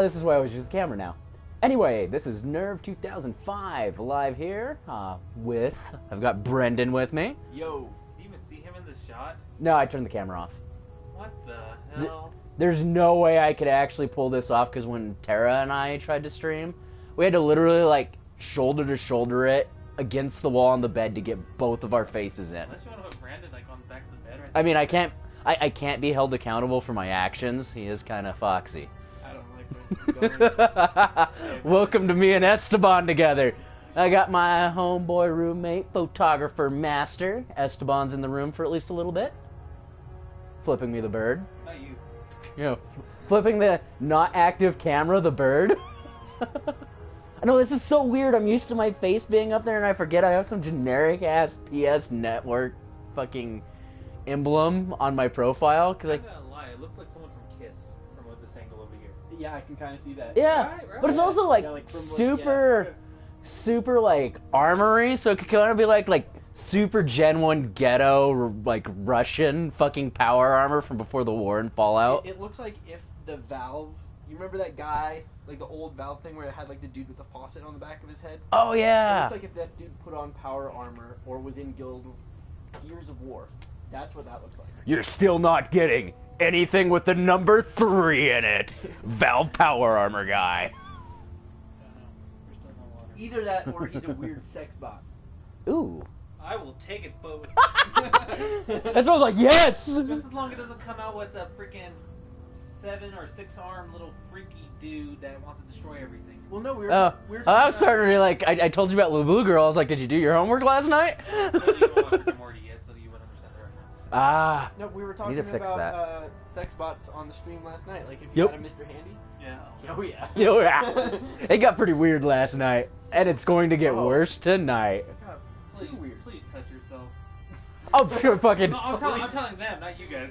This is why I always use the camera now. Anyway, this is Nerve 2005 live here with, I've got Brendan with me. Yo, do you even see him in the shot? No, I turned the camera off. What the hell? There's no way I could actually pull this off because when Tara and I tried to stream, we had to literally like shoulder to shoulder it against the wall on the bed to get both of our faces in. Unless you want to put Brandon like on the back of the bed right I mean, I can't be held accountable for my actions. He is kind of foxy. I don't like where this is going. Welcome to me and Esteban together. I got my homeboy roommate, photographer master. Esteban's in the room for at least a little bit. Flipping me the bird. Not you. You know, flipping the not active camera the bird. I know, this is so weird. I'm used to my face being up there and I forget I have some generic ass PS Network fucking emblem on my profile. Cause I'm not gonna lie, it looks like someone from Kiss from this angle over here. Yeah, I can kind of see that. yeah, Right. but it's also like, Yeah, like from, like, super like armory, so it could kind of be like super Gen 1 ghetto, like Russian fucking power armor from before the war in Fallout. It looks like if the Valve, you remember that guy, like the old Valve thing where it had like the dude with the faucet on the back of his head? Oh It yeah. looks like if that dude put on power armor or was in Gears of War. That's what that looks like. You're still not getting anything with the number 3 in it. Valve power armor guy. We're still in water. Either that or he's a weird sex bot. Ooh. I will take it both. That's what I was like, yes! Just as long as it doesn't come out with a freaking 7 or 6 arm little freaky dude that wants to destroy everything. Well, no, we were Oh, talking I was about- starting to be like, I told you about the Blue Girl. I was like, did you do your homework last night? I didn't even watch Rick and Morty yet, so you wouldn't understand the reference. Ah. No, we were Need talking to fix about sex bots on the stream last night. Like if you Yep. had a Mr. Handy. Yeah. Oh yeah. Oh, yeah. It got pretty weird last night. And it's going to get Oh. worse tonight. God, Please, too weird. please touch yourself. I'm sure fucking... No, I'm telling them, not you guys.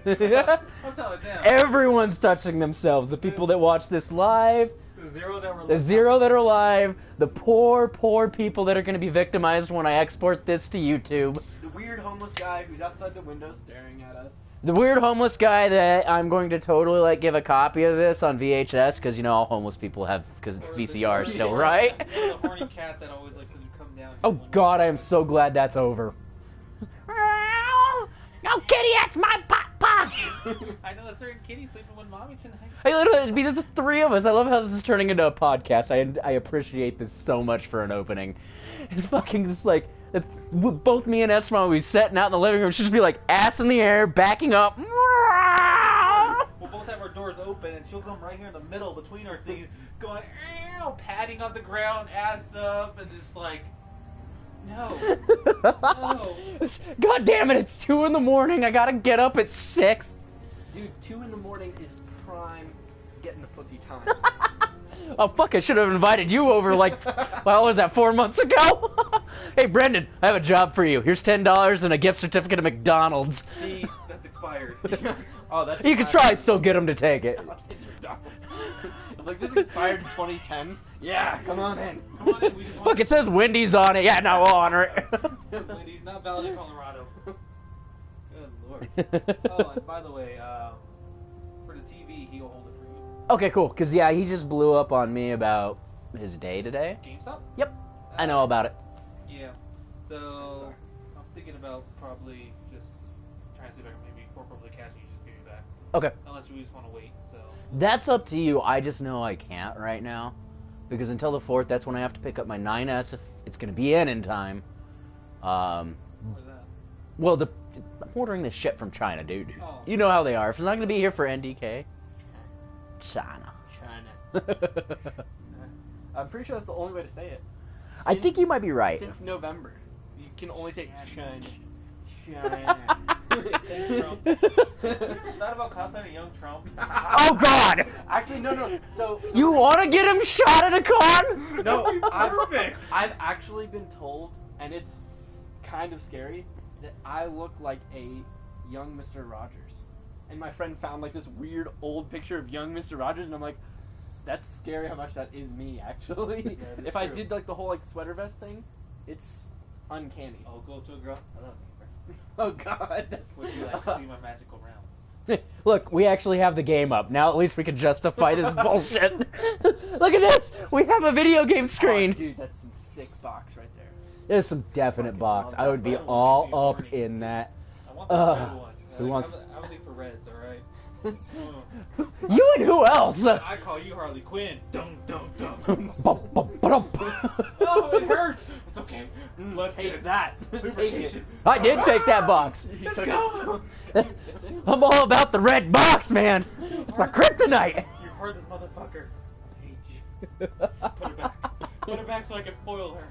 I'm telling them. Everyone's touching themselves. The people that watch this live, The zero that were the zero that are live, the poor people that are going to be victimized when I export this to YouTube, The weird homeless guy who's outside the window staring at us. the weird homeless guy that I'm going to totally like give a copy of this on VHS because you know all homeless people have because VCR still, right? The horny cat that always likes to come down. Oh God, I am so glad that's over. No, kitty, that's my papa. I know a certain kitty sleeping with mommy tonight. Hey, literally, it'd be the 3 of us. I love how this is turning into a podcast. I appreciate this so much for an opening. It's fucking just like, both me and Esteban would be sitting out in the living room. She'd just be like, ass in the air, backing up. We'll both have our doors open, and she'll come right here in the middle between our things, going, ow, patting on the ground, ass up, and just like, no. No. God damn it, it's 2 in the morning. I gotta get up at 6. Dude, 2 in the morning is prime getting the pussy time. Oh, fuck, I should have invited you over like, well, was that 4 months ago? Hey, Brendan, I have a job for you. Here's $10 and a gift certificate of McDonald's. See, that's expired. Oh, that's You could try still get him to take it. Like this expired in 2010. Yeah, come on in. Come on in, we just want Fuck, it says Wendy's on it. Yeah, no, we'll honor it. He's not valid in Colorado. Good lord. Oh, and by the way, for the TV, he'll hold it for you. Okay, cool. Because, yeah, he just blew up on me about his day today. GameStop? Yep, I know about it. Yeah. That So, sucks. I'm thinking about probably just trying to see if I can maybe corporately cash you just give you back. Okay. Unless we just want to wait, so. That's up to you. I just know I can't right now. Because until the 4th, that's when I have to pick up my 9S if it's going to be in time. Where's that? Well, I'm ordering this shit from China, dude. Oh. You know how they are. If it's not going to be here for NDK, China. I'm pretty sure that's the only way to say it. I think you might be right. Since November, you can only say China. Thanks, Trump. It's not about cosplaying a young Trump. Oh, God! Actually, no. So You want to get him shot at a con? No, Perfect. I've actually been told, and it's kind of scary, that I look like a young Mr. Rogers. And my friend found like this weird old picture of young Mr. Rogers, and I'm like, that's scary how much that is me, actually. Yeah, it is If I true. did like the whole like sweater vest thing, it's uncanny. I'll go to a girl. Hello, neighbor. Oh God, that's Would you like to see my magical realm? Look, we actually have the game up. Now at least we can justify this bullshit. Look at this! We have a video game screen! Oh, dude, that's some sick box right there. There's some definite Fucking box. love I would be that. all up in that. I want the red one. Who wants- I was for reds, alright? You and who else? I call you Harley Quinn. Dum dum dum. Bump, bump, ba-dum. Oh, it hurts. It's okay. Let's Take get that. Take it. lubrication. I did take that box. He Let's took go. it. I'm all about the red box, man. It's my kryptonite. You heard this motherfucker. I hate you. Put her back. Put her back so I can foil her.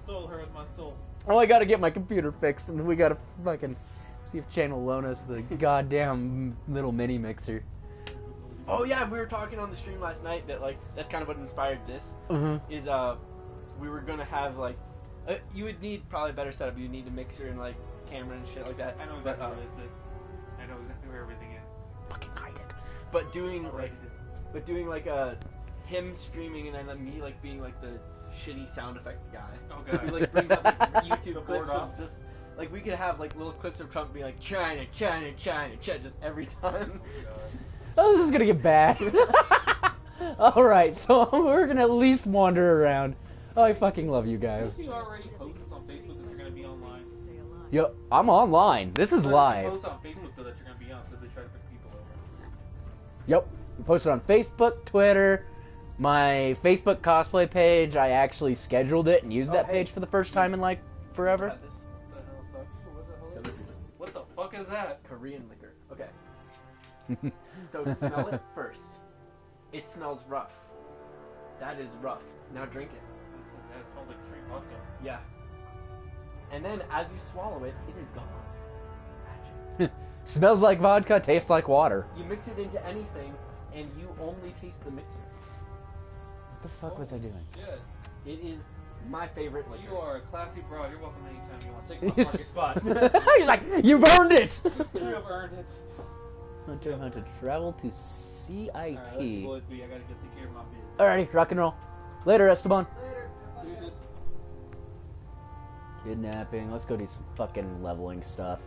Soil her with my soul. Oh, I gotta get my computer fixed, and we gotta fucking see if Shane will loan us the goddamn little mini mixer. Oh yeah, we were talking on the stream last night that like that's kind of what inspired this. Mm-hmm. Is we were gonna have like you would need probably a better setup. You need a mixer and like camera and shit like that. I know But, exactly where it's at. I know exactly where everything is. Fucking hide it. but doing Alright. like him streaming and then me like being like the shitty sound effect guy. Oh Who god. like brings up like, YouTube The clips board of off. just like we could have like little clips of Trump being like China, China, China, China just every time. Oh, this is gonna get bad. Alright, so we're gonna at least wander around. Oh, I fucking love you guys. Most people already post this on Facebook that you're gonna be online. Yo, I'm online. This is live. Post on Facebook though that you're gonna be on, so they try to put people over. Yep. We posted on Facebook, Twitter, my Facebook cosplay page. I actually scheduled it and used Oh, that hey. page for the first time in like forever. Got this. What the hell sucks? What the hell? So What the fuck is that? Korean liquor. Okay. So smell it first. It smells rough. That is rough. Now drink it. That smells like straight vodka. Yeah. And then as you swallow it, it is gone. Magic. Smells like vodka, tastes like water. You mix it into anything, and you only taste the mixer. What the fuck was I doing? Yeah. It is my favorite liquor. You are a classy broad. You're welcome anytime you want. Take my parking spot. He's like, you've earned it! You have earned it. Hunter, travel to CIT. Alright, let's boys be. I gotta go take care of my business. Alrighty, rock and roll. Later, Esteban. Later. Deuces. Kidnapping. Let's go do some fucking leveling stuff.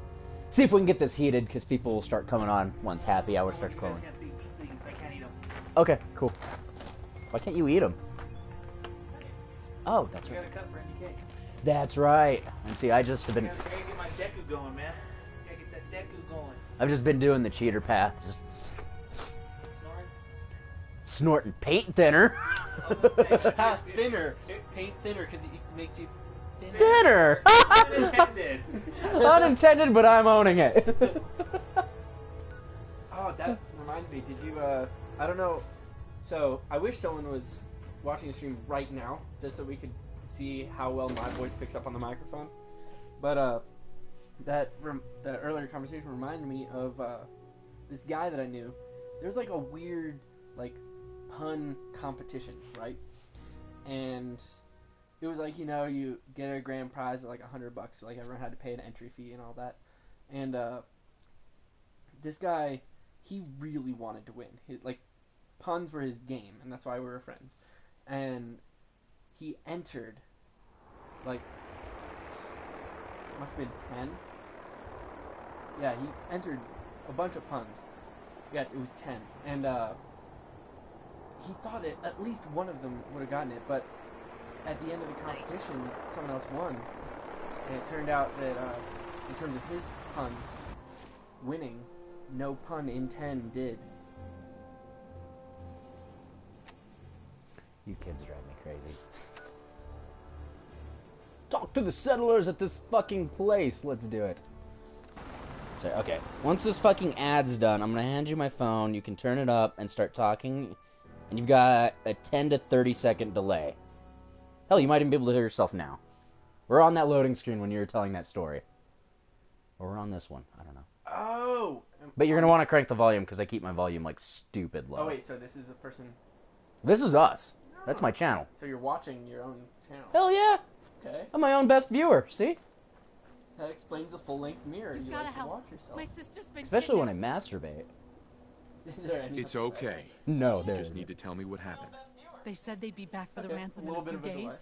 See if we can get this heated, because people will start coming on once happy hour starts You guys calling. can't see me, please. I can't eat them. Okay, cool. Why can't you eat them? Oh, that's You right. gotta cut for any cake. That's right. And see, I just have been, I gotta get my Deku going, man. Gotta get that Deku going. I've just been doing the cheater path, just Snoring? snorting paint thinner. Half thinner. Paint thinner because it makes you thinner. Thinner. Unintended. Unintended, but I'm owning it. Oh, that reminds me. Did you? I don't know. So I wish someone was watching the stream right now, just so we could see how well my voice picks up on the microphone. But that earlier conversation reminded me of this guy that I knew. There was like a weird like pun competition, right? And it was like, you know, you get a grand prize at like $100, so like everyone had to pay an entry fee and all that. And this guy, he really wanted to win. His, like, puns were his game, and that's why we were friends. And he entered, like, must have been 10. Yeah, he entered a bunch of puns. Yeah, it was 10. And he thought that at least one of them would have gotten it, but at the end of the competition, someone else won. And it turned out that in terms of his puns, winning, no pun in 10 did. You kids drive me crazy. Talk to the settlers at this fucking place. Let's do it. So, okay. Once this fucking ad's done, I'm gonna hand you my phone. You can turn it up and start talking. And you've got a 10 to 30 second delay. Hell, you might even be able to hear yourself now. We're on that loading screen when you were telling that story. Or we're on this one. I don't know. Oh! But you're gonna want to crank the volume because I keep my volume like stupid low. Oh wait, so this is the person... This is us. That's my channel. So you're watching your own channel. Hell yeah! Okay. I'm my own best viewer, see? That explains the full-length mirror. You've You gotta like to help. watch yourself. My sister's been Especially when I kidnapped. masturbate. Is there any... It's okay. No, You there just isn't. need to tell me what happened. They said they'd be back for the Okay, ransom a in little a few bit of a delay. days.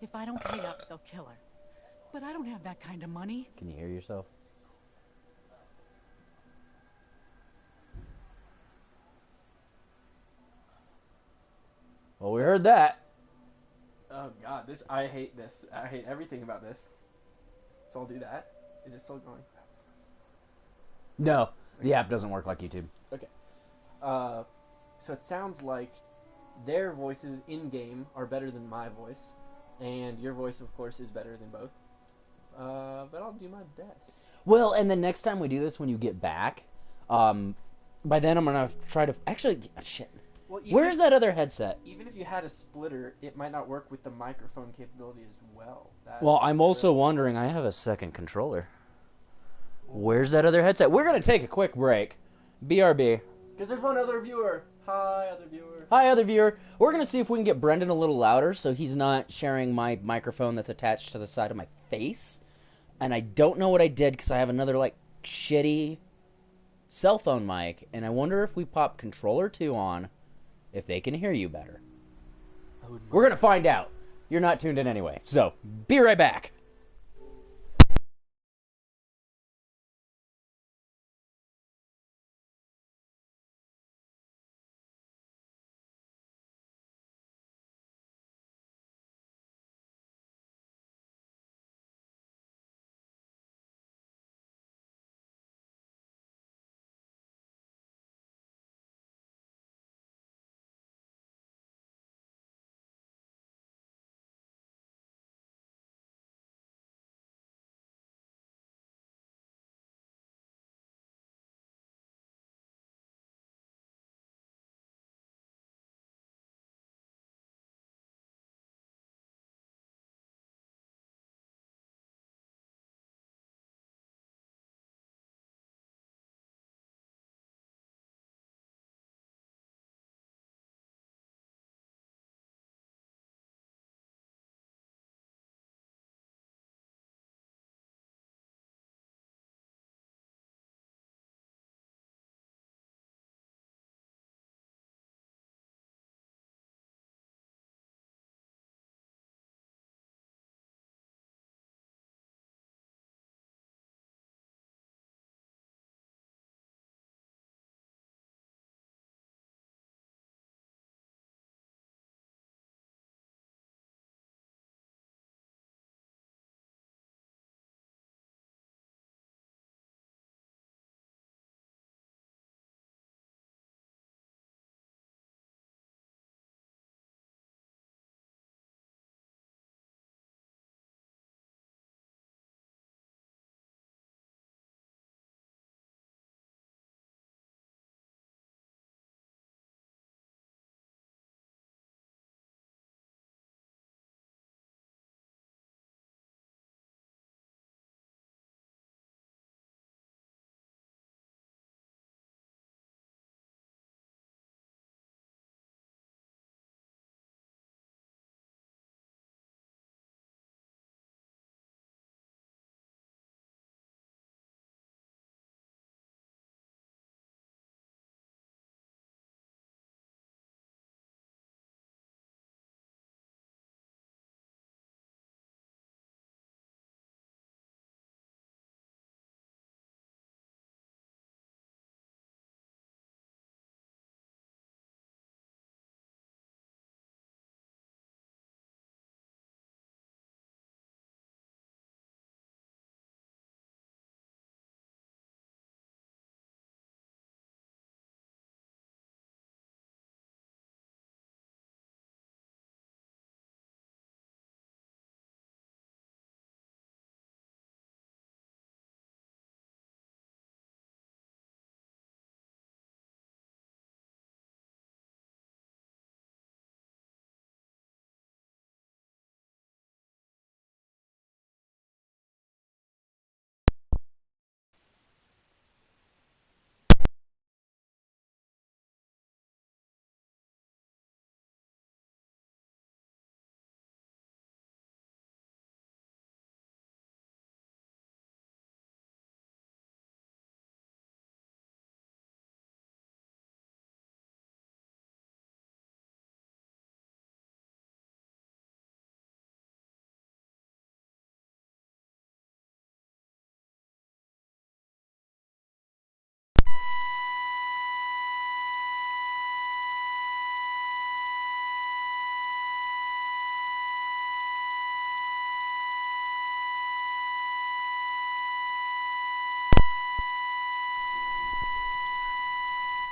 If I don't pay up, they'll kill her. But I don't have that kind of money. Can you hear yourself? Well, we heard that. Oh god, I hate this. I hate everything about this. So I'll do that. Is it still going? No, the app doesn't work like YouTube. So it sounds like their voices in game are better than my voice, and your voice, of course, is better than both. But I'll do my best. Well, and the next time we do this, when you get back, by then I'm gonna try to actually shit. Well, Where's that other headset? Even if you had a splitter, it might not work with the microphone capability as well. Well, I'm also wondering. I have a second controller. Where's that other headset? We're gonna take a quick break. BRB. Because there's one other viewer. Hi, other viewer. Hi, other viewer. We're gonna see if we can get Brendan a little louder, so he's not sharing my microphone that's attached to the side of my face. And I don't know what I did because I have another like shitty cell phone mic, and I wonder if we pop controller 2 on, if they can hear you better. We're gonna find out. You're not tuned in anyway, so be right back.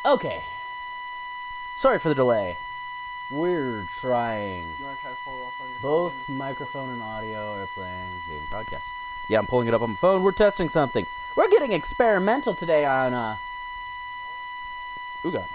Okay. Sorry for the delay. We're trying. You want to try to pull it off on your Both phone? microphone and audio are playing game broadcast. Yeah, I'm pulling it up on my phone. We're testing something. We're getting experimental today on, Ooh, God.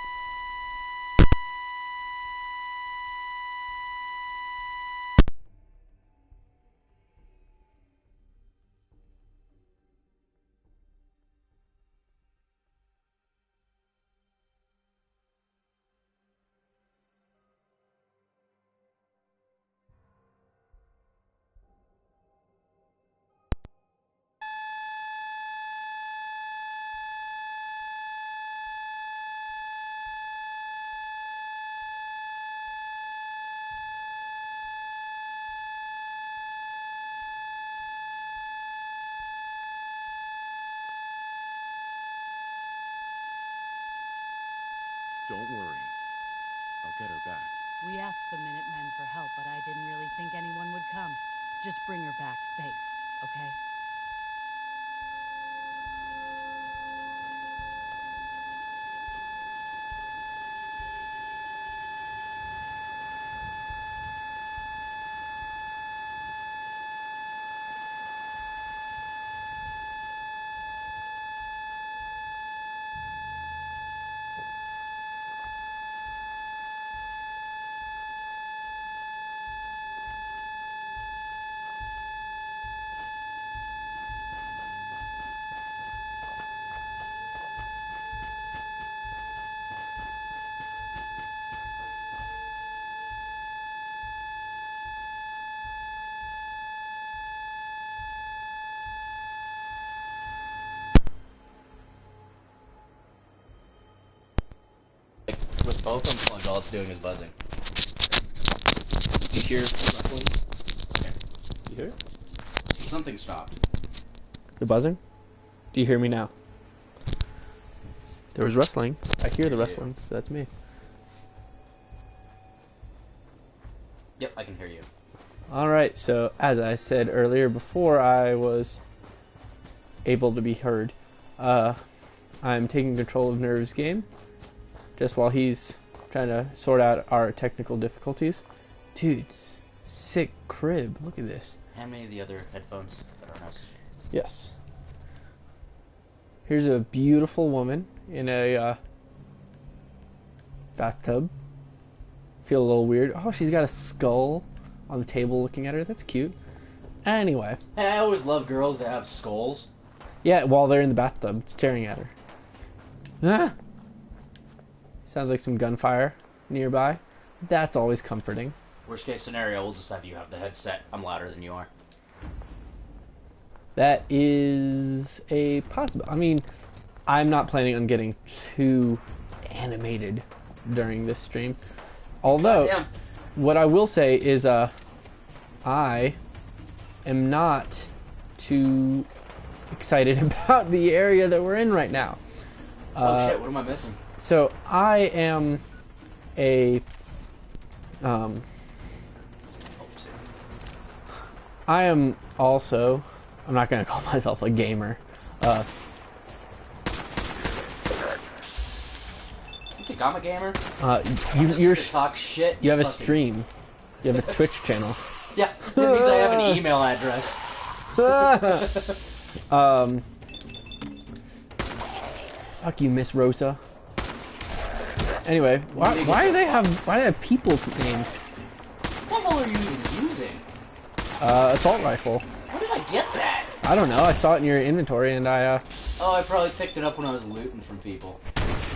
Don't worry. I'll get her back. We asked the Minutemen for help, but I didn't really think anyone would come. Just bring her back safe, okay? With both of them plugged, all it's doing is buzzing. You hear ruffling? You hear it? Something stopped. The buzzing? Do you hear me now? There was rustling. I hear the rustling, so that's me. Yep, I can hear you. Alright, so as I said earlier, before I was able to be heard, I'm taking control of Nerve's game, just while he's trying to sort out our technical difficulties. Dude, sick crib. Look at this. Hand me the other headphones that are nice. Yes. Here's a beautiful woman in a bathtub. Feel a little weird. Oh, she's got a skull on the table looking at her. That's cute. Anyway. Hey, I always love girls that have skulls. Yeah, while they're in the bathtub, staring at her. Ah! Sounds like some gunfire nearby. That's always comforting. Worst case scenario, we'll just have you have the headset. I'm louder than you are. That is a possible. I mean, I'm not planning on getting too animated during this stream. Although, Goddamn. what I will say is, I am not too excited about the area that we're in right now. Oh shit, what am I missing? So I am a, I am also, I'm not going to call myself a gamer. You think I'm a gamer? You're, Just talk shit. you have a fucking- stream. You have a Twitch channel. Yeah, that means I have an email address. Fuck you, Miss Rosa. Anyway, why do they have people's names? What the hell are you even using? Assault rifle. Where did I get that? I don't know. I saw it in your inventory and I Oh, I probably picked it up when I was looting from people.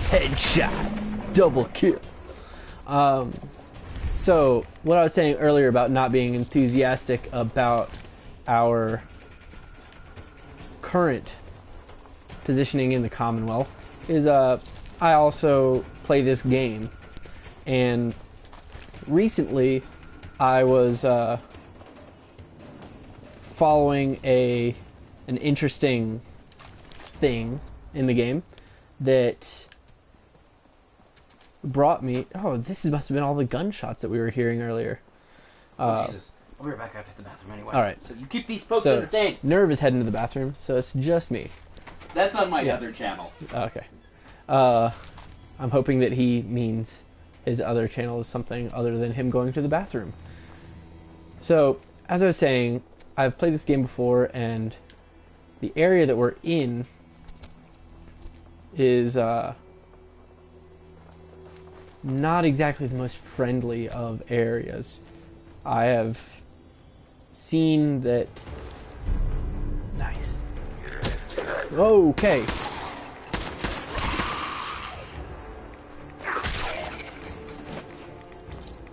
headshot, double kill. So what I was saying earlier about not being enthusiastic about our current positioning in the Commonwealth is I also play this game, and recently I was following an interesting thing in the game that brought me. Oh, this must have been all the gunshots that we were hearing earlier. Oh, Jesus. I'll be right back. I have to hit the bathroom anyway. Alright. So you keep these folks So entertained. Nerve is heading to the bathroom, so it's just me. That's on my Yeah. other channel. Okay. I'm hoping that he means his other channel is something other than him going to the bathroom. So, as I was saying, I've played this game before, and the area that we're in is not exactly the most friendly of areas. I have seen that... Nice. Okay.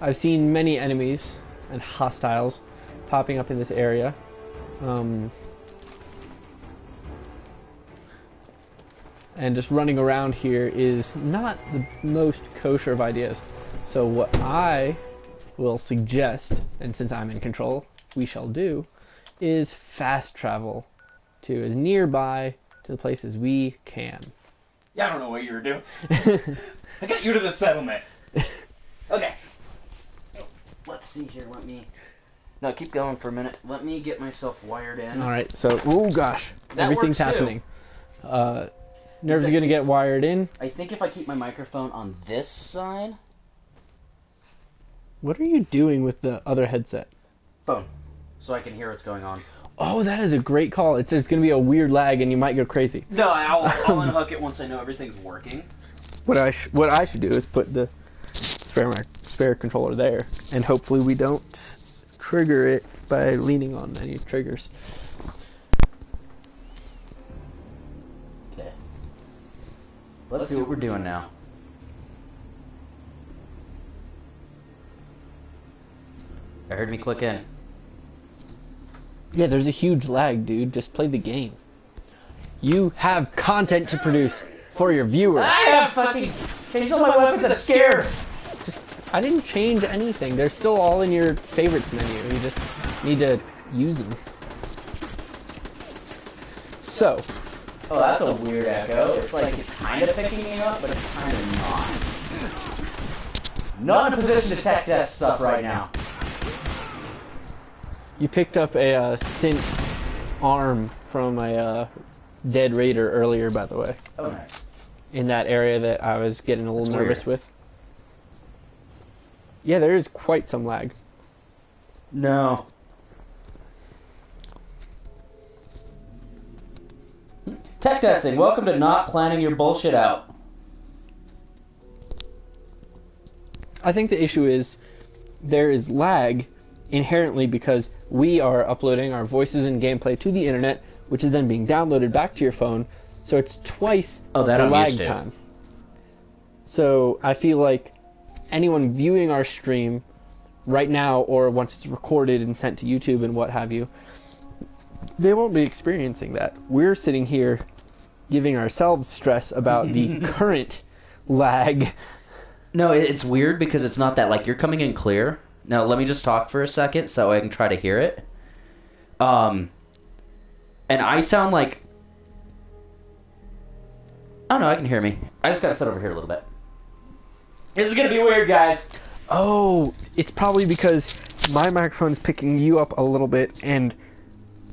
I've seen many enemies and hostiles popping up in this area. And just running around here is not the most kosher of ideas. So what I will suggest, and since I'm in control, we shall do, is fast travel to as nearby to the places we can. Yeah, I don't know what you were doing. I got you to the settlement. Okay. Let's see here, No, keep going for a minute. Let me get myself wired in. Alright, so, oh gosh, That everything's works too. happening. Nerves are gonna get wired in. I think if I keep my microphone on this side... What are you doing with the other headset? Phone. So I can hear what's going on. Oh, that is a great call. There's gonna be a weird lag and you might go crazy. No, I'll unhook it once I know everything's working. What I should do is put the spare controller there, and hopefully we don't trigger it by leaning on any triggers. Okay. Let's see what we're doing now. I heard me click in. Yeah, there's a huge lag, dude. Just play the game. You have content to produce for your viewers. I have fucking changed all my weapons. I'm scared. I didn't change anything. They're still all in your favorites menu. You just need to use them. So. Oh, that's a weird echo. It's like it's kind of picking me up, but it's kind of not. Not in a position to tech test stuff right now. You picked up a synth arm from a dead raider earlier, by the way. Oh, nice. In that area that I was getting a little That's nervous weird. with. Yeah, there is quite some lag. No. Tech testing. Welcome to not planning your bullshit out. I think the issue is there is lag inherently because we are uploading our voices and gameplay to the internet, which is then being downloaded back to your phone, so it's twice Oh, that the I'm lag used to. time. So I feel like anyone viewing our stream right now, or once it's recorded and sent to YouTube and what have you, they won't be experiencing that. We're sitting here giving ourselves stress about the current lag. No, it's weird because it's not that, like, you're coming in clear. Now, let me just talk for a second so I can try to hear it. And I sound like... Oh, no, I can hear me. I just gotta sit over here a little bit. This is gonna be weird, guys. Oh, it's probably because my microphone's picking you up a little bit and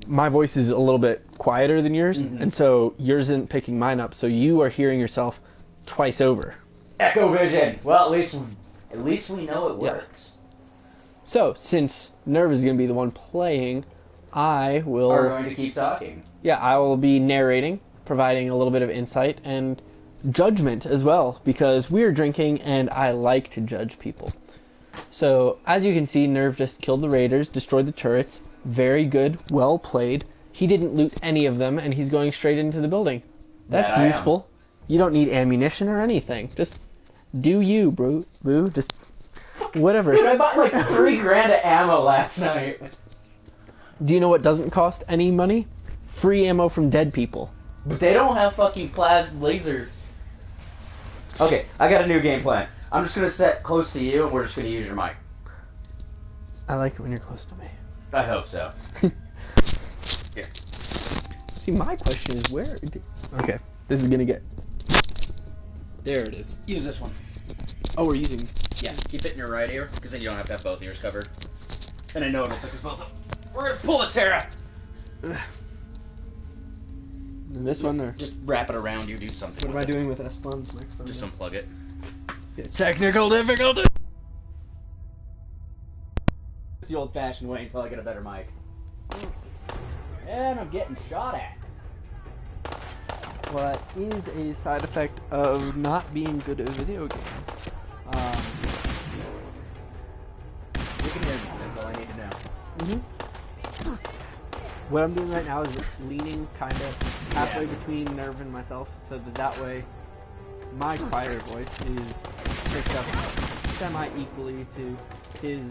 my voice is a little bit quieter than yours, and so yours isn't picking mine up, so you are hearing yourself twice over. Echo Vision. Well, at least we know it works. So, since Nerve is going to be the one playing, I will... We're going to keep talking. Yeah, I will be narrating, providing a little bit of insight and judgment as well, because we're drinking and I like to judge people. So, as you can see, Nerve just killed the raiders, destroyed the turrets. Very good, well played. He didn't loot any of them, and he's going straight into the building. That's That I am. useful. You don't need ammunition or anything. Just do you, boo. Just whatever. Dude, I bought like $3,000 of ammo last night. Do you know what doesn't cost any money? Free ammo from dead people. But they don't have fucking plasma laser. Okay, I got a new game plan. I'm just gonna sit close to you, and we're just gonna use your mic. I like it when you're close to me. I hope so. See, my question is where... Okay, this is gonna get... There it is. Use this one. Oh, we're using... Yeah, keep it in your right ear, because then you don't have to have both ears covered. And I know it'll pick us both up. We're gonna pull it, Tara! And this one, or... Just wrap it around you, do something. What am I doing with Espon's microphone? Just unplug it. Technical difficulty. It's the old-fashioned way until I get a better mic. And I'm getting shot at. Well, that is a side effect of not being good at video games. You can hear me, that's all I need to know. What I'm doing right now is just leaning kind of halfway between Nerv and myself, so that way my quieter voice is picked up semi-equally to his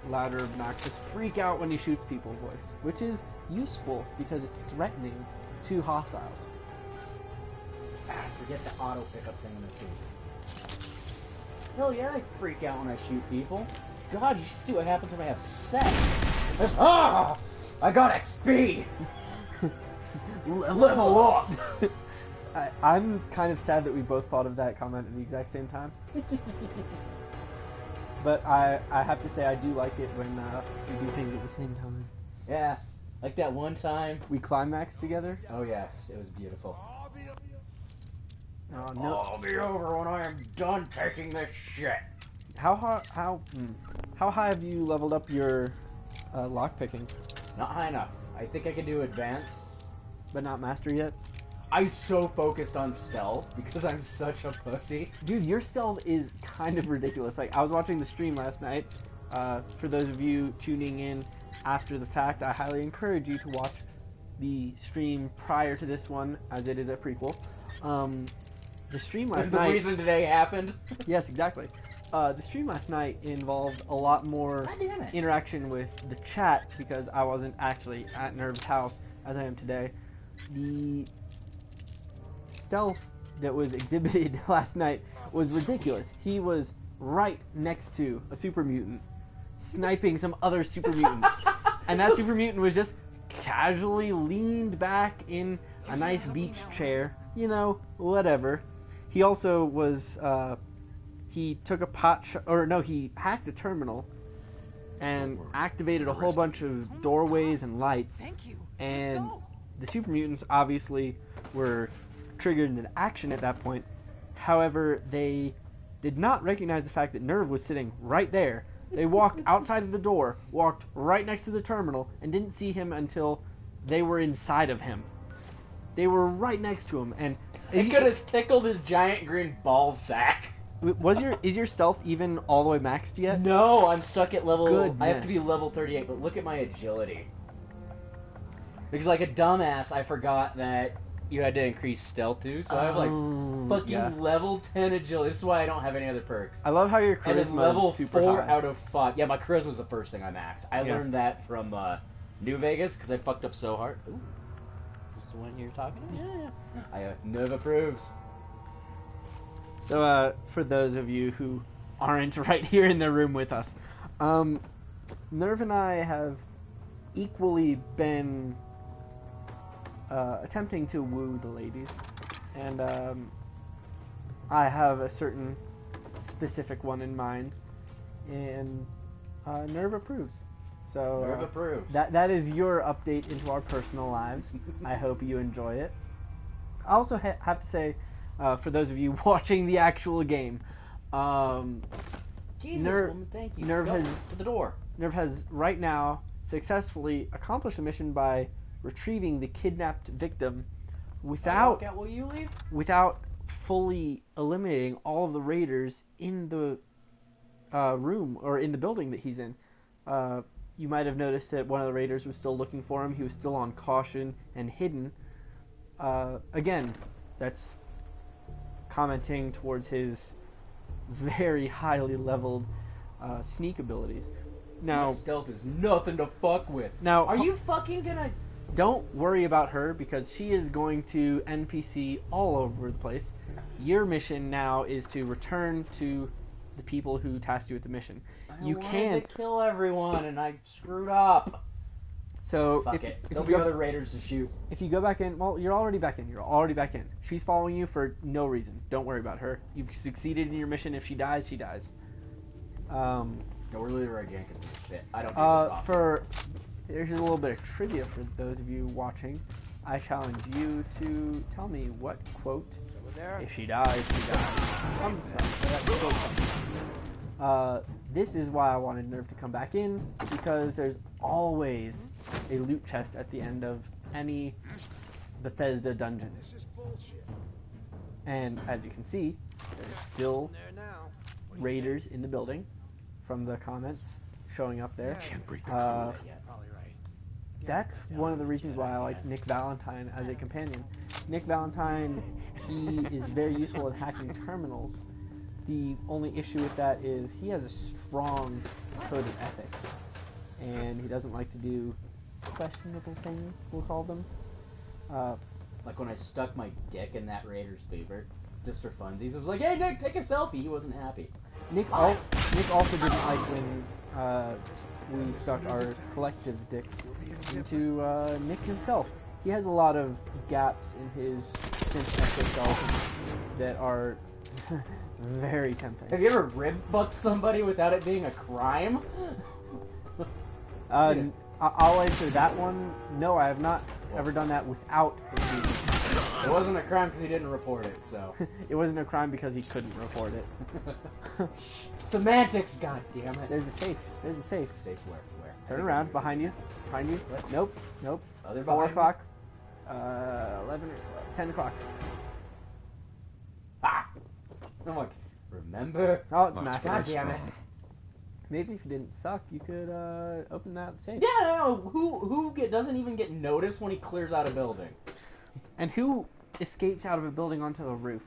louder, obnoxious, freak out when he shoots people voice, which is useful because it's threatening to hostiles. Forget the auto pickup thing in this game. Hell yeah, I freak out when I shoot people. God, you should see what happens when I have sex. Ah! I got XP! Level up! I'm kind of sad that we both thought of that comment at the exact same time. But I have to say I do like it when we do things at the same time. Yeah, like that one time. We climaxed together. Oh yes, it was beautiful. Oh, no. I'll be over when I am done taking this shit. How high have you leveled up your lockpicking? Not high enough. I think I can do advanced. But not master yet? I'm so focused on stealth because I'm such a pussy. Dude, your stealth is kind of ridiculous. Like, I was watching the stream last night. For those of you tuning in after the fact, I highly encourage you to watch the stream prior to this one, as it is a prequel. The stream last The night... reason today happened. Yes, exactly. The stream last night involved a lot more God damn it. interaction with the chat because I wasn't actually at Nerv's house as I am today. The stealth that was exhibited last night was ridiculous. He was right next to a super mutant, sniping some other super mutant. And that super mutant was just casually leaned back in a nice beach chair. You know, whatever. He also was, he took a he hacked a terminal and activated a whole bunch of doorways and lights. Thank you. And the super mutants obviously were triggered into action at that point. However, they did not recognize the fact that Nerv was sitting right there. They walked outside of the door, walked right next to the terminal, and didn't see him until they were inside of him. They were right next to him, and It could have tickled his giant green ball sack. is your stealth even all the way maxed yet? No, I'm stuck at level... Goodness. I have to be level 38, but look at my agility. Because like a dumbass, I forgot that you had to increase stealth too, so I have like fucking level 10 agility. This is why I don't have any other perks. I love how your And it's charisma level is super 4 high. out of 5. Yeah, my charisma was the first thing I maxed. I Yeah. learned that from New Vegas because I fucked up so hard. Ooh. Who's the one you're talking to? Yeah. Nerv approves. So, for those of you who aren't right here in the room with us, Nerv and I have equally been attempting to woo the ladies, and I have a certain specific one in mind, and Nerv approves. So Nerv approves. that is your update into our personal lives. I hope you enjoy it. I also have to say, for those of you watching the actual game, Jesus, woman, thank you. Nerv Go has to the door. Nerv has right now successfully accomplished the mission by retrieving the kidnapped victim without Walk out, will you leave? without fully eliminating all of the raiders in the room or in the building that he's in. You might have noticed that one of the raiders was still looking for him. He was still on caution and hidden. Again, that's commenting towards his very highly leveled sneak abilities. Now, My stealth is nothing to fuck with. now, Are you fucking gonna... don't worry about her because she is going to NPC all over the place. Your mission now is to return to the people who tasked you with the mission. You wanted can't. to kill everyone and I screwed up. So Fuck if, it. if There'll you be go, other raiders to shoot. if you go back in, well, you're already back in. You're already back in. She's following you for no reason. Don't worry about her. You've succeeded in your mission. If she dies, she dies. No, we're literally right ganking this shit. I don't do this often. Here's a little bit of trivia for those of you watching. I challenge you to tell me what quote If she dies, she dies. This is why I wanted Nerve to come back in, because there's always a loot chest at the end of any Bethesda dungeon. And as you can see, there's still raiders in the building from the comments showing up there. Can't break the code. That's one of the reasons why I like Nick Valentine as a companion. Nick Valentine, he is very useful at hacking terminals. The only issue with that is he has a strong code of ethics, and he doesn't like to do questionable things, we'll call them. Like when I stuck my dick in that Raider's beaver, just for funsies. I was like, hey Nick, take a selfie. He wasn't happy. Nick also didn't like when we stuck our collective dicks into Nick himself. He has a lot of gaps in his synth skeleton that are very tempting. Have you ever rib fucked somebody without it being a crime? I'll answer that one. No, I have not ever done that without it being. It wasn't a crime because he didn't report it, so. It wasn't a crime because he couldn't report it. Semantics, god damn it. There's a safe. There's a safe. Safe where? Turn around, behind you. Behind you. What? Nope. Other 4 behind o'clock. 11 or 10 o'clock. Ah! I'm like, remember? Oh, it's Locks massive. very God damn it. strong. Maybe if you didn't suck, you could open that safe. Yeah, no, who doesn't even get noticed when he clears out a building? And who escapes out of a building onto the roof?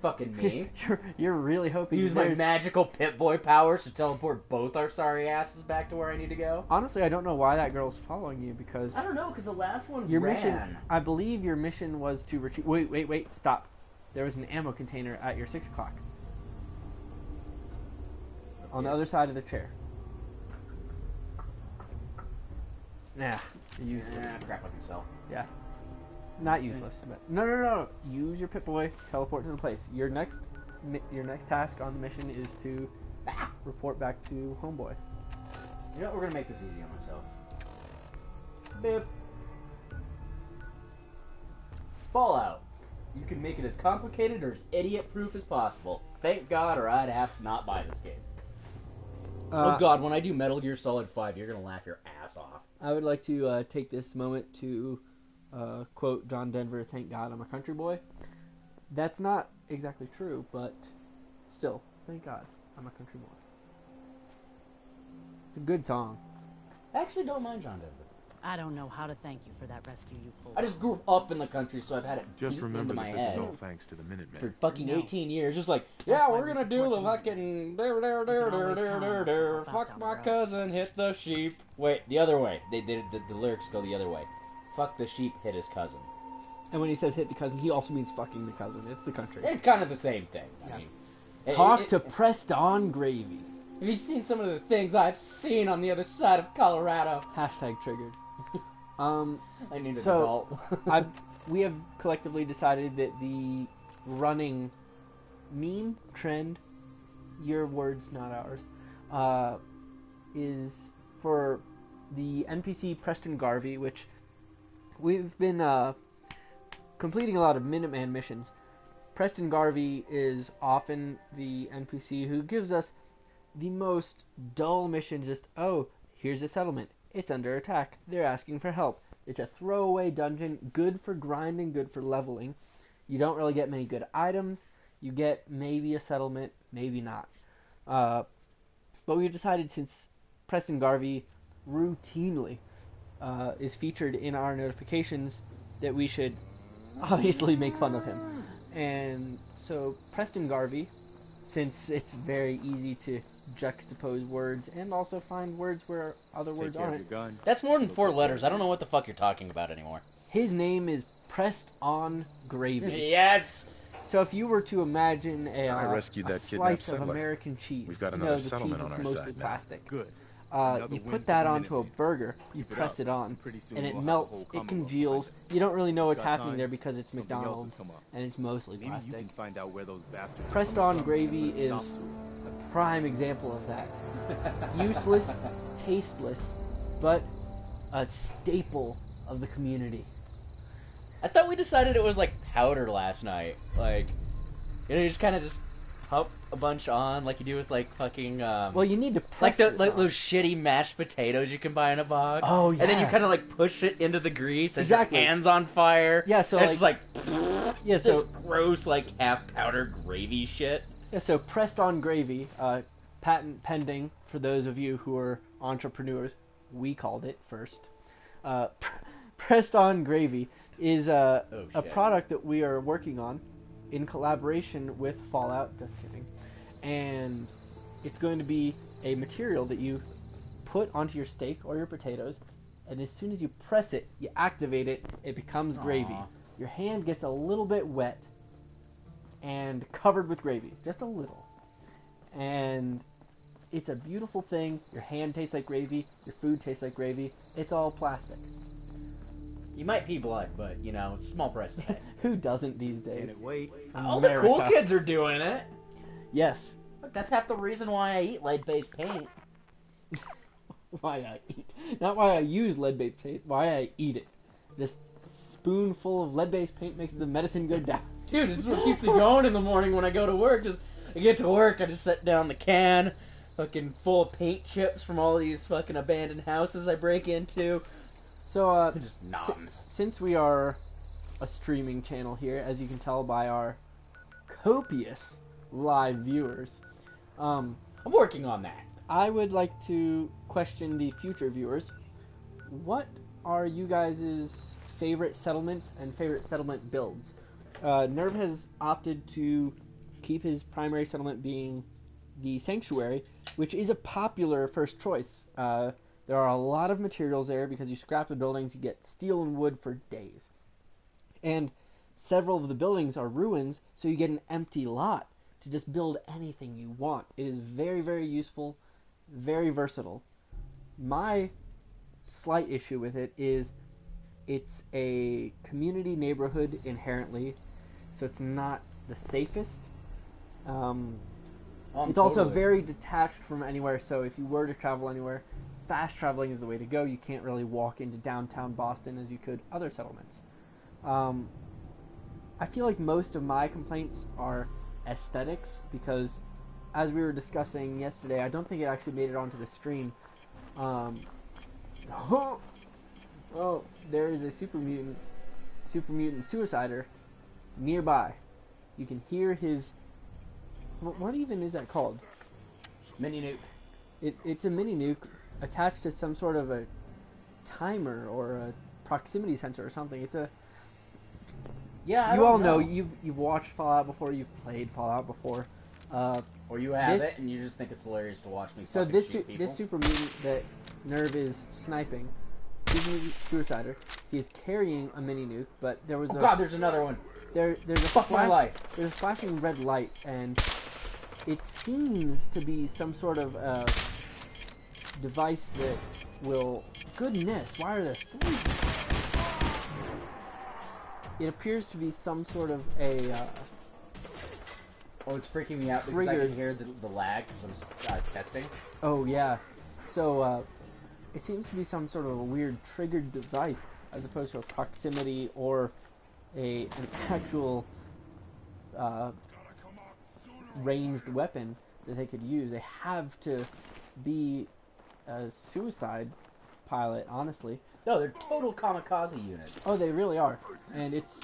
Fucking me. You're really hoping Use my there's- magical Pip-Boy powers to teleport both our sorry asses back to where I need to go. Honestly, I don't know why that girl's following you, because I don't know, because the last one your ran. mission, I believe your mission was to retrieve. Wait, stop. There was an ammo container at your 6 o'clock. On the other side of the chair. Nah, useless. Crap like yourself. Yeah. Not useless, but no. Use your Pip-Boy, teleport to the place. Your next task on the mission is to report back to Homeboy. You know what, we're gonna make this easy on myself. Boop. Fallout. You can make it as complicated or as idiot-proof as possible. Thank God, or I'd have to not buy this game. Oh God, when I do Metal Gear Solid 5, you're gonna laugh your ass off. I would like to take this moment to quote John Denver, "Thank God I'm a country boy." That's not exactly true, but still, thank God I'm a country boy. It's a good song. I actually don't mind John Denver. I don't know how to thank you for that rescue you pulled. I just grew up in the country, so I've had it Just beat remember into my that this head is all thanks to the Minutemen. for fucking No. 18 years. Just like, That's yeah, why we're we gonna do support the the fucking always count on us to help out fuck down my the road. cousin, hit the sheep. Wait, the other way. The lyrics go the other way. Fuck the sheep, hit his cousin. And when he says hit the cousin, he also means fucking the cousin. It's the country. It's kind of the same thing. Yeah. I mean, Talk to pressed on gravy. Have you seen some of the things I've seen on the other side of Colorado? Hashtag triggered. I need an So, adult. We have collectively decided that the running meme trend, your words, not ours, is for the NPC Preston Garvey, which we've been completing a lot of Minuteman missions. Preston Garvey is often the NPC who gives us the most dull mission, just, oh, here's a settlement. It's under attack. They're asking for help. It's a throwaway dungeon, good for grinding, good for leveling. You don't really get many good items. You get maybe a settlement, maybe not. But we've decided, since Preston Garvey routinely is featured in our notifications, that we should obviously make fun of him. And so Preston Garvey, since it's very easy to juxtapose words and also find words where other Take words care of aren't, your gun. That's more than We'll 4 take care letters. of I don't know what the fuck you're talking about anymore. his name is Pressed on Gravy. Yes! So if you were to imagine I rescued a that kidnapped slice of settler. American cheese, We've got you another know, the settlement cheese on is our mostly side now. plastic. Good. Another You win put for that the onto a Minutemen. burger, you Keep it press up. it on, Pretty soon and it we'll have a melts, whole it Commonwealth congeals. behind us. You don't really know what's Got happening time? there because it's Something else McDonald's, has come up. and it's mostly Maybe you plastic. can find out where those bastards are Pressed coming on from. gravy Let's is stomp to it. a prime example of that. Useless, tasteless, but a staple of the community. I thought we decided it was like powder last night. Like, you know, you just kind of just pump a bunch on, like you do with like fucking. Well, you need to like press it on. those shitty mashed potatoes you can buy in a box. Oh, And then you yeah. kind of like push it into the grease, and Exactly. your hands on fire. Yeah, so, and it's like Yeah, this so gross like half powder gravy shit. yeah, so pressed on gravy, patent pending for those of you who are entrepreneurs. We called it first. Pressed on gravy is a shit. product that we are working on in collaboration with Fallout. Just kidding. And it's going to be a material that you put onto your steak or your potatoes, and as soon as you press it, you activate it, it becomes gravy. Aw. Your hand gets a little bit wet and covered with gravy, just a little. And it's a beautiful thing. Your hand tastes like gravy, your food tastes like gravy. It's all plastic. You might pee blood, but you know, small price to pay. Who doesn't these Can days? it wait? All the cool America. kids are doing it. Yes. Look, that's half the reason why I eat lead-based paint. Why I eat. Not why I use lead-based paint, why I eat it. This spoonful of lead-based paint makes the medicine go down. Dude, it's what keeps me going in the morning when I go to work. I get to work, I just set down the can, fucking full of paint chips from all these fucking abandoned houses I break into. So, It just noms. since we are a streaming channel here, as you can tell by our copious live viewers, I'm working on that. I would like to question the future viewers. What are you guys' favorite settlements and favorite settlement builds? Nerv has opted to keep his primary settlement being the Sanctuary, which is a popular first choice. There are a lot of materials there because you scrap the buildings, you get steel and wood for days. And several of the buildings are ruins, so you get an empty lot to just build anything you want. It is very, very useful, very versatile. My slight issue with it is it's a community neighborhood inherently, so it's not the safest. It's also very detached from anywhere, so if you were to travel anywhere, fast traveling is the way to go. You can't really walk into downtown Boston as you could other settlements. I feel like most of my complaints are aesthetics, because as we were discussing yesterday, I don't think it actually made it onto the stream. Oh, there is a super mutant suicider nearby. You can hear his... What even is that called? Mini nuke. It's a mini nuke attached to some sort of a timer or a proximity sensor or something. It's a... Yeah, You all know, you've watched Fallout before, you've played Fallout before. Or you have this- it and you just think it's hilarious to watch me So fucking this shoot people. this super mutant that Nerv is sniping, super mutant suicider, he is carrying a mini nuke, but there was Oh god, there's another one. there's a Fuck my life. There's a flashing red light, and it seems to be some sort of device that will... Goodness, why are there three? It appears to be some sort of a... Oh, it's freaking me out because I Triggered. can hear the lag because I'm testing. Oh, yeah. So, it seems to be some sort of a weird triggered device, as opposed to a proximity or an actual ranged weapon that they could use. They have to be a suicide pilot, honestly. No, they're total kamikaze units. Oh, they really are. And it's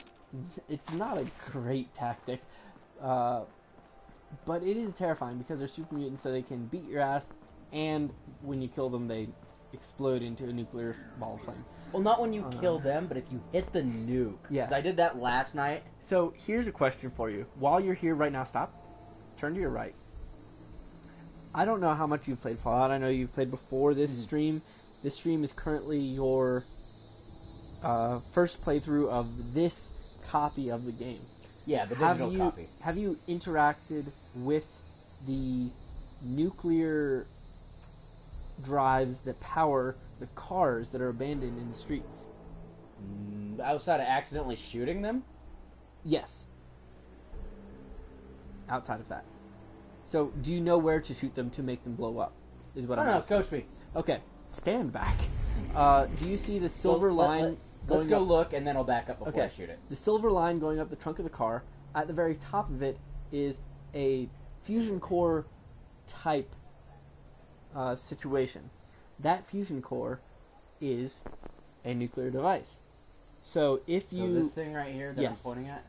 not a great tactic. But it is terrifying because they're super mutants, so they can beat your ass, and when you kill them, they explode into a nuclear ball of flame. Well, not when you kill them, but if you hit the nuke. Yeah. 'Cause I did that last night. So here's a question for you. While you're here right now, stop. Turn to your right. I don't know how much you've played Fallout. I know you've played before this stream. This stream is currently your first playthrough of this copy of the game. Yeah, the digital copy. Have you interacted with the nuclear drives that power the cars that are abandoned in the streets? Outside of accidentally shooting them? Yes. Outside of that. So, do you know where to shoot them to make them blow up? Is what I I'm don't know, asking. coach me. Okay, stand back. Do you see the silver Well, line? Let's going go up. look, and then I'll back up before I Okay. shoot it. The silver line going up the trunk of the car. At the very top of it is a fusion core type situation. That fusion core is a nuclear device. So if So you this thing right here that I'm Yes. pointing at?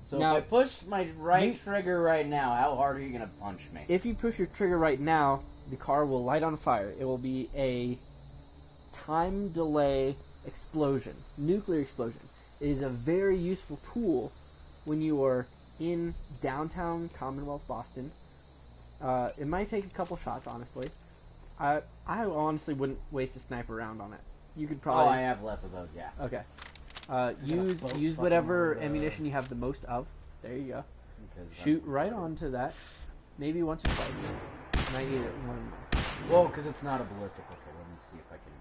So Now- if I push my right You- trigger right now, how hard are you going to punch me? if you push your trigger right now, the car will light on fire. It will be a time delay explosion, nuclear explosion. It is a very useful tool when you are in downtown Commonwealth Boston. It might take a couple shots, honestly. I honestly wouldn't waste a sniper round on it. You could Oh, probably I have less of those, yeah. okay. gotta Use float use fucking whatever over the- ammunition you have the most of. There you go. Because Shoot right onto that. Maybe once or twice. Might need it one more. Well, because it's not a ballistic. Okay, let me see if I can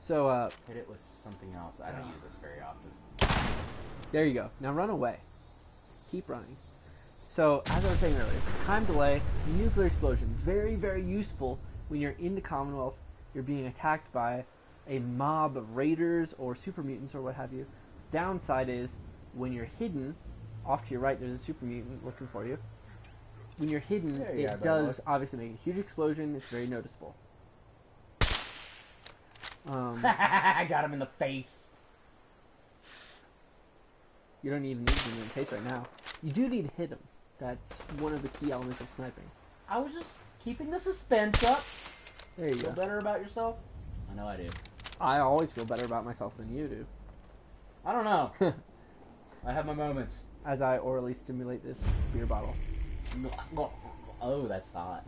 So hit it with something else. I don't use this very often. there you go. Now run away. Keep running. So as I was saying earlier, time delay, nuclear explosion, very very useful when you're in the Commonwealth. You're being attacked by a mob of raiders or super mutants or what have you. Downside is when you're hidden, off to your right there's a super mutant looking for you. When you're hidden, There you it are, bad does boy. obviously make a huge explosion. It's very noticeable. I got him in the face. You don't even need him in the face right now. You do need to hit him. That's one of the key elements of sniping. I was just keeping the suspense up. There you Feel go. better about yourself? I know I do. I always feel better about myself than you do. I don't know. I have my moments. As I orally stimulate this beer bottle. Oh, that's hot.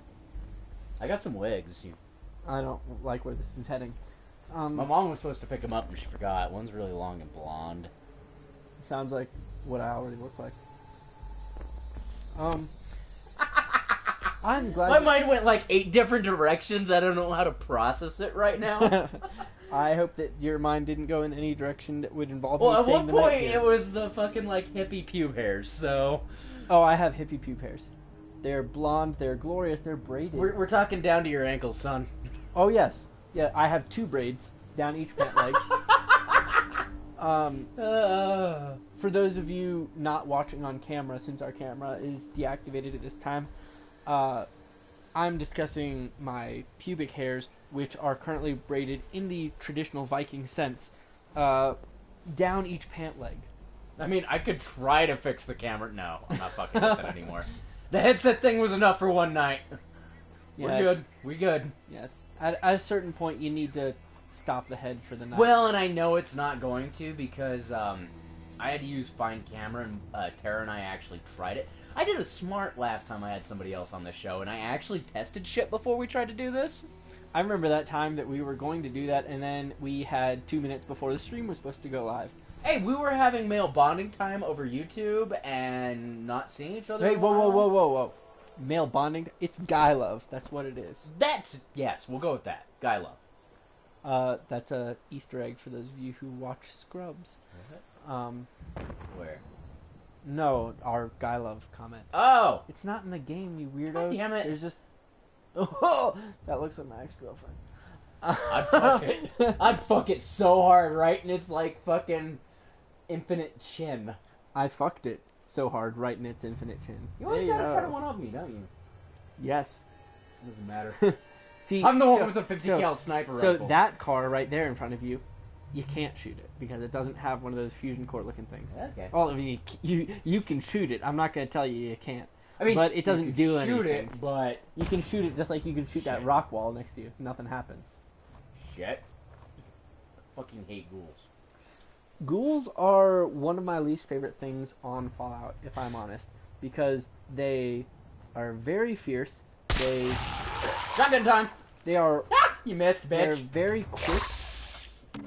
I got some wigs. I don't like where this is heading. My mom was supposed to pick them up and she forgot. One's really long and blonde. Sounds like what I already look like. I'm glad. My mind went like 8 different directions. I don't know how to process it right now. I hope that your mind didn't go in any direction that would involve Well, me at staying one the night point here. it was the fucking like hippie pube hairs. So Oh, I have hippie pube hairs. They're blonde. They're glorious. They're braided. we're talking down to your ankles, son. Oh yes, yeah. I have 2 braids down each pant leg. For those of you not watching on camera, since our camera is deactivated at this time, I'm discussing my pubic hairs, which are currently braided in the traditional Viking sense, down each pant leg. I mean, I could try to fix the camera. No, I'm not fucking with it anymore. The headset thing was enough for one night. We're Yeah, good. We good. Yeah. At a certain point, you need to stop the head for the night. Well, and I know it's not going to because I had to use Find Camera, and Tara and I actually tried it. I did a smart last time I had somebody else on the show, and I actually tested shit before we tried to do this. I remember that time that we were going to do that, and then we had 2 minutes before the stream was supposed to go live. Hey, we were having male bonding time over YouTube and not seeing each other. Hey, in a whoa, whoa, while. whoa, whoa, whoa. Male bonding? It's guy love. That's what it is. That's yes, we'll go with that. Guy love. That's a Easter egg for those of you who watch Scrubs. Where? No, our guy love comment. Oh, It's not in the game, you weirdo. God damn it. There's just... Oh, that looks like my ex-girlfriend. I'd fuck it. I'd fuck it so hard, right? And it's like fucking infinite chin. I fucked it so hard right in its infinite chin. You always There gotta try to go. one up me, don't you? Yes. Doesn't matter. See, I'm the one so- with the 50 so- cal sniper So rifle. that car right there in front of you, you can't shoot it because it doesn't have one of those fusion core looking things. Okay. Well, I mean, you can shoot it. I'm not going to tell you you can't. I mean, but it you doesn't can do shoot anything. it, but You can shoot it just like you can shoot that Shit. rock wall next to you. Nothing happens. shit. I fucking hate ghouls. Ghouls are one of my least favorite things on Fallout, if I'm honest, because they are very fierce. Shotgun time. They are Ah, you missed, they're bitch. very quick.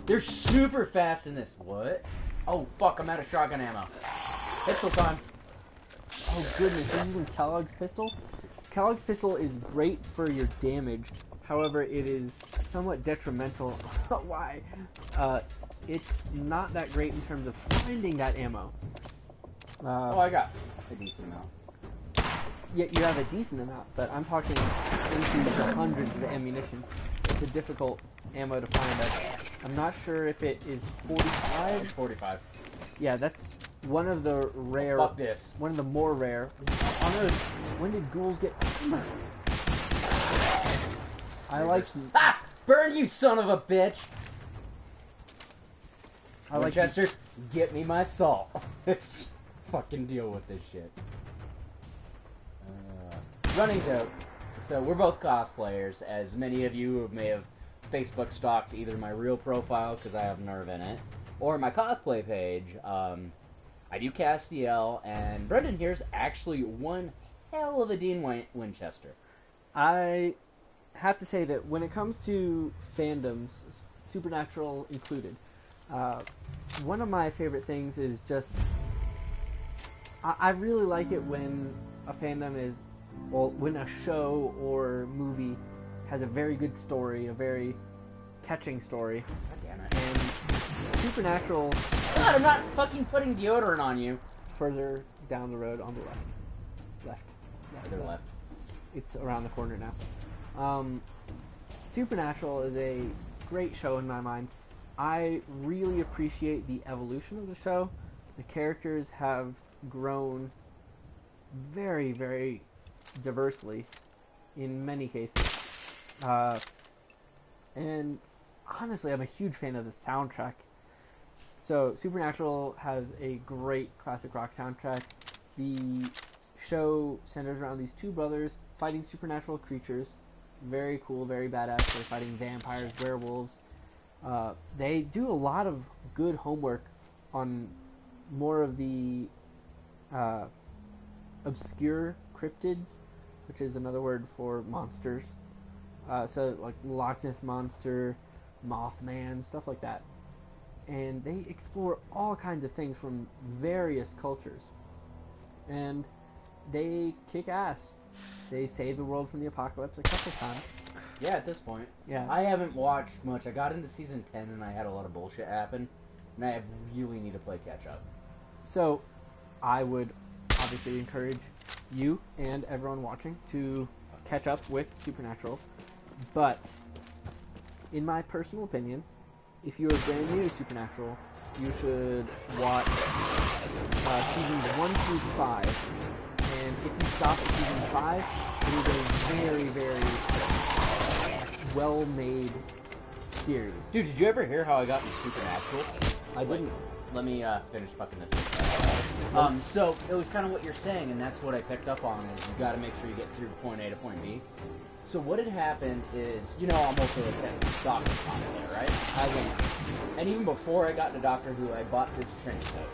They're super fast in this. What? Oh fuck! I'm out of shotgun ammo. Pistol time. Oh goodness, you're using Kellogg's pistol? Kellogg's pistol is great for your damage. However, it is somewhat detrimental. Why? It's not that great in terms of finding that ammo. Oh, I got a decent amount. Yeah, you have a decent amount, but I'm talking into the hundreds of ammunition. It's a difficult ammo to find. I'm not sure if it is 45. It's 45. Yeah, that's one of the rare. Fuck this. One of the more rare. On those, when did ghouls get armor? I like. Ah! Burn, you son of a bitch! I like. Winchester, get me my salt. Let's fucking deal with this shit. Running joke. So we're both cosplayers, as many of you may have Facebook stalked either my real profile, because I have Nerve in it, or my cosplay page. I do Castiel, and Brendan here's actually one hell of a Dean Winchester. I have to say that when it comes to fandoms, Supernatural included, one of my favorite things is just I really like it when a fandom is, well, when a show or movie has a very good story, a very catching story. God damn it. And Supernatural, God, I'm not fucking putting deodorant on you. further down the road on the left. Left. They're left. It's around the corner now. Supernatural is a great show in my mind. I really appreciate the evolution of the show. The characters have grown very, very diversely in many cases. And honestly, I'm a huge fan of the soundtrack. So Supernatural has a great classic rock soundtrack. The show centers around these two brothers fighting supernatural creatures. Very cool, very badass. They're fighting vampires, werewolves. They do a lot of good homework on more of the obscure cryptids, which is another word for monsters. So like Loch Ness Monster, Mothman, stuff like that. And they explore all kinds of things from various cultures. And they kick ass. They save the world from the apocalypse a couple times. Yeah, at this point. Yeah. I haven't watched much. I got into season 10 and I had a lot of bullshit happen. And I really need to play catch up. So, I would obviously encourage you and everyone watching to catch up with Supernatural. But, in my personal opinion, if you are brand new to Supernatural, you should watch seasons 1 through 5. And if you stop at season 5, it is a very, very well-made series. Dude, did you ever hear how I got into Supernatural? I didn't. Let me finish fucking this. So it was kind of what you're saying, and that's what I picked up on, is you got to make sure you get through point A to point B. So what had happened is, you know, I'm also a Doctor cosplayer, right? I went, and even before I got into Doctor Who, I bought this trench coat.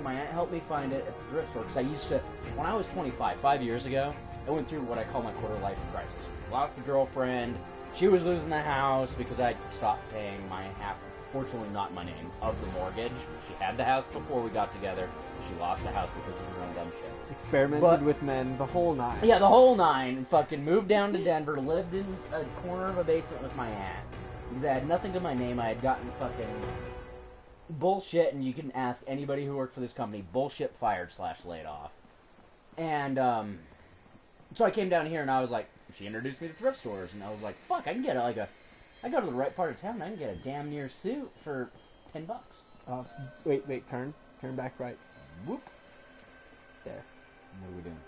My aunt helped me find it at the thrift store, because I used to, when I was 25, 5 years ago, I went through what I call my quarter-life crisis. Lost a girlfriend, she was losing the house because I stopped paying my half, fortunately not my name, of the mortgage. She had the house before we got together. She lost the house because of her own dumb shit. Experimented with men, the whole nine. Yeah, the whole nine. Fucking moved down to Denver, lived in a corner of a basement with my aunt. Because I had nothing to my name. I had gotten fucking bullshit, and you can ask anybody who worked for this company, bullshit fired / laid off. And, so I came down here and I was like, she introduced me to thrift stores, and I was like, fuck, I can get I go to the right part of town, and I can get a damn near suit for $10. Wait, turn back right. Whoop. There. What are we doing?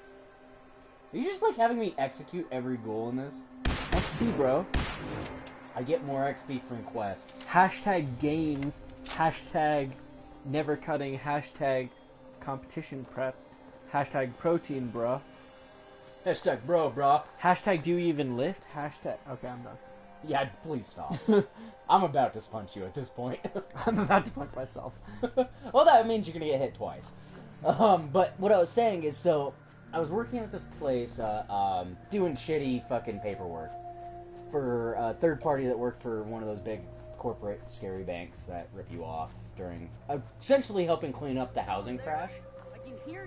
Are you just like having me execute every goal in this? XP, bro. I get more XP from quests. Hashtag games. Hashtag never cutting. Hashtag competition prep. Hashtag protein, bro. Hashtag bro. Hashtag do you even lift? Hashtag. Okay, I'm done. Yeah, please stop. I'm about to punch you at this point. I'm about to punch myself. Well, that means you're gonna get hit twice. But what I was saying is, so I was working at this place, doing shitty fucking paperwork for a third party that worked for one of those big corporate scary banks that rip you off during, essentially helping clean up the housing crash.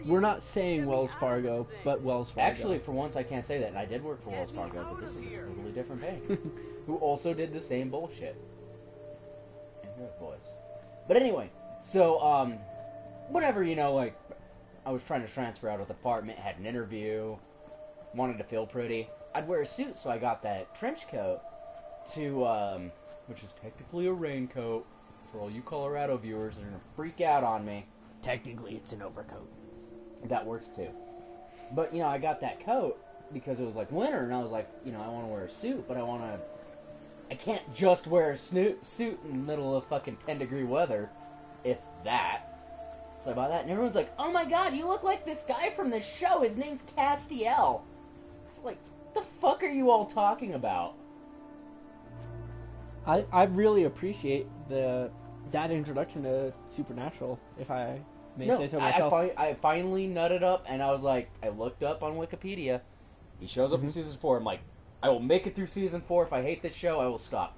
We're not saying Wells Fargo, but Wells Fargo. Actually, for once, I can't say that, and I did work for Wells Fargo, but this is a totally different bank, who also did the same bullshit. And here it was. But anyway, so, whatever, you know, like, I was trying to transfer out of the apartment, had an interview, wanted to feel pretty. I'd wear a suit, so I got that trench coat to, which is technically a raincoat for all you Colorado viewers that are gonna freak out on me. Technically, it's an overcoat. That works too. But I got that coat because it was like winter, and I was like, I want to wear a suit, but I can't just wear a suit in the middle of fucking 10-degree weather, if that. So I bought that, and everyone's like, "Oh my god, you look like this guy from this show. His name's Castiel." It's like, what the fuck are you all talking about? I really appreciate that introduction to Supernatural, if I may say so myself. I finally nutted up, and I was like, I looked up on Wikipedia. He shows up in season 4. I'm like, I will make it through season 4. If I hate this show, I will stop.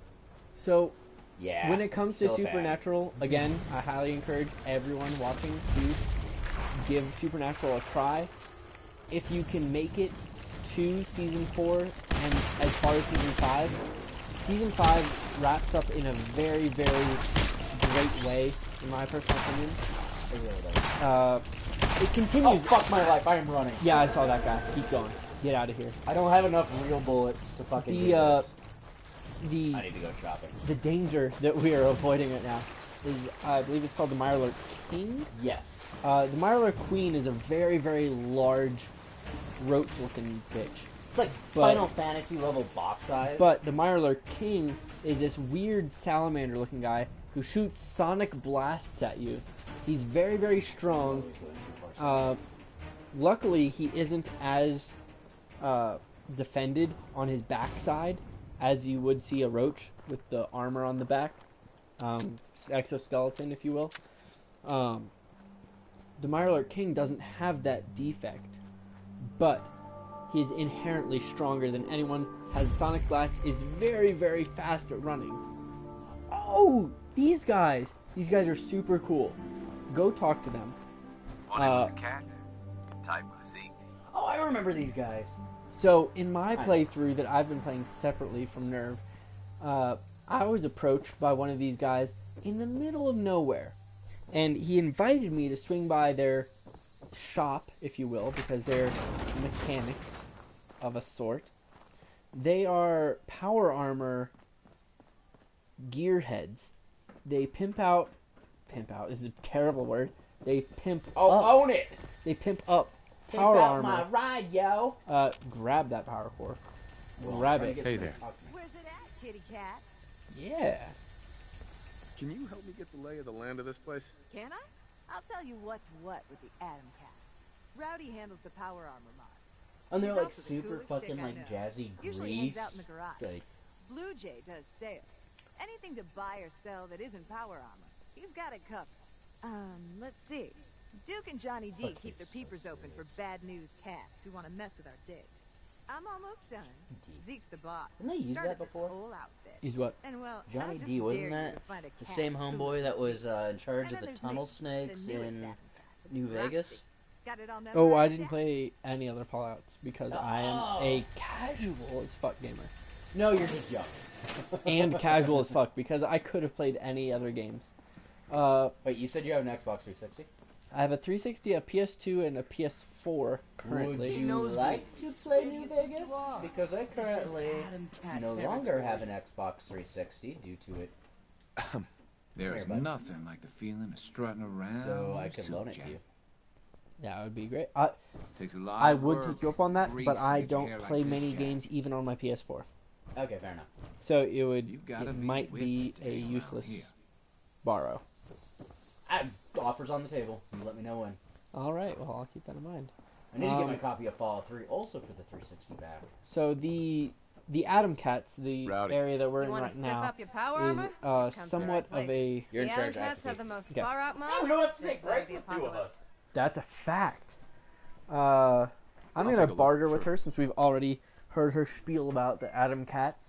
So, yeah. when it comes to still a fan. Supernatural, again, I highly encourage everyone watching to give Supernatural a try. If you can make it to season 4 and as far as season 5, season 5 wraps up in a very, very great way, in my personal opinion. It really does. It continues. Oh, fuck my life. I am running. Yeah, I saw that guy. Keep going. Get out of here. I don't have enough real bullets to fucking do this. I need to go shopping. The danger that we are avoiding right now is, I believe it's called the Mirelurk King? Yes. The Mirelurk Queen is a very, very large, roach-looking bitch. It's like Final Fantasy level boss size. But the Mirelurk King is this weird salamander-looking guy who shoots sonic blasts at you. He's very, very strong. Luckily, he isn't as defended on his backside as you would see a roach with the armor on the back. Exoskeleton, if you will. The Mirelurk King doesn't have that defect, but he is inherently stronger than anyone, has sonic blast, is very, very fast at running. Oh, these guys are super cool. Go talk to them. One with the cat, type with Zeke. Oh, I remember these guys. So, in my playthrough that I've been playing separately from Nerve, I was approached by one of these guys in the middle of nowhere. And he invited me to swing by their shop, if you will, because they're mechanics of a sort. They are power armor gearheads. They pimp out is a terrible word. They pimp up. Own it! They pimp up Pimp power out armor. my ride, yo! Grab that power core. Grab it. Hey there. Where's it at, kitty cat? Yeah. Can you help me get the lay of the land of this place? Can I? I'll tell you what's what with the Atom Cats. Rowdy handles the power armor mods. And they're She's like also the super coolest fucking chick I like know. jazzy Usually grease. hangs out in the garage. Like, Blue Jay does sales. Anything to buy or sell that isn't power armor, he's got it covered. Let's see. Duke and Johnny D keep their peepers open for bad news cats who want to mess with our digs. I'm almost done. Zeke's the boss. Didn't they use Started that this before? whole outfit. Is what? And well, Johnny I just D, wasn't dare you that to find a the cat same cooler homeboy that than was Zeke. in charge And of the then there's tunnel Nick, snakes the newest in Atom Cat. New Vegas? Got it all Oh, memorized, I didn't Jack? play any other Fallouts because I am a casual as fuck gamer. No, you're just young. And casual as fuck because I could have played any other games. Wait, you said you have an Xbox 360? I have a 360, a PS2, and a PS4 currently. Would you like to play New Vegas? Because I currently no longer have an Xbox 360 due to it, There is Here, bud. nothing like the feeling of strutting around. so I with could silk loan it to jacket. you. That would be great. Takes a lot I of would work, take you up on that, grease but to I get your don't hair like play this, many Jack. games even on my PS4. Okay, fair enough. So it would You gotta it be might with be the a day around useless here. borrow. Offers on the table. You let me know when. All right, well I'll keep that in mind. I need to get my copy of Fallout 3 also for the 360 back. So the Atom Cats, the Rowdy. area that we're You in want right to spiff now, up your power is armor? Come to the somewhat right of place. a. You're in The charge. Atom I have Cats to have take- the most Okay. far out mods. we don't have to this take side of breaks the with two of apocalypse. us. That's a fact. I'm I'll gonna take a look, barter with sure. her since we've already heard her spiel about the Atom Cats.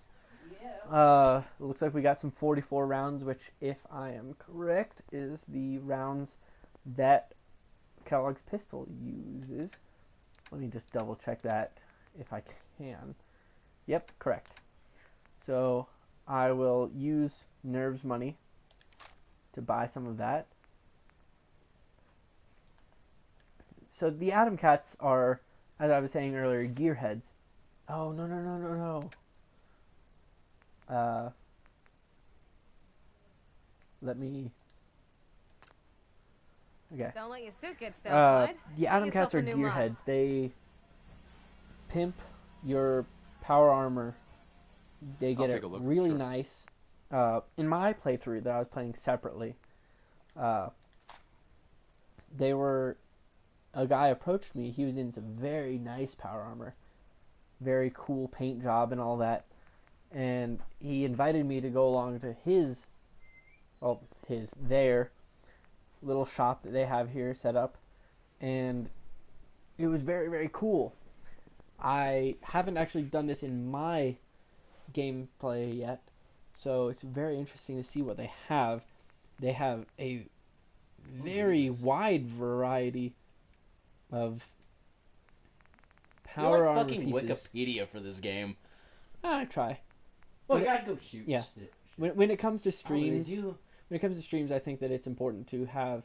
Looks like we got some 44 rounds, which, if I am correct, is the rounds that Kellogg's pistol uses. Let me just double check that if I can. Yep, correct. So I will use Nerve's money to buy some of that. So the Atom Cats are, as I was saying earlier, gearheads. Oh, no. let me. Okay. Don't let your suit get stale, The Atom Cats are gearheads. They pimp your power armor. They get it really nice. In my playthrough that I was playing separately, a guy approached me. He was in some very nice power armor, very cool paint job and all that, and he invited me to go along to their little shop that they have here set up, and it was very, very cool. I haven't actually done this in my gameplay yet, so it's very interesting to see what they have. They have a very wide variety of power armor fucking pieces. Wikipedia for this game. I try. Well, you gotta go shoot. Yeah. When it comes to streams, I think that it's important to have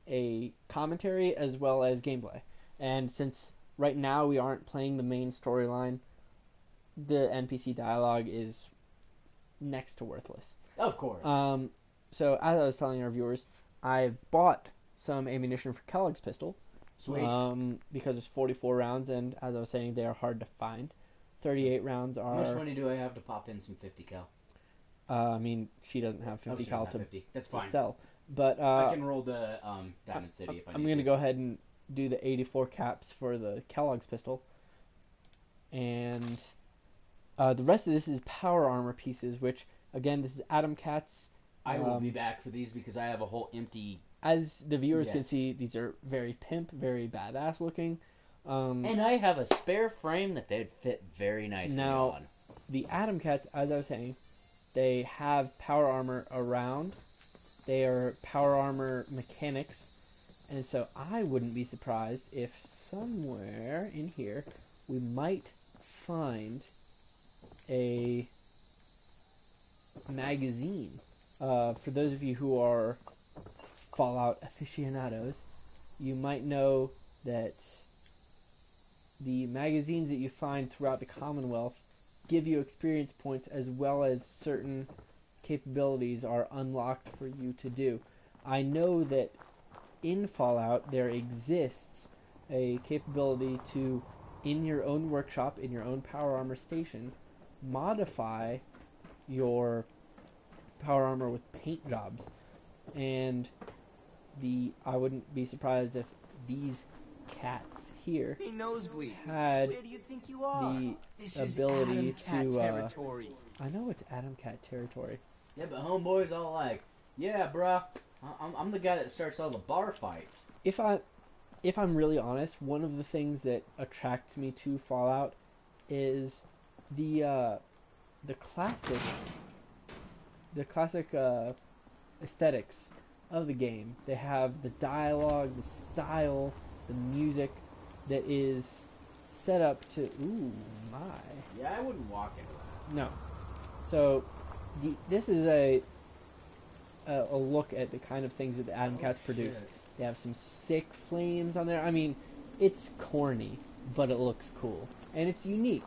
a commentary as well as gameplay. And since right now we aren't playing the main storyline, the NPC dialogue is next to worthless. Of course. So as I was telling our viewers, I've bought some ammunition for Kellogg's pistol. Sweet. Because it's 44 rounds, and as I was saying, they are hard to find. 38 rounds are... How much money do I have to pop in some 50 cal? I mean, she doesn't have 50 cal to That's fine. sell. But I can roll the Diamond City if I need to. I'm going to go ahead and do the 84 caps for the Kellogg's pistol. And the rest of this is power armor pieces, which, again, this is Atom Cats. I will be back for these because I have a whole empty... As the viewers can see, these are very pimp, very badass looking. And I have a spare frame that they'd fit very nicely on. The Atom Cats, as I was saying, they have power armor around. They are power armor mechanics. And so I wouldn't be surprised if somewhere in here we might find a magazine. For those of you who are Fallout aficionados, you might know that the magazines that you find throughout the Commonwealth give you experience points as well as certain capabilities are unlocked for you to do. I know that in Fallout there exists a capability to, in your own workshop, in your own power armor station, modify your power armor with paint jobs. And I wouldn't be surprised if these cats here had the ability to I know it's Atom Cat territory. Yeah, but homeboy's all like, yeah, bruh, I'm the guy that starts all the bar fights. If I'm really honest, one of the things that attracts me to Fallout is the classic aesthetics of the game. They have the dialogue, the style, the music that is set up to... Ooh, my. Yeah, I wouldn't walk into that. No. So, this is a look at the kind of things that the Atom Cats produce. Shit. They have some sick flames on there. I mean, it's corny, but it looks cool. And it's unique.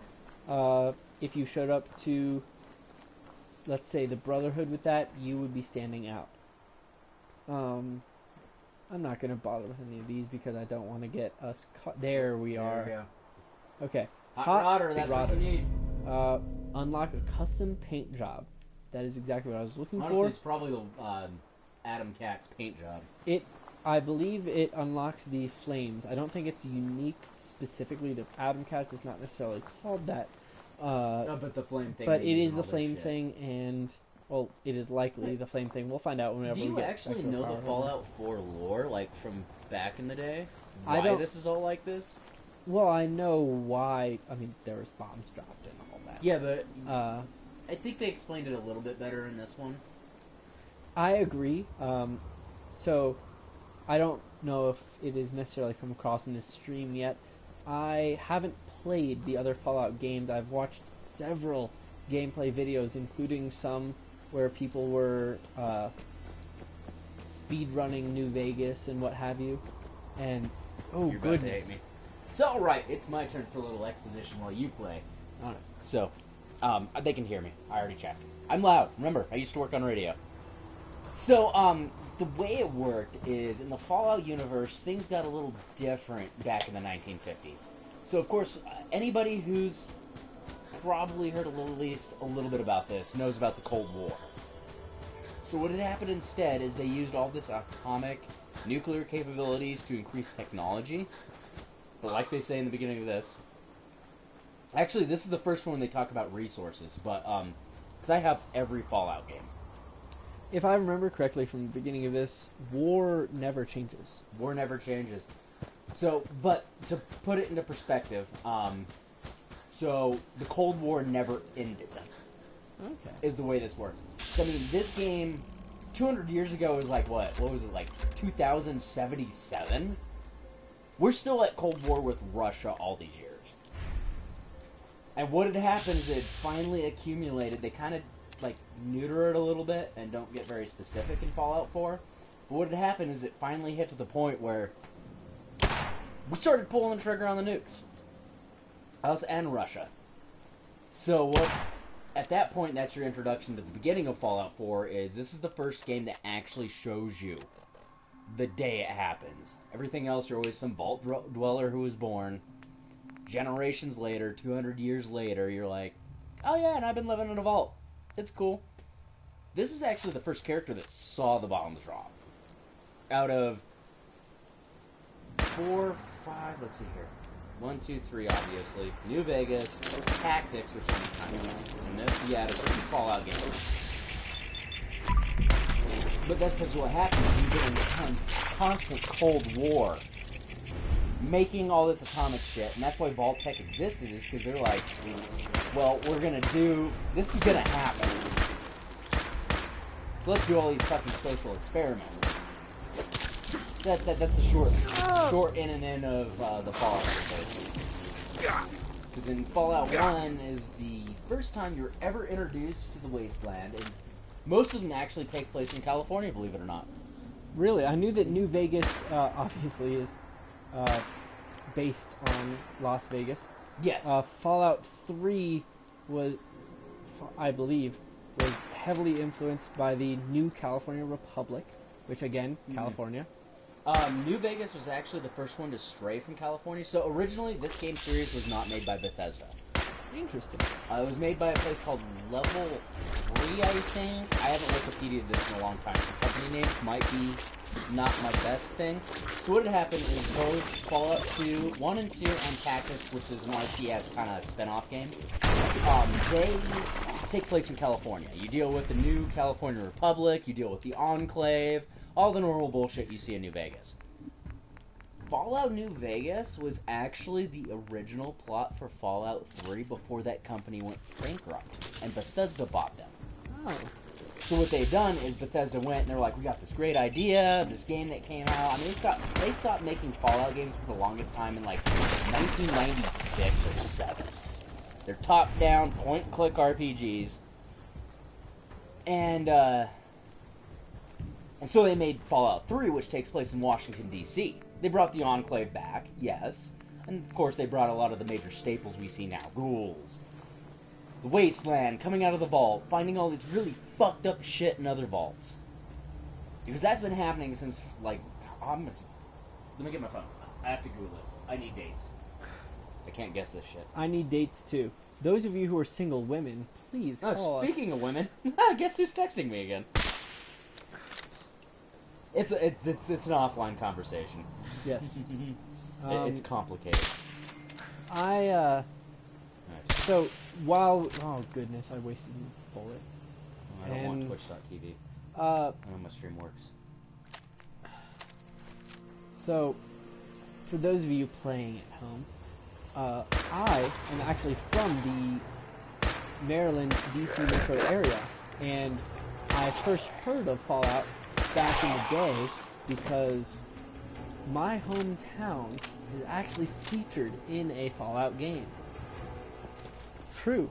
If you showed up to, let's say, the Brotherhood with that, you would be standing out. I'm not going to bother with any of these because I don't want to get us caught. There we are. There we go. Okay. Hot rodder, that's what you need. Unlock a custom paint job. That is exactly what I was looking Honestly, for. it's probably the Atom Cat's paint job. I believe it unlocks the flames. I don't think it's unique specifically to Atom Cats. It's not necessarily called that. But the flame thing. But it is the flame thing, and well, it is likely the flame thing. We'll find out whenever we get. Do you actually know the Fallout 4 lore, like from back in the day? Why this is all like this? Well, I know why. I mean, there was bombs dropped and all that. Yeah, but I think they explained it a little bit better in this one. I agree. So, I don't know if it has necessarily come across in this stream yet. I haven't played the other Fallout games. I've watched several gameplay videos, including some where people were speedrunning New Vegas and what have you. And, oh, You're goodness. about to hate me. So, alright, it's my turn for a little exposition while you play. Alright, so, they can hear me. I already checked. I'm loud. Remember, I used to work on radio. So, the way it worked is in the Fallout universe, things got a little different back in the 1950s. So, of course, anybody who's probably heard at least a little bit about this knows about the Cold War. So, what had happened instead is they used all this atomic nuclear capabilities to increase technology. But like they say in the beginning of this, actually, this is the first one they talk about resources, but, because I have every Fallout game. If I remember correctly from the beginning of this, war never changes. War never changes. So, but to put it into perspective, so the Cold War never ended. Okay. Is the way this works. So, I mean, this game 200 years ago was like what? What was it, like 2077? We're still at Cold War with Russia all these years. And what had happened is it finally accumulated. They kind of like neuter it a little bit and don't get very specific in Fallout 4. But what had happened is it finally hit to the point where we started pulling the trigger on the nukes. Us and Russia. So what? At that point, that's your introduction to the beginning of Fallout 4. Is this is the first game that actually shows you the day it happens. Everything else, you're always some vault dweller who was born. Generations later, 200 years later, you're like, oh yeah, and I've been living in a vault. It's cool. This is actually the first character that saw the bombs drop. Out of 4, 5, let's see here. 1, 2, 3, obviously. New Vegas, Tactics, which is kind of, and this, yeah, it's a Fallout game. But that's just what happens. You get in a constant Cold War, making all this atomic shit, and that's why Vault-Tec existed, is because they're like, well, we're gonna do, this is gonna happen. So let's do all these fucking social experiments. That's the short in and in of the Fallout universe. Because in Fallout 1 is the first time you're ever introduced to the Wasteland, and most of them actually take place in California, believe it or not. Really, I knew that New Vegas obviously is based on Las Vegas. Yes. Fallout 3 was, I believe, was heavily influenced by the New California Republic, which again, California. New Vegas was actually the first one to stray from California. So originally, this game series was not made by Bethesda. Interesting. It was made by a place called Level 3, I think. I haven't Wikipedia'd this in a long time, so company names might be not my best thing. So what had happened is both Fallout 2, 1 and 2, and Tactics, which is an RTS kind of spin-off game, they take place in California. You deal with the New California Republic, you deal with the Enclave, all the normal bullshit you see in New Vegas. Fallout New Vegas was actually the original plot for Fallout 3 before that company went bankrupt, and Bethesda bought them. Oh. So what they've done is Bethesda went and they're like, we got this great idea, this game that came out. I mean, they stopped making Fallout games for the longest time in like 1996 or 7. They're top-down, point-and-click RPGs. And so they made Fallout 3, which takes place in Washington, D.C. They brought the Enclave back, yes. And, of course, they brought a lot of the major staples we see now. Ghouls, the Wasteland, coming out of the vault, finding all this really fucked up shit in other vaults. Because that's been happening since, like, let me get my phone. I have to Google this. I need dates. I can't guess this shit. I need dates, too. Those of you who are single women, please call speaking of women, guess who's texting me again? It's an offline conversation. Yes. It's complicated. So, while... Oh, goodness, I wasted a bullet. I don't want Twitch.tv. I know my stream works. So, for those of you playing at home, I am actually from the Maryland, D.C. metro area, and I first heard of Fallout back in the day because my hometown is actually featured in a Fallout game. True.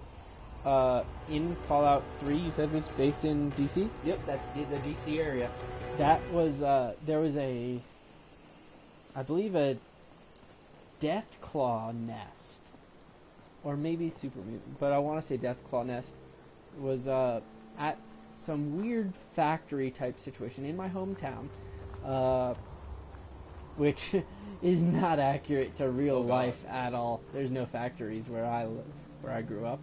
In Fallout 3, you said was based in DC? Yep, that's the DC area. That was, there was I believe a Deathclaw nest. Or maybe Super Mutant, but I want to say Deathclaw nest was, at some weird factory type situation in my hometown, which is not accurate to real life at all. There's no factories where I live, where I grew up,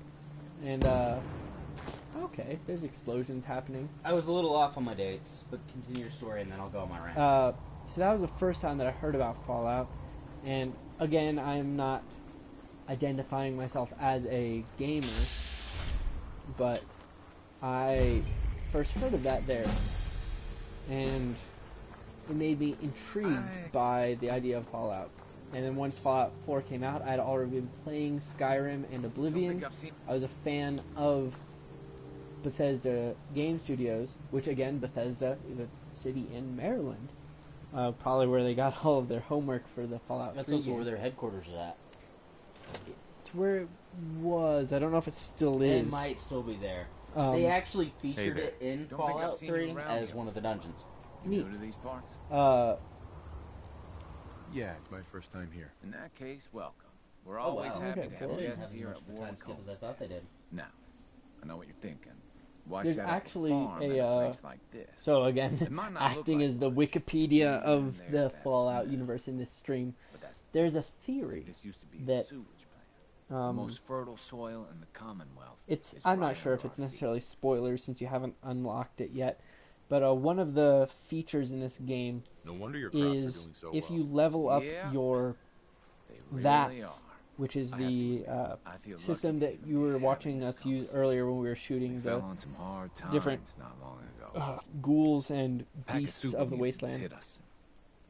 and okay, there's explosions happening. I was a little off on my dates, but continue your story and then I'll go on my rant. So that was the first time that I heard about Fallout, and again, I am not identifying myself as a gamer, but I first heard of that there, and it made me intrigued by the idea of Fallout. And then once Fallout 4 came out, I had already been playing Skyrim and Oblivion. I was a fan of Bethesda Game Studios, which again, Bethesda is a city in Maryland. Probably where they got all of their homework for the Fallout 3 That's also game. where their headquarters is at. It's where it was. I don't know if it still is. It might still be there. They actually featured it in Don't think I've Fallout seen you 3 around as here. one of the dungeons. You Neat. new to these parts? Yeah, it's my first time here. In that case, welcome. We're Oh, always wow. happy Okay, to cool. have They didn't guests have as here much at of a time skip as I Warcombe. thought they did. Now, I know what you're thinking. Why There's set up actually farm in a, a place like this? So again, It might not look acting like as the much, Wikipedia and of there's the that Fallout smell. universe in this stream, But that's there's a see, theory this used to be a that sewage plant. The um, most fertile soil in the Commonwealth. it's. is I'm right not sure if under it's our feet. necessarily spoilers since you haven't unlocked it yet, but one of the features in this game No wonder your crops are is doing so if well. you level up Yeah. your They really VATS, are. which is I have to the admit, I feel system lucky that to you be were having watching this us use conversation. earlier when we were We shooting fell the on some hard times different not long ago. ghouls and Pack beasts super of the mutants wasteland. hit us.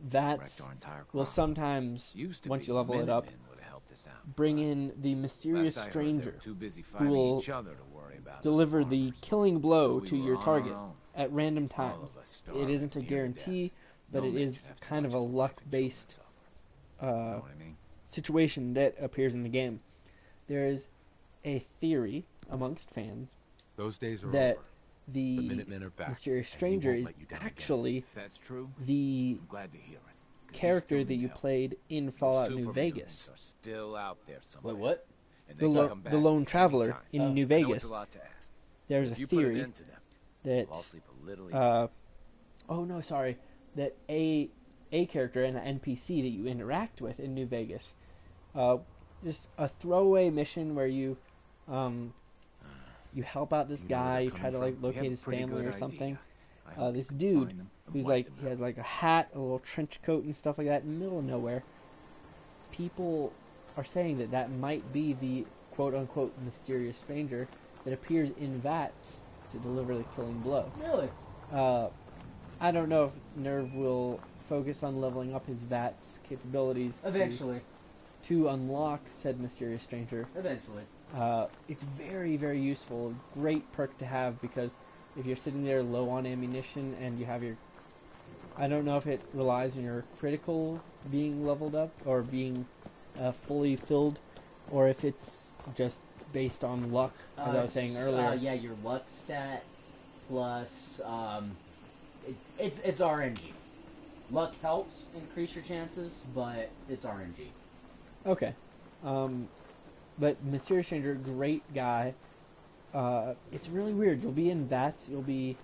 VATS Wrecked our entire will crop. sometimes, Used to once be you level it up, Minutemen would have helped us out. bring in the mysterious Last I heard, they were stranger too busy who fighting will each other to worry about us deliver the farmers. killing blow So we to were your on target our own. at random All times. of us It starving isn't a near to guarantee, death. but No it man is should have to kind of watch a his wife and luck-based children suffer. You know what I mean? situation that appears in the game. There is a theory amongst fans Those days are that over. the The Minutemen are back, mysterious and we stranger won't is let you down again. actually If that's true, the I'm glad to hear it. 'Cause we character still that need you help. played in Those Fallout super New mutants Vegas. are still out there somewhere. Wait, what? And The, they can lo- come the back lone traveler anytime. in New I know it's Vegas. a lot to ask. There's If a you put an theory end to them, that I'll sleep a little easier. that a character and an NPC that you interact with in New Vegas, just a throwaway mission where you help out this You know where guy, they're you try to coming like from. We have locate a his pretty family good or idea. something. I hope This we can dude find them and who's wipe like them he out. has like a hat, a little trench coat and stuff like that in the middle of nowhere. People are saying that that might be the quote unquote mysterious stranger that appears in VATS to deliver the killing blow. Really? I don't know if Nerve will focus on leveling up his VATS capabilities Eventually. to unlock said mysterious stranger. Eventually. It's very, very useful. Great perk to have because if you're sitting there low on ammunition and you have your... I don't know if it relies on your critical being leveled up or being fully filled, or if it's just based on luck, as I was saying earlier. Yeah, your luck stat plus it's RNG. Luck helps increase your chances, but it's RNG. Okay. But Mysterious Stranger, great guy. It's really weird. You'll be in VATS, you'll be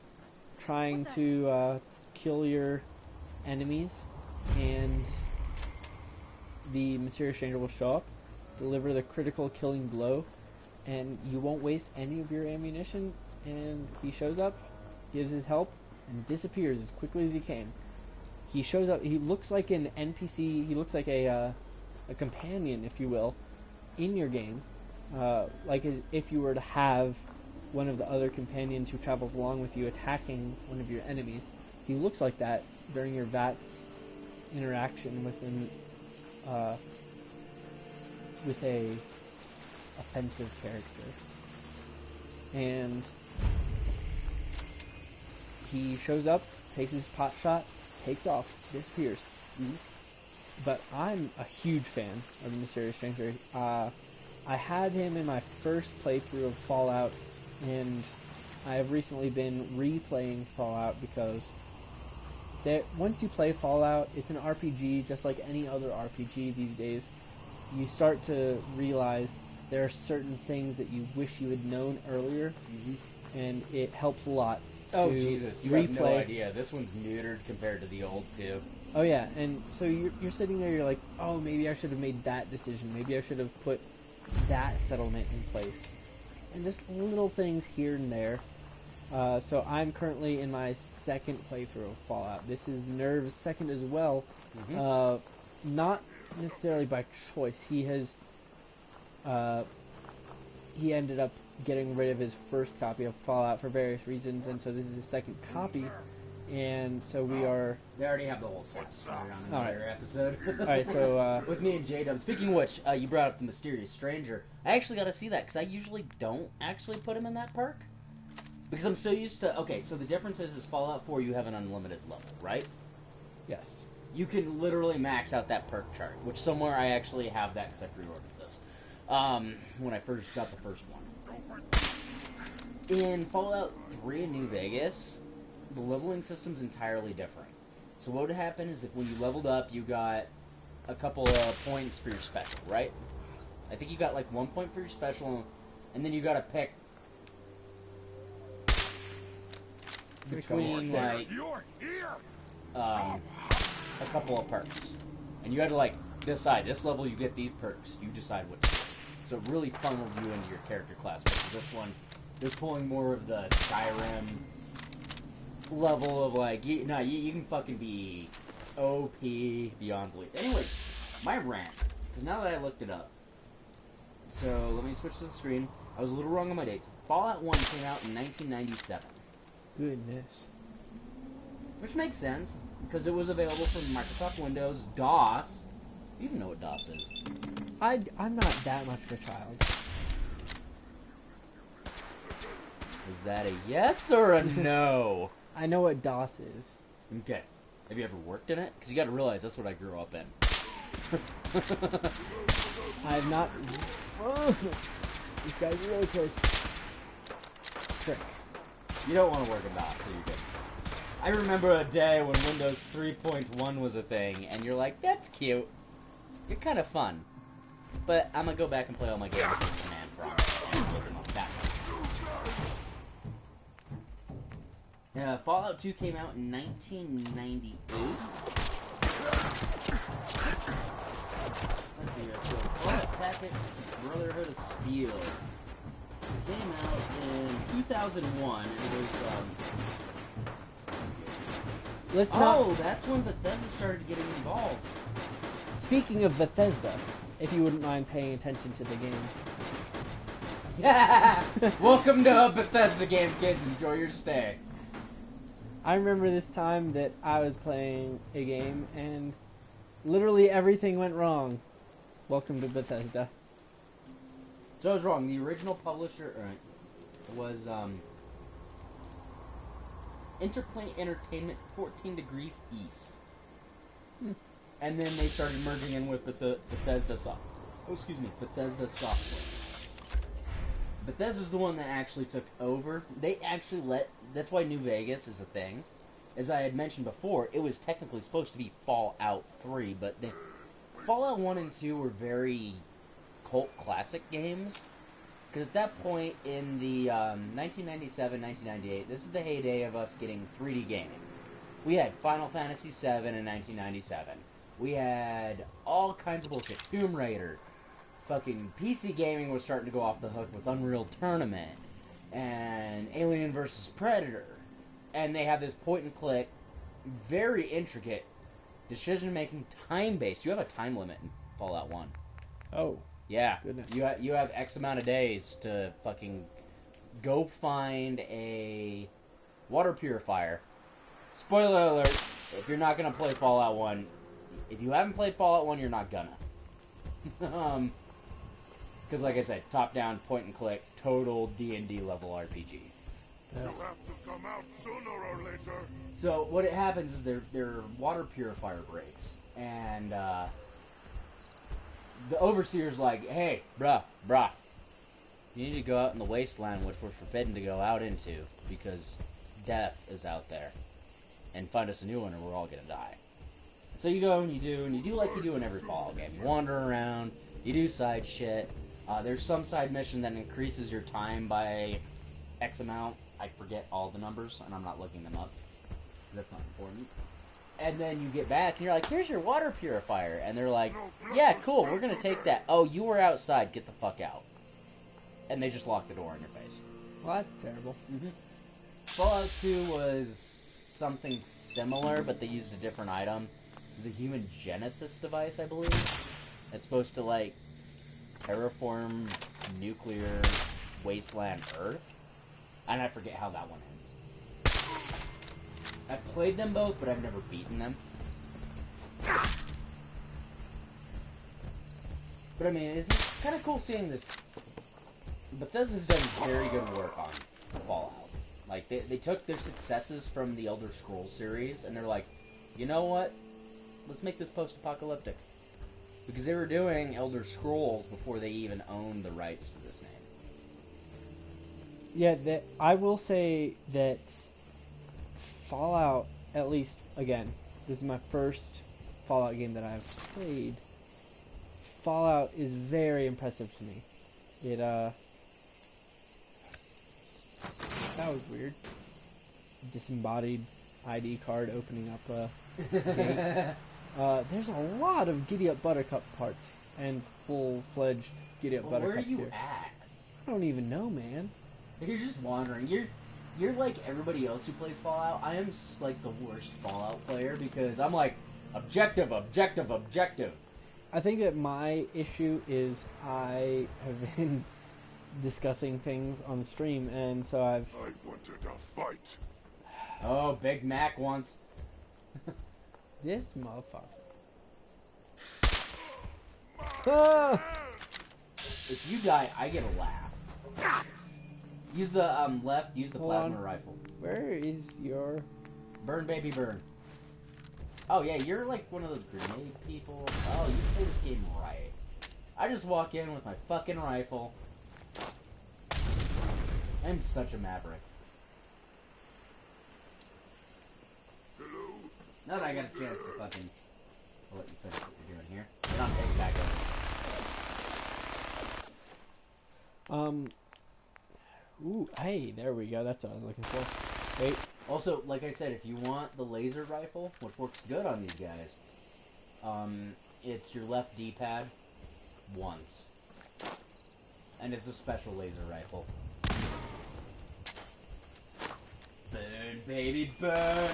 trying to kill your enemies, and the Mysterious Stranger will show up, deliver the critical killing blow, and you won't waste any of your ammunition, and he shows up, gives his help, and disappears as quickly as he came. He shows up, he looks like an NPC, he looks like a companion, if you will, in your game, like as if you were to have one of the other companions who travels along with you attacking one of your enemies. He looks like that during your VATS interaction with a offensive character. And he shows up, takes his pot shot, takes off, disappears. But I'm a huge fan of Mysterious Stranger. I had him in my first playthrough of Fallout, and I have recently been replaying Fallout because once you play Fallout, it's an RPG just like any other RPG these days. You start to realize there are certain things that you wish you had known earlier, and it helps a lot to Jesus, you replay. have no idea. This one's neutered compared to the old two. Oh yeah, and so you're sitting there, you're like, oh, maybe I should have made that decision. Maybe I should have put that settlement in place. And just little things here and there. So I'm currently in my second playthrough of Fallout. This is Nerve's second as well. Not necessarily by choice. He has he ended up getting rid of his first copy of Fallout for various reasons, and so this is his second copy. And so we are... They already have the whole set started on All right. another episode. Alright, so... with me and J-Dub. Speaking of which, you brought up the Mysterious Stranger. I actually got to see that, because I usually don't actually put him in that perk. Because I'm so used to... Okay, so the difference is Fallout 4, you have an unlimited level, right? Yes. You can literally max out that perk chart, which somewhere I actually have that, because I pre-ordered this. When I first got the first one. In Fallout 3 in New Vegas... the leveling system's entirely different. So what would happen is if when you leveled up, you got a couple of points for your special, right? I think you got like 1 point for your special, and then you got to pick between like a couple of perks, and you had to like decide this level you get these perks. You decide which. So it really funneled you into your character class. But this one, they're pulling more of the Skyrim level of like, you can fucking be OP beyond belief. Anyway, my rant, because now that I looked it up, so let me switch to the screen. I was a little wrong on my dates. Fallout 1 came out in 1997. Goodness. Which makes sense, because it was available for Microsoft Windows, DOS. You even know what DOS is. I'm not that much of a child. Was that a yes or a no? I know what DOS is. Okay. Have you ever worked in it? Because you got to realize that's what I grew up in. I've not... Oh, this guy's really close. Trick. You don't want to work in DOS, so you're good. I remember a day when Windows 3.1 was a thing, and you're like, that's cute. You're kind of fun. But I'm going to go back and play all my games with Command Prompt and look them up that way. Fallout 2 came out in 1998. Let's see here. So, Fallout Tactics Brotherhood of Steel came out in 2001, and it was, that's when Bethesda started getting involved. Speaking of Bethesda, if you wouldn't mind paying attention to the game. Welcome to a Bethesda game, kids. Enjoy your stay. I remember this time that I was playing a game and literally everything went wrong. Welcome to Bethesda. So I was wrong. The original publisher was Interplay Entertainment 14 Degrees East. And then they started merging in with Bethesda Bethesda Software. Bethesda's the one that actually took over. They actually that's why New Vegas is a thing. As I had mentioned before, it was technically supposed to be Fallout 3, but Fallout 1 and 2 were very cult classic games. Because at that point in the 1997, 1998, this is the heyday of us getting 3D gaming. We had Final Fantasy VII in 1997. We had all kinds of bullshit. Tomb Raider. Fucking PC gaming was starting to go off the hook with Unreal Tournament. And Alien vs. Predator. And they have this point-and-click, very intricate, decision-making, time-based. You have a time limit in Fallout 1. Oh. Yeah. Goodness. You have X amount of days to fucking go find a water purifier. Spoiler alert, if you're not gonna play Fallout 1, if you haven't played Fallout 1, you're not gonna. Because like I said, top-down, point-and-click, total D&D level RPG. You have to come out sooner or later. So what it happens is their water purifier breaks, and the overseer's like, "Hey, bruh, you need to go out in the wasteland, which we're forbidden to go out into because death is out there, and find us a new one, or we're all gonna die." So you go and you do like you do in every Fallout game. You wander around, you do side shit. There's some side mission that increases your time by X amount. I forget all the numbers, and I'm not looking them up. That's not important. And then you get back, and you're like, here's your water purifier. And they're like, yeah, cool, we're going to take that. Oh, you were outside, get the fuck out. And they just lock the door in your face. Well, that's terrible. Mm-hmm. Fallout 2 was something similar, but they used a different item. It was the Human Genesis device, I believe. It's supposed to, like, terraform nuclear wasteland Earth. And I forget how that one ends. I've played them both, but I've never beaten them. But I mean, it's kind of cool seeing this. Bethesda's done very good work on Fallout. Like, they took their successes from the Elder Scrolls series, and they're like, you know what? Let's make this post-apocalyptic. Because they were doing Elder Scrolls before they even owned the rights to this name. Yeah, I will say that Fallout, at least, again, this is my first Fallout game that I've played. Fallout is very impressive to me. It, that was weird. Disembodied ID card opening up a gate. There's a lot of Giddy Up Buttercup parts and full-fledged Giddy Up Buttercups where are you here. at? I don't even know, man. You're just wandering. You're like everybody else who plays Fallout. I am like the worst Fallout player because I'm like, objective, objective, objective. I think that my issue is I have been discussing things on the stream, and so I wanted a fight. Oh, Big Mac wants. This motherfucker. Ah! If you die, I get a laugh. Use the left. Use the Hold plasma on. rifle. Where is your... Burn, baby, burn. Oh yeah, you're like one of those grenade people. Oh, you play this game right. I just walk in with my fucking rifle. I'm such a maverick. Now that I got a chance to fucking... I'll let you finish what you're doing here. Then I'm taking back over. Ooh, hey, there we go. That's what I was looking for. Wait. Also, like I said, if you want the laser rifle, which works good on these guys, it's your left D-pad once. And it's a special laser rifle. Burn, baby, burn!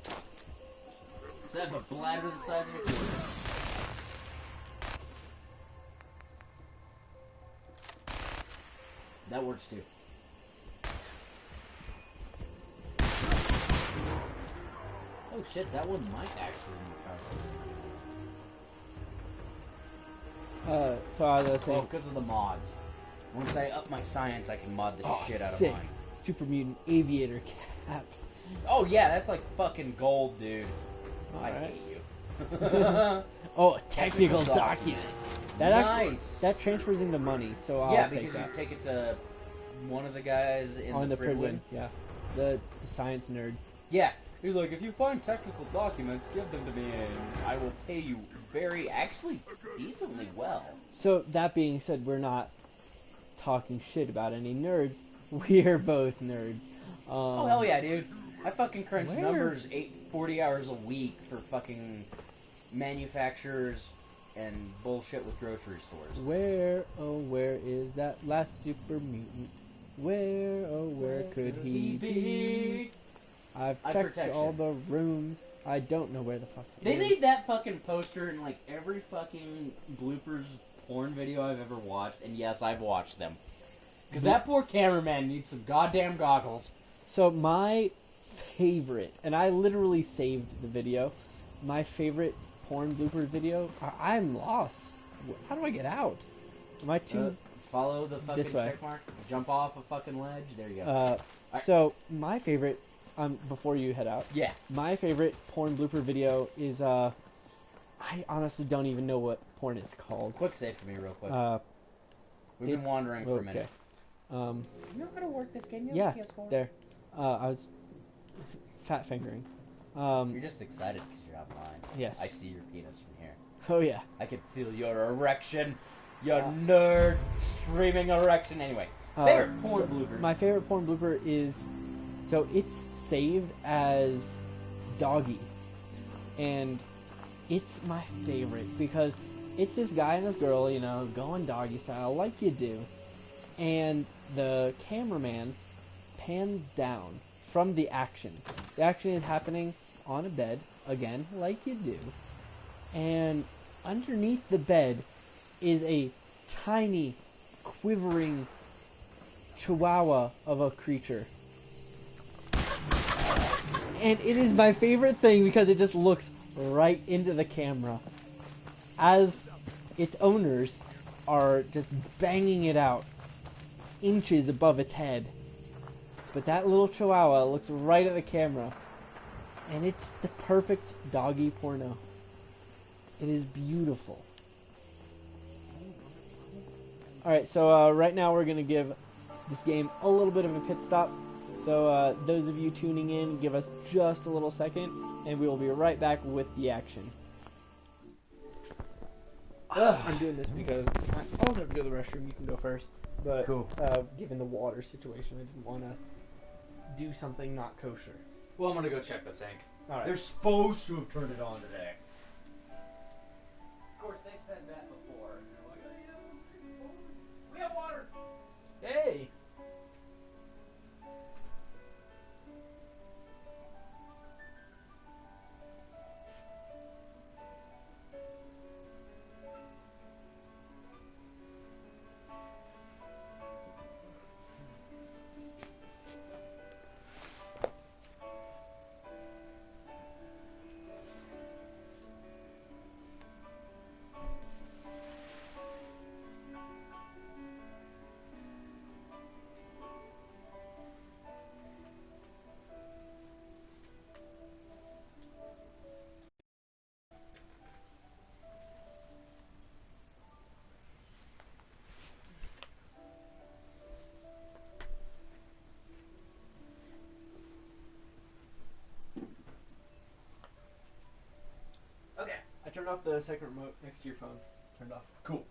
Does that have a bladder the size of a quarter? That works too. Oh shit, that one might actually be powerful. So as I was saying... Oh, because of the mods. Once I up my science, I can mod the shit out sick. of mine. Super Mutant Aviator cap. Oh yeah, that's like fucking gold, dude. I Alright. hate you. Oh, a technical document. That Nice. actually that transfers into money, so I'll Yeah, take because that. you take it to one of the guys in On the the Pridwin, Pridwin. yeah. The science nerd. Yeah. He's like, if you find technical documents, give them to me and I will pay you actually decently well. So, that being said, we're not talking shit about any nerds. We're both nerds. Oh, hell yeah, dude. I fucking crunch Where? numbers 40 hours a week for fucking manufacturers and bullshit with grocery stores. Where, oh, where is that last super mutant? Where, oh, where could he be? I've I checked protect all you. the rooms. I don't know where the fuck he They is. need that fucking poster in like every fucking bloopers porn video I've ever watched, and yes, I've watched them. Because that poor cameraman needs some goddamn goggles. So my favorite, and I literally saved the video, my favorite porn blooper video, I'm lost. How do I get out? Am I too... Follow the fucking This way. check mark. Jump off a fucking ledge. There you go. So my favorite, before you head out, Yeah. my favorite porn blooper video is, I honestly don't even know what porn it's called. Quick save for me real quick. We've been It's- wandering for a minute. Okay. You know how to work this game? You Yeah, have a PS4? there. I was fat fingering. You're just excited because you're online. Yes. I see your penis from here. Oh yeah. I can feel your erection. Your nerd streaming erection. Anyway, favorite porn bloopers. My favorite porn blooper is, so it's saved as Doggy, and it's my favorite because it's this guy and this girl, you know, going doggy style like you do, and the cameraman pans down from the action. The action is happening on a bed, again, like you do, and underneath the bed is a tiny, quivering chihuahua of a creature. And it is my favorite thing because it just looks right into the camera as its owners are just banging it out inches above its head. But that little chihuahua looks right at the camera, and it's the perfect doggy porno. It is beautiful. Alright, so right now we're going to give this game a little bit of a pit stop. So those of you tuning in, give us just a little second, and we will be right back with the action. I'm doing this because I also have to go to the restroom. You can go first. But cool. Given the water situation, I didn't want to do something not kosher. Well, I'm gonna go check the sink. Alright. They're supposed to have turned it on today. Of course, they've said that before. And they're like, oh, yeah, we have water. Hey! Okay. I turned off the second remote next to your phone. Turned off. Cool.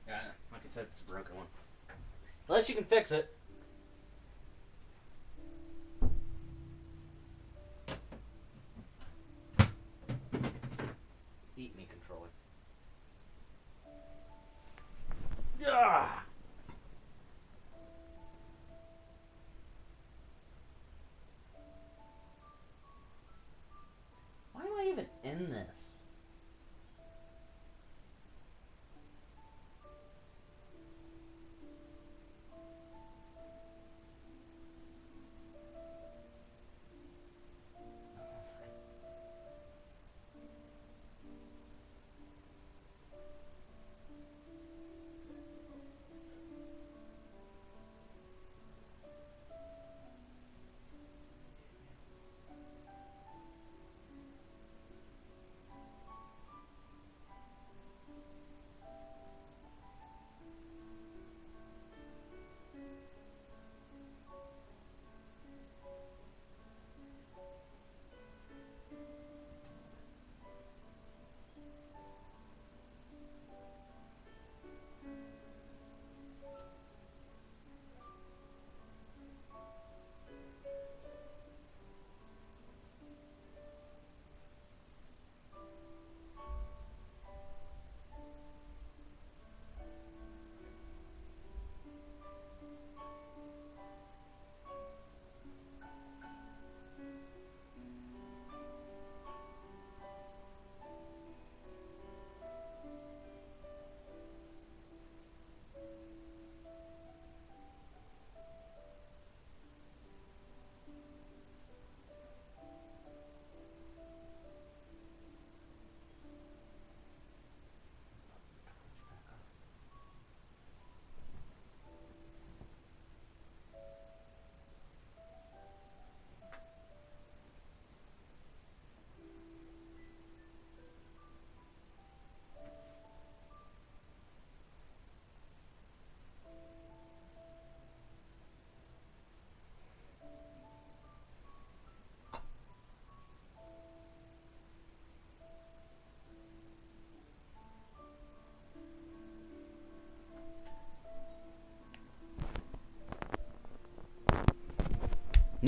Yeah, like I said, it's a broken one. Unless you can fix it. Eat me, controller. Yeah. Why am I even in this?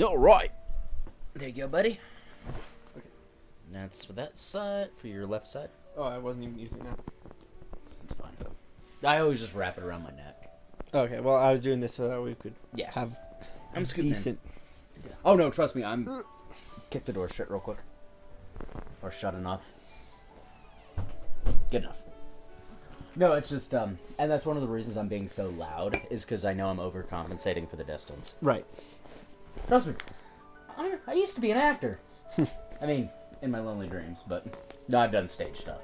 All right. There you go, buddy. Okay. That's for that side, for your left side. Oh, I wasn't even using that. It's fine. I always just wrap it around my neck. Okay, well, I was doing this so that we could have I'm scooting in. decent. Oh no, trust me, I'm... Kick the door shut real quick. Or shut enough. Good enough. No, it's just, and that's one of the reasons I'm being so loud, is because I know I'm overcompensating for the distance. Right. Trust me, I used to be an actor. I mean, in my lonely dreams, but no, I've done stage stuff.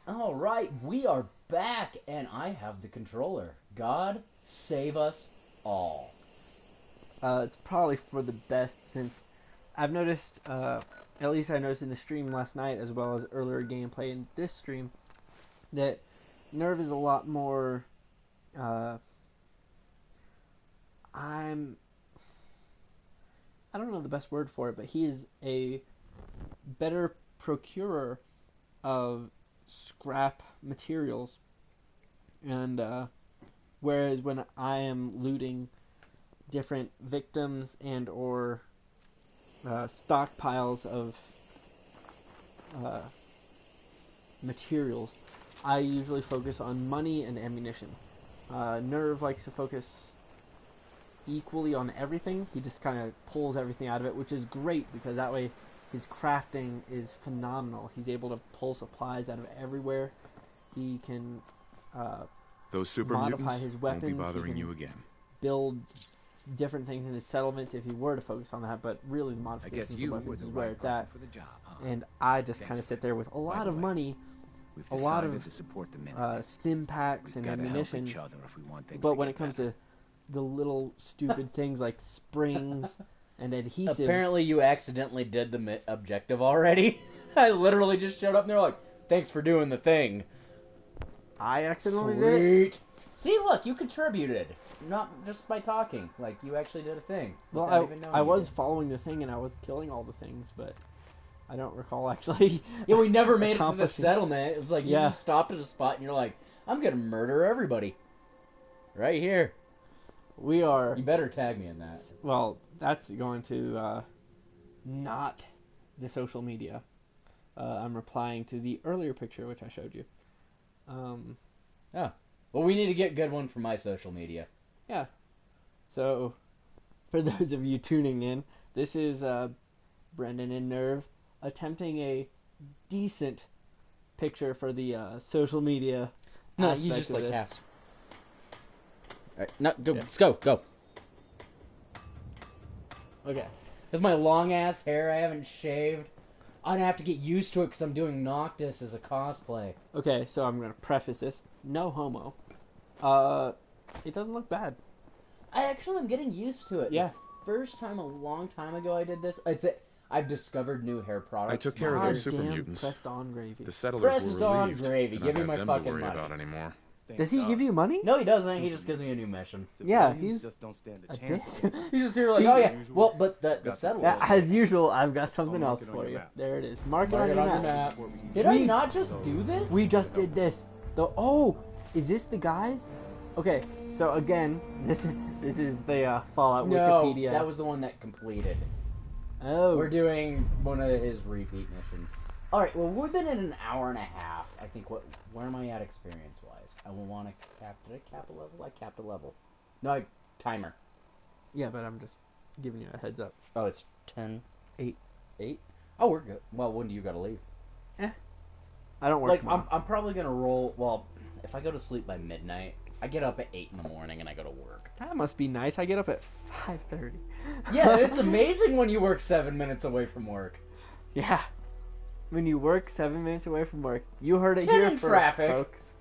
Alright, we are back, and I have the controller. God save us all. It's probably for the best, since I've noticed, at least I noticed in the stream last night, as well as earlier gameplay in this stream, that Nerve is a lot more, I don't know the best word for it, but he is a better procurer of scrap materials, and whereas when I am looting different victims and or stockpiles of materials, I usually focus on money and ammunition. Nerve likes to focus equally on everything. He just kind of pulls everything out of it, which is great because that way his crafting is phenomenal. He's able to pull supplies out of everywhere. He can those super modify mutants his weapons. won't be bothering he can you again. build different things in his settlements if he were to focus on that, but really the modifications of weapons is where it's at. For the job, huh? And I just kind of sit there with a lot of money, a lot of stim packs and ammunition, but when it comes to the little stupid things like springs and adhesives... Apparently you accidentally did the objective already. I literally just showed up and they're like, thanks for doing the thing. I accidentally did it? See, look, you contributed. Not just by talking. Like, you actually did a thing. Well, I was following the thing and I was killing all the things, but I don't recall actually... Yeah, we never made it to the settlement. It was like, you Yeah. just stopped at a spot and you're like, I'm gonna murder everybody. Right here. We are... You better tag me in that. Well, that's going to not the social media. I'm replying to the earlier picture which I showed you. Oh. Well, we need to get a good one for my social media. Yeah. So, for those of you tuning in, this is Brendan and Nerve attempting a decent picture for the social media. No, you just like this. half. Alright, no, go, let's go. Okay. With my long ass hair, I haven't shaved. I'm gonna have to get used to it because I'm doing Noctis as a cosplay. Okay, so I'm gonna preface this. No homo. It doesn't look bad. I actually am getting used to it. Yeah. The first time a long time ago I did this, I've discovered new hair products. I took care of those super Goddamn mutants. pressed on gravy. The settlers Pressed were on relieved. gravy. to Give not me have my them to fucking worry money. about anymore. Does he give you money? No, he doesn't. He just gives me a new mission. Yeah, he's just don't stand a a chance. dick. He's just here like, oh yeah. Well, but the settlers. Yeah, as usual, I've got something I'll else mark it on for your you. map. There it is. Mark it Mark on your map. Did I not just do this? We just did this. Oh, is this the guys? Okay, so again, this is the Fallout No, Wikipedia. that was the one that completed. Oh. We're doing one of his repeat missions. Alright, well, we've been in an hour and a half. I think, where am I at experience-wise? I will want to did I cap a level? I capped a level. No, timer. Yeah, but I'm just giving you a heads up. Oh, it's 10. 8. 8? Oh, we're good. Well, when do you gotta leave? I don't work Like, tomorrow. I'm probably gonna roll, well, if I go to sleep by midnight, I get up at 8 in the morning and I go to work. That must be nice. I get up at 5:30. Yeah, it's amazing when you work 7 minutes away from work. Yeah. When you work 7 minutes away from work. You heard it 10 here in first, traffic. folks.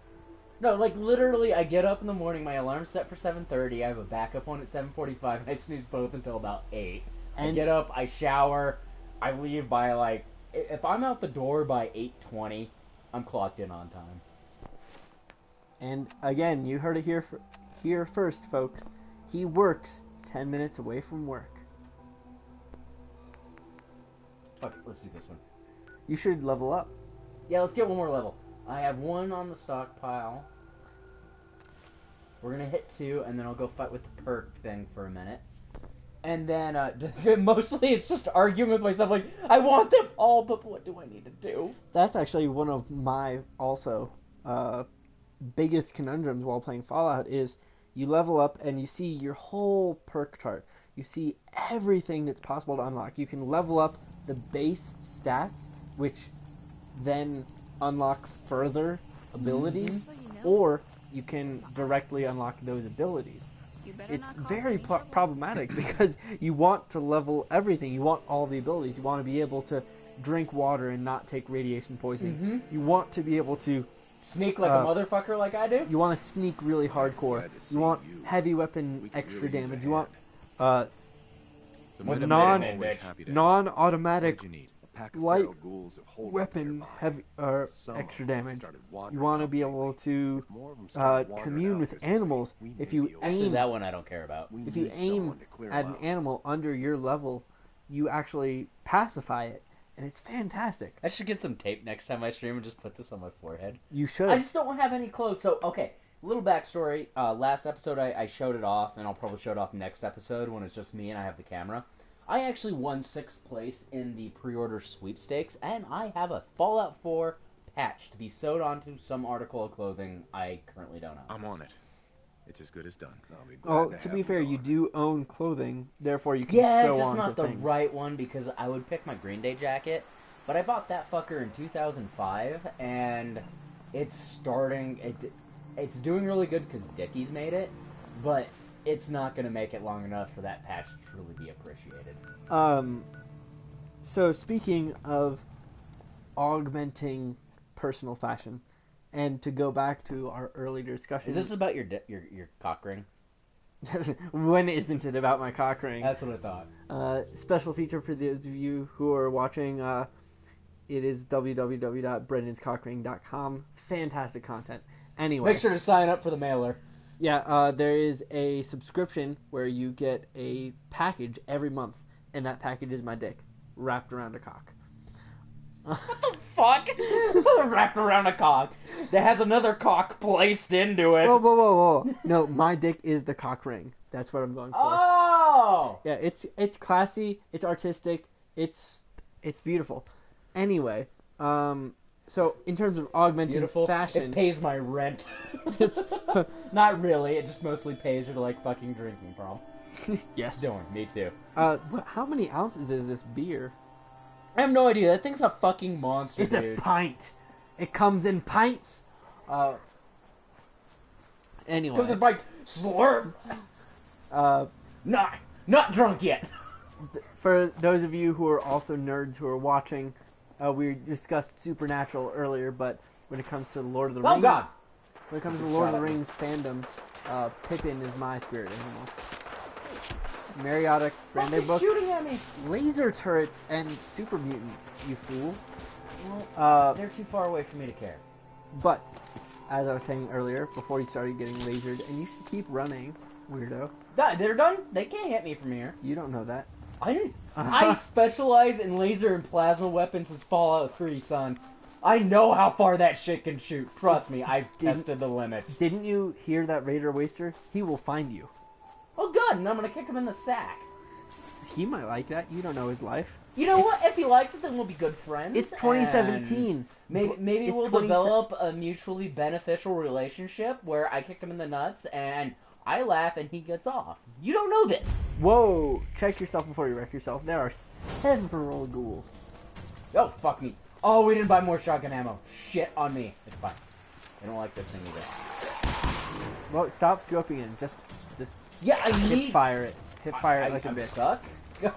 No, like, literally, I get up in the morning, my alarm's set for 7:30, I have a backup one at 7:45, and I snooze both until about 8. I And- get up, I shower, I leave by, like, if I'm out the door by 8:20, I'm clocked in on time. And again, you heard it here first, folks. He works 10 minutes away from work. Fuck, let's do this one. You should level up. Yeah, let's get one more level. I have 1 on the stockpile. We're gonna hit 2, and then I'll go fight with the perk thing for a minute. And then mostly it's just arguing with myself, like, I want them all, but what do I need to do? That's actually one of my also biggest conundrums while playing Fallout is you level up and you see your whole perk chart. You see everything that's possible to unlock. You can level up the base stats, which then unlock further abilities, or you can directly unlock those abilities. It's very problematic because you want to level everything. You want all the abilities. You want to be able to drink water and not take radiation poisoning. You want to be able to sneak like a motherfucker like I do. You want to sneak really hardcore. You want heavy weapon extra damage. You want non-automatic light weapon heavy extra damage. You want to be able to commune with animals. If you aim, actually, that one I don't care about. If you aim at an animal under your level, you actually pacify it, and it's fantastic. I should get some tape next time I stream and just put this on my forehead. You should. I just don't have any clothes. So, okay, little backstory. Last episode I showed it off, and I'll probably show it off next episode when it's just me and I have the camera. I actually won 6th place in the pre-order sweepstakes, and I have a Fallout 4 patch to be sewed onto some article of clothing I currently don't own. I'm on it. It's as good as done. Well, to be fair, you do own clothing, therefore you can yeah, sew it's just onto not the things. right one because I would pick my Green Day jacket, but I bought that fucker in 2005, and it's starting. It's doing really good because Dickies made it, but it's not going to make it long enough for that patch to truly be appreciated. So speaking of augmenting personal fashion, and to go back to our earlier discussion... Is this about your cock ring? When isn't it about my cock ring? That's what I thought. Special feature for those of you who are watching, it is www.brendonscockring.com. Fantastic content. Anyway. Make sure to sign up for the mailer. Yeah, there is a subscription where you get a package every month, and that package is my dick, wrapped around a cock. What the fuck? Wrapped around a cock that has another cock placed into it. Whoa. No, my dick is the cock ring. That's what I'm going for. Oh! Yeah, it's classy, it's artistic, it's beautiful. Anyway, so in terms of augmenting fashion... It pays my rent. Not really, it just mostly pays for the, fucking drinking problem. Yes. Doing, me too. How many ounces is this beer? I have no idea. That thing's a fucking monster, dude. It's a pint. It comes in pints. Anyway. Comes in pints. Slurp. Not drunk yet. For those of you who are also nerds who are watching, we discussed Supernatural earlier, but when it comes to Lord of the Rings... Oh, God! When it comes to Lord of the Rings fandom, Pippin is my spirit animal. Mariotic brand new book. Shooting at me. Laser turrets and super mutants, you fool. Well, they're too far away for me to care. But, as I was saying earlier, before you started getting lasered, and you should keep running, weirdo. They're done? They can't hit me from here. You don't know that. I specialize in laser and plasma weapons since Fallout 3, son. I know how far that shit can shoot. Trust me, I've tested the limits. Didn't you hear that Raider Waster? He will find you. Oh, good, and I'm gonna kick him in the sack. He might like that. You don't know his life. You know what? If he likes it, then we'll be good friends. It's 2017. Maybe we'll develop a mutually beneficial relationship where I kick him in the nuts and I laugh and he gets off. You don't know this. Whoa! Check yourself before you wreck yourself. There are several ghouls. Oh, fuck me. Oh, we didn't buy more shotgun ammo. Shit on me. It's fine. I don't like this thing either. Well, stop scoping in. Just yeah, I need... Hip fire it. Hip fire it like a bitch. Stuck? Yo.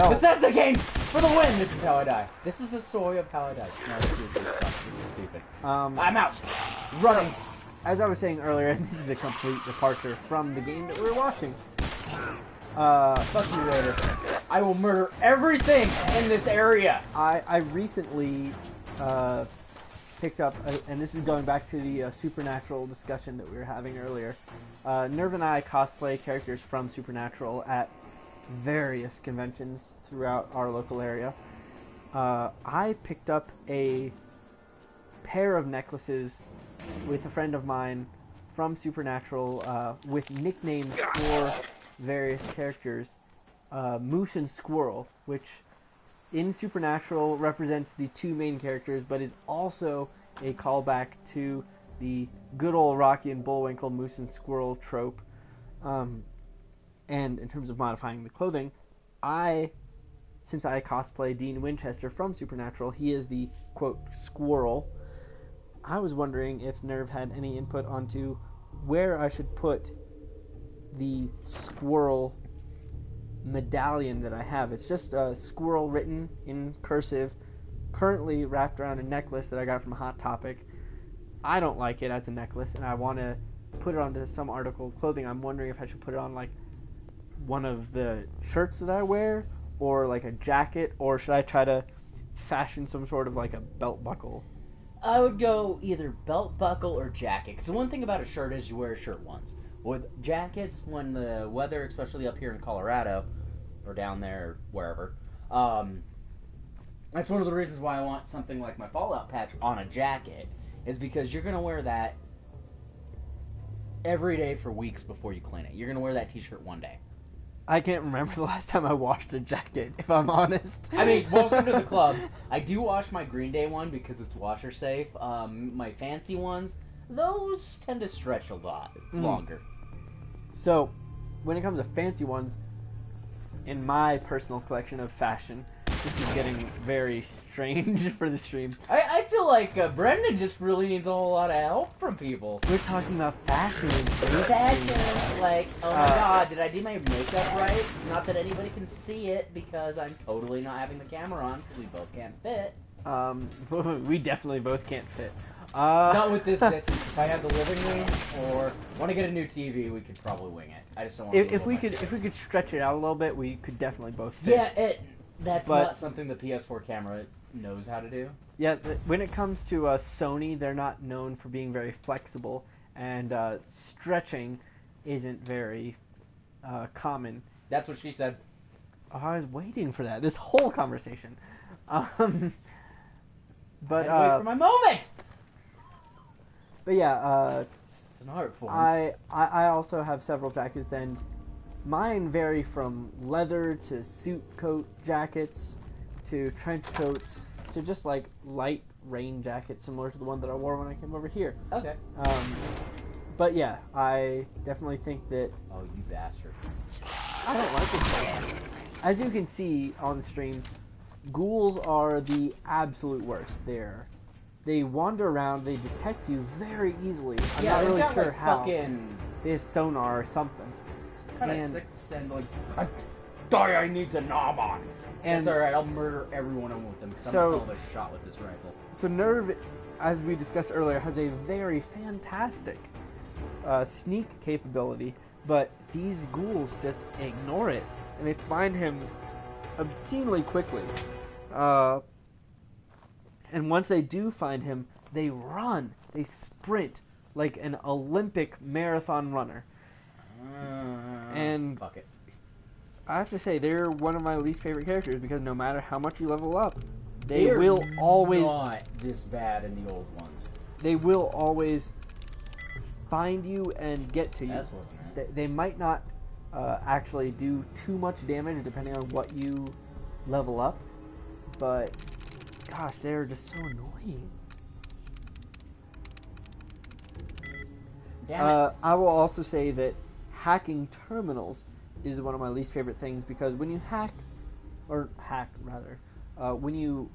Bethesda game! For the win! This is how I die. This is the story of how I died. No, this is stupid. I'm out! Running! As I was saying earlier, this is a complete departure from the game that we're watching. Fuck you, Raider. I will murder everything in this area! I recently picked up, and this is going back to the Supernatural discussion that we were having earlier. Nerv and I cosplay characters from Supernatural at various conventions throughout our local area. I picked up a pair of necklaces with a friend of mine from Supernatural with nicknames for various characters, Moose and Squirrel, which in Supernatural represents the two main characters, but is also a callback to the good old Rocky and Bullwinkle Moose and Squirrel trope. And in terms of modifying the clothing, since I cosplay Dean Winchester from Supernatural, he is the, quote, squirrel. I was wondering if Nerve had any input onto where I should put the squirrel medallion that I have. It's just a squirrel written in cursive, currently wrapped around a necklace that I got from Hot Topic. I don't like it as a necklace, and I want to put it onto some article of clothing. I'm wondering if I should put it on, like, one of the shirts that I wear, or like a jacket, or should I try to fashion some sort of like a belt buckle? I would go either belt buckle or jacket. Because the one thing about a shirt is you wear a shirt once. With jackets, when the weather, especially up here in Colorado, or down there, wherever, that's one of the reasons why I want something like my Fallout patch on a jacket, is because you're going to wear that every day for weeks before you clean it. You're going to wear that t-shirt one day. I can't remember the last time I washed a jacket, if I'm honest. I mean, welcome to the club. I do wash my Green Day one because it's washer safe. My fancy ones, those tend to stretch a lot longer. So, when it comes to fancy ones, in my personal collection of fashion, this is getting very strange for the stream. I feel like Brendan just really needs a whole lot of help from people. We're talking about fashion. Fashion, like, oh my god, did I do my makeup right? Not that anybody can see it because I'm totally not having the camera on because we both can't fit. We definitely both can't fit. Not with this distance. If I had the living room or want to get a new TV, we could probably wing it. I just don't want to. If we could stretch it out a little bit, we could definitely both fit. Yeah, that's not something the PS4 camera knows how to do. Yeah, when it comes to Sony, they're not known for being very flexible, and stretching isn't very common. That's what she said. Oh, I was waiting for that this whole conversation. But I had to wait for my moment. But yeah, it's an art form. I also have several jackets, and mine vary from leather to suit coat jackets to trench coats to just like light rain jackets similar to the one that I wore when I came over here. Okay. But yeah, I definitely think that... Oh, you bastard. I don't like it. As you can see on the stream, ghouls are the absolute worst. They wander around, they detect you very easily. I'm not really sure like how. Fucking... They have sonar or something. Kind of sixth and like, I need to knob on. And it's alright, I'll murder everyone with them because I'm going to kill a shot with this rifle. So Nerve, as we discussed earlier, has a very fantastic sneak capability, but these ghouls just ignore it, and they find him obscenely quickly. And once they do find him, they run, they sprint like an Olympic marathon runner. And fuck it. I have to say, they're one of my least favorite characters because no matter how much you level up, they will always... not this bad in the old ones. They will always find you and get to you. That's wasn't it. They might not actually do too much damage depending on what you level up, but gosh, they're just so annoying. Damn it. I will also say that hacking terminals is one of my least favorite things because when you when you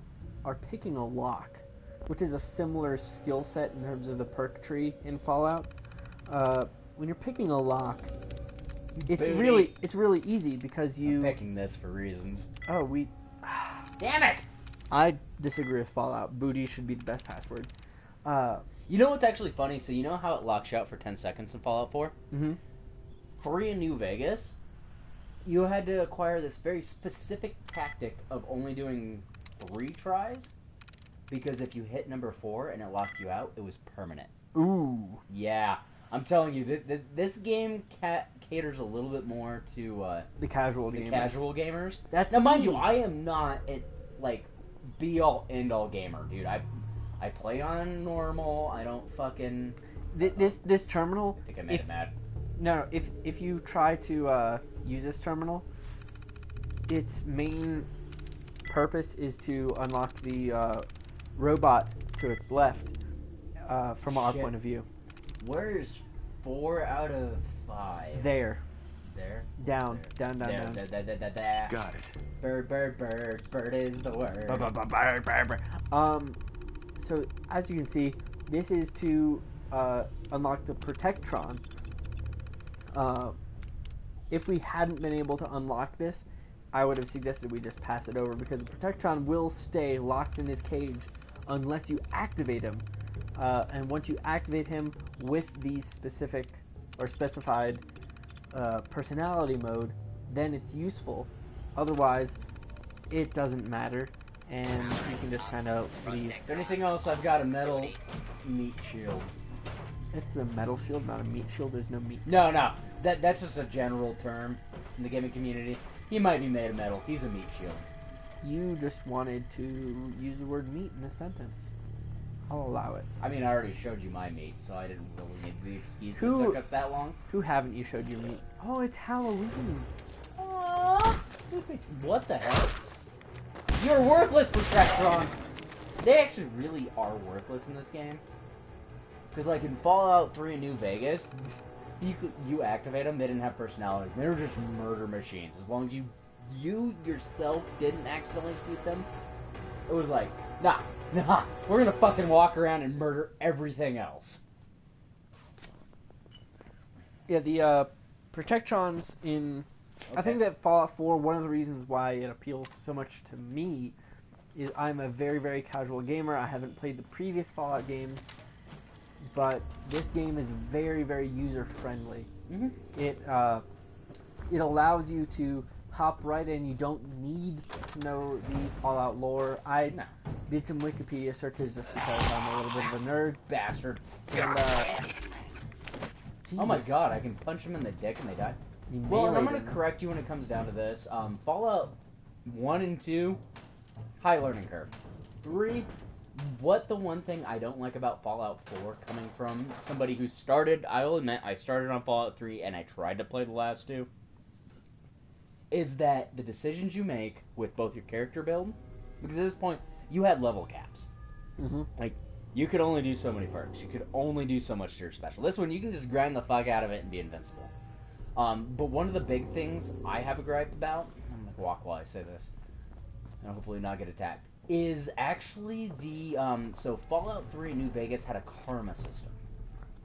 are picking a lock, which is a similar skill set in terms of the perk tree in Fallout, when you're picking a lock, it's really easy because you... I'm picking this for reasons. Oh, Damn it! I disagree with Fallout. Booty should be the best password. You know what's actually funny? So you know how it locks you out for 10 seconds in Fallout 4? Mm-hmm. Free in New Vegas, you had to acquire this very specific tactic of only doing 3 tries, because if you hit number 4 and it locked you out, it was permanent. Ooh. Yeah. I'm telling you, this game caters a little bit more to the casual gamers. That's now, mind you, I am not a be-all, end-all gamer, dude. I play on normal. I don't fucking... This terminal... I think I made it mad. No, if you try to use this terminal, its main purpose is to unlock the robot to its left from our Shit. point of view. Where's 4 out of 5? There. There? Down. There. Down. There. Got it. Bird, bird, bird. Bird is the word. So as you can see, this is to unlock the Protectron. If we hadn't been able to unlock this, I would have suggested we just pass it over, because the Protectron will stay locked in his cage unless you activate him. And once you activate him with the specific or specified personality mode, then it's useful. Otherwise, it doesn't matter, and you can just kind of leave. If anything else, I've got a metal meat shield. It's a metal shield, not a meat shield. There's no meat. No. That's just a general term in the gaming community. He might be made of metal. He's a meat shield. You just wanted to use the word meat in a sentence. I'll allow it. I mean, I already showed you my meat, so I didn't really need the excuse Who- that took us that long. Who haven't you showed your meat? Oh, it's Halloween. Aww. What the hell? You're worthless, Protectron! They actually really are worthless in this game. Because, like, in Fallout 3 and New Vegas, you activate them, they didn't have personalities. They were just murder machines. As long as you yourself didn't accidentally shoot them, it was like, nah, we're gonna fucking walk around and murder everything else. Yeah, the Protectrons in... I think that Fallout 4, one of the reasons why it appeals so much to me is I'm a very, very casual gamer. I haven't played the previous Fallout games, but this game is very, very user-friendly. Mm-hmm. It allows you to hop right in. You don't need to know the Fallout lore. I did some Wikipedia searches just because I'm a little bit of a nerd. Bastard. And, Oh my Jesus. god, I can punch them in the dick and they die. You Well, and I'm meleeed going to him. correct you when it comes down to this. Fallout 1 and 2, high learning curve. 3, what the one thing I don't like about Fallout 4, coming from somebody who started, I'll admit, I started on Fallout 3 and I tried to play the last 2, is that the decisions you make with both your character build, because at this point, you had level caps. Mm-hmm. Like, you could only do so many perks. You could only do so much to your special. This one, you can just grind the fuck out of it and be invincible. But one of the big things I have a gripe about, I'm gonna walk while I say this, and hopefully not get attacked, is actually the, so Fallout 3 New Vegas had a karma system.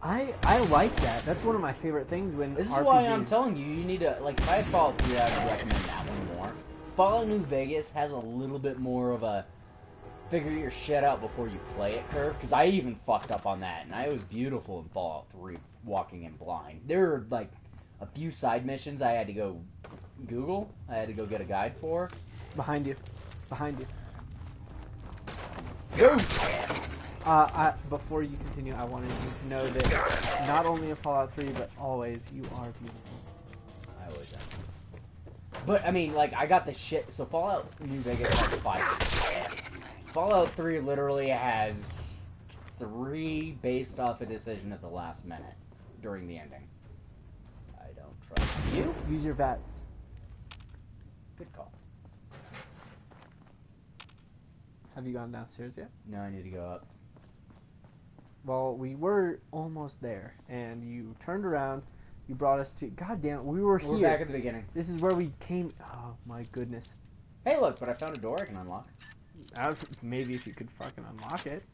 I like that. That's one of my favorite things when This is RPGs... why I'm telling you, you need to, like, if I had Fallout 3, I would recommend that one more. Fallout New Vegas has a little bit more of a figure your shit out before you play it curve, because I even fucked up on that, and it was beautiful in Fallout 3, walking in blind. There were, like, a few side missions I had to go Google, I had to go get a guide for. Behind you. Behind you. Go! Before you continue, I wanted you to know that not only in Fallout 3, but always, you are beautiful. I always am. But, I mean, like, I got the shit, so Fallout New Vegas has 5. Fallout 3 literally has 3 based off a decision at the last minute during the ending. I don't trust you. Use your VATS. Good call. Have you gone downstairs yet? No, I need to go up. Well, we were almost there, and you turned around, you brought us to... God damn it, we were here. We're back at the beginning. This is where we came... Oh, my goodness. Hey, look, but I found a door I can unlock. Maybe if you could fucking unlock it.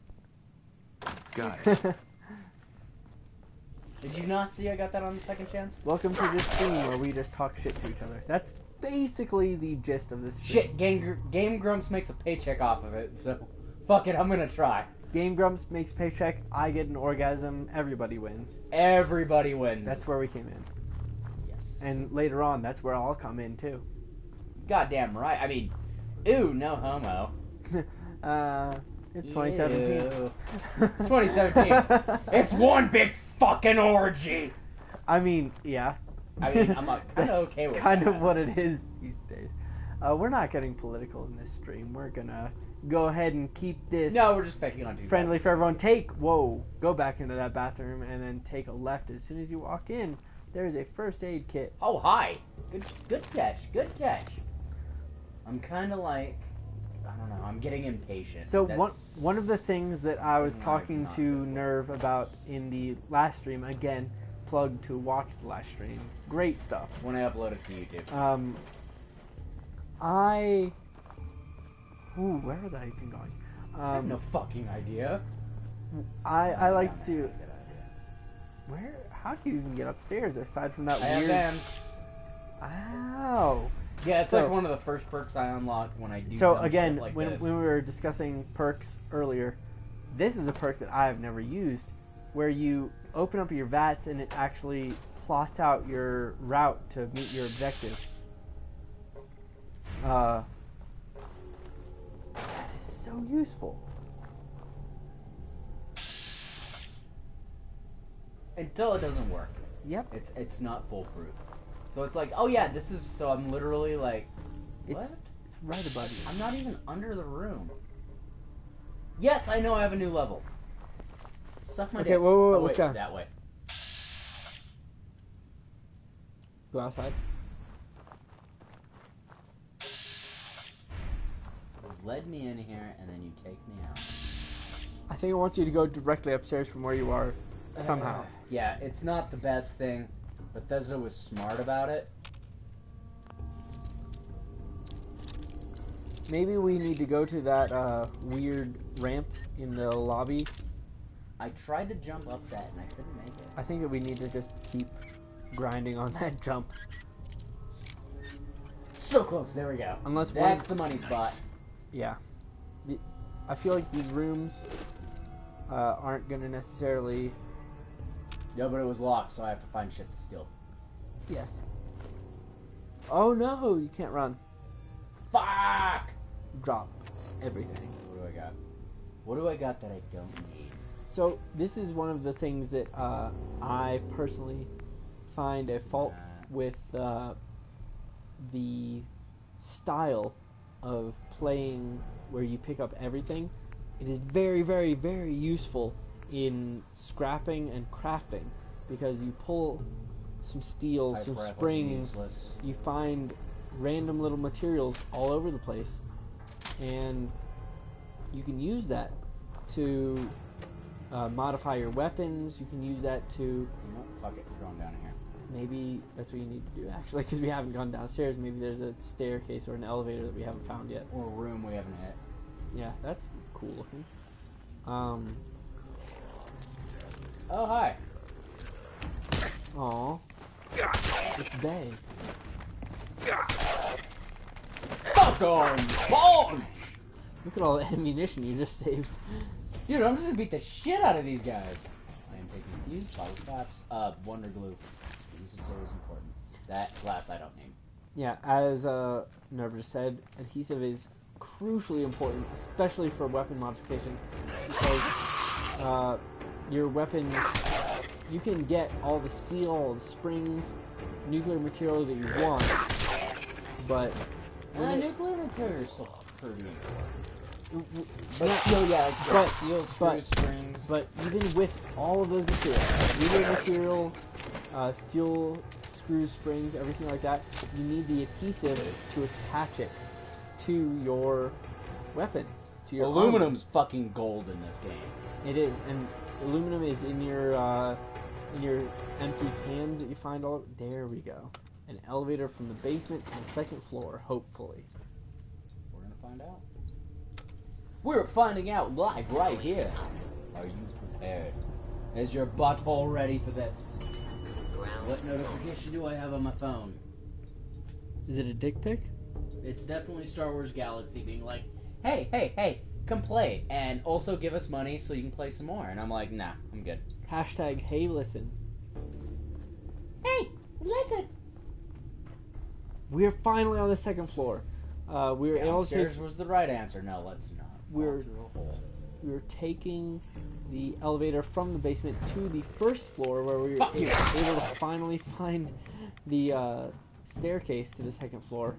Got it. Did you not see I got that on the second chance? Welcome to this stream where we just talk shit to each other. That's basically the gist of this stream. Shit, Game Grumps makes a paycheck off of it, so fuck it, I'm gonna try. Game Grumps makes paycheck, I get an orgasm, everybody wins. Everybody wins. That's where we came in. Yes. And later on, that's where I'll come in too. Goddamn right. I mean, ooh, no homo. It's 2017. Ew. It's 2017. It's one big fucking orgy. I mean, yeah. I mean, I'm kind of okay with kind that. of what it is these days. We're not getting political in this stream. We're gonna go ahead and keep this No, we're just picking on two friendly for everyone. Go back into that bathroom and then take a left as soon as you walk in. There's a first aid kit. Oh, hi. Good catch. Good catch. I'm kind of like, I don't know. I'm getting impatient. So That's one of the things that I was something talking I've to not been Nerve about in the last stream, again, plug to watch the last stream. Great stuff. when I upload it to YouTube. Where was I even going? I have no fucking idea. I like Yeah, to. good idea. Where? How do you even get upstairs aside from that I have weird? Vans. Ow. Yeah, it's So- like one of the first perks I unlock when I do. So dumb again, shit like when this. we were discussing perks earlier, this is a perk that I have never used, where you open up your VATS and it actually plots out your route to meet your objective. That is so useful. Until it doesn't work. Yep. It's not foolproof. So it's like, oh yeah, this is. So I'm literally like, what? It's right above you. I'm not even under the room. Yes, I know I have a new level. Suck my Okay, dick. whoa, Oh, look wait, down. that way. Go outside. You led me in here, and then you take me out. I think it wants you to go directly upstairs from where you are, somehow. Yeah, it's not the best thing. Bethesda was smart about it. Maybe we need to go to that weird ramp in the lobby. I tried to jump up that, and I couldn't make it. I think that we need to just keep grinding on that jump. So close. There we go. Unless That's the money spot. Yeah. I feel like these rooms aren't going to necessarily... No, but it was locked, so I have to find shit to steal. Yes. Oh no, you can't run. Fuck! Drop everything. What do I got? What do I got that I don't need? So this is one of the things that I personally find a fault with the style of playing where you pick up everything. It is very, very, very useful in scrapping and crafting because you pull some steel, Pipe some rifles are springs, useless. you find random little materials all over the place, and you can use that to modify your weapons. You can use that to... You know, fuck it, we're going down here. Maybe that's what you need to do, actually, because we haven't gone downstairs. Maybe there's a staircase or an elevator that we haven't found yet. Or a room we haven't hit. Yeah, that's cool looking. Oh, hi. Aw. It's Bay. Fuck on! Spawn! Look at all the ammunition you just saved. Dude, I'm just gonna beat the shit out of these guys. I am taking fuse, bottle caps, wonder glue. Adhesive is always important. That glass I don't need. Yeah, as Nerv just said, adhesive is crucially important, especially for weapon modification, because your weapons, you can get all the steel, all the springs, nuclear material that you want, but Nuclear material is so pretty. But steel, yeah, like but- steel, but- screws, springs. But even with all of those materials, nuclear material, steel, screws, springs, everything like that, you need the adhesive to attach it to your weapons, to your Aluminum's fucking gold in this game. armor. It is, and aluminum is in your empty cans that you find all. There we go. An elevator from the basement to the second floor, hopefully. We're gonna find out. We're finding out live right here. Are you prepared? Is your butthole ready for this? What notification do I have on my phone? Is it a dick pic? It's definitely Star Wars Galaxy being like, hey, come play, and also give us money so you can play some more. And I'm like, nah, I'm good. Hashtag hey listen. Hey, listen. We're finally on the second floor. We were able to. Downstairs was the right answer. No, let's not. We're- Fall through a hole. We were taking the elevator from the basement to the first floor where we were Fuck you. able to finally find the staircase to the second floor,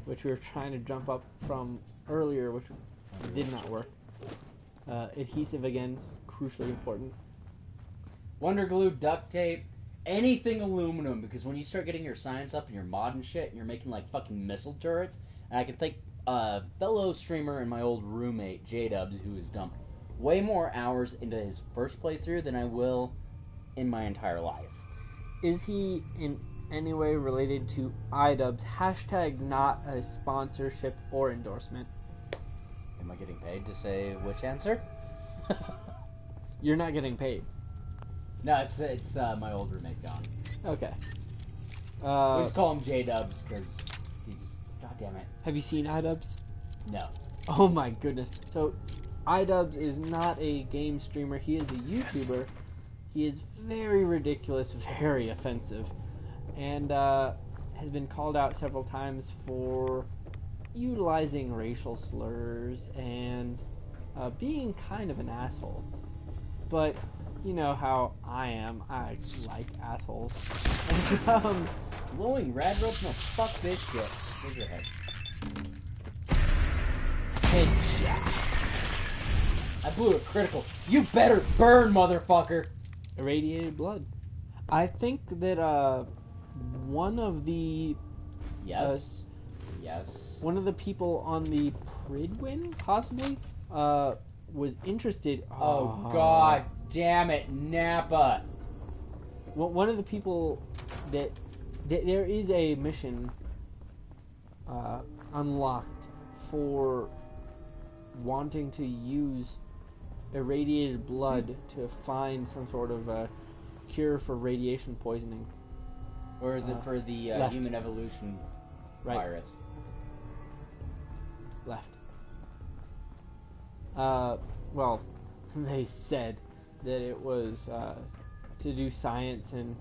which we were trying to jump up from earlier, which did not work. Adhesive, again, is crucially important. Wonder glue, duct tape, anything aluminum, because when you start getting your science up and your mod and shit, and you're making like fucking missile turrets, and I can think fellow streamer and my old roommate J-Dubs, who has dumped way more hours into his first playthrough than I will in my entire life. Is he in any way related to iDubbbz? Hashtag not a sponsorship or endorsement. Am I getting paid to say which answer? You're not getting paid. No, it's my old roommate John. Okay. We just call him J-Dubs because he just, god damn it. Have you seen iDubbbz? No. Oh my goodness. So, iDubbbz is not a game streamer. He is a YouTuber. He is very ridiculous, very offensive, and has been called out several times for utilizing racial slurs and being kind of an asshole. But you know how I am. I like assholes. And, Glowing rad rope? No, fuck this shit. Where's your head? Headshot. I blew a critical. You better burn, motherfucker! Irradiated blood. I think that one of the yes. One of the people on the Pridwin possibly was interested. Oh god damn it, Nappa! Well, one of the people that there is a mission unlocked for wanting to use irradiated blood to find some sort of cure for radiation poisoning. Or is it for the human evolution virus? Left. Well, they said that it was to do science and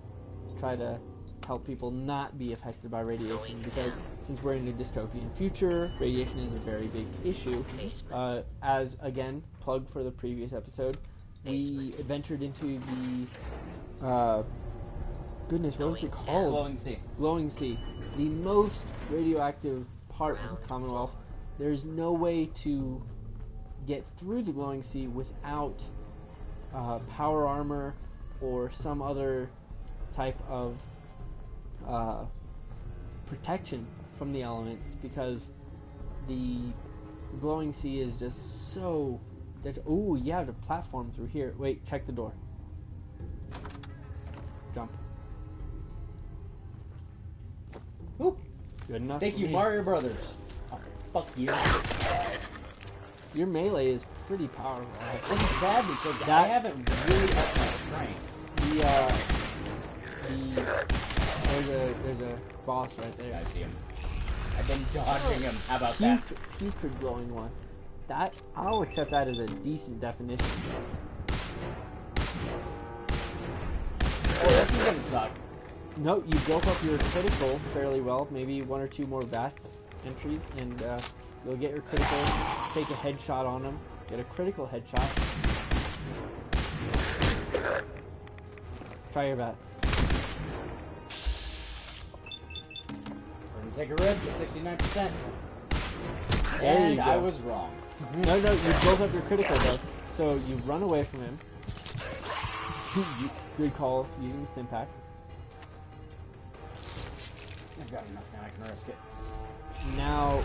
try to help people not be affected by radiation, because since we're in a dystopian future, radiation is a very big issue. As, again, plug for the previous episode, we ventured into the, goodness, what was it called? Glowing Sea. Glowing Sea. The most radioactive part of the Commonwealth. There's no way to get through the Glowing Sea without power armor or some other type of protection from the elements, because the Glowing Sea is just so... Ooh, you have to platform through here. Wait, check the door. Jump. Oop. Good enough. Thank for you, me. Mario Brothers. Oh, fuck you. Your melee is pretty powerful. This is bad because I haven't really upped my strength. There's a boss right there. I see him. I've been dodging him. How about that? Putrid glowing one. That, I'll accept that as a decent definition. Oh, this is gonna suck. No, you built up your critical fairly well. Maybe one or two more VATS entries, and you'll get your critical. Take a headshot on them. Get a critical headshot. Try your VATS. We're gonna take a risk at 69%. There you And go. I was wrong. No, you built up your critical though. So you run away from him. Good call using the stim pack. I've got enough now, I can risk it. Now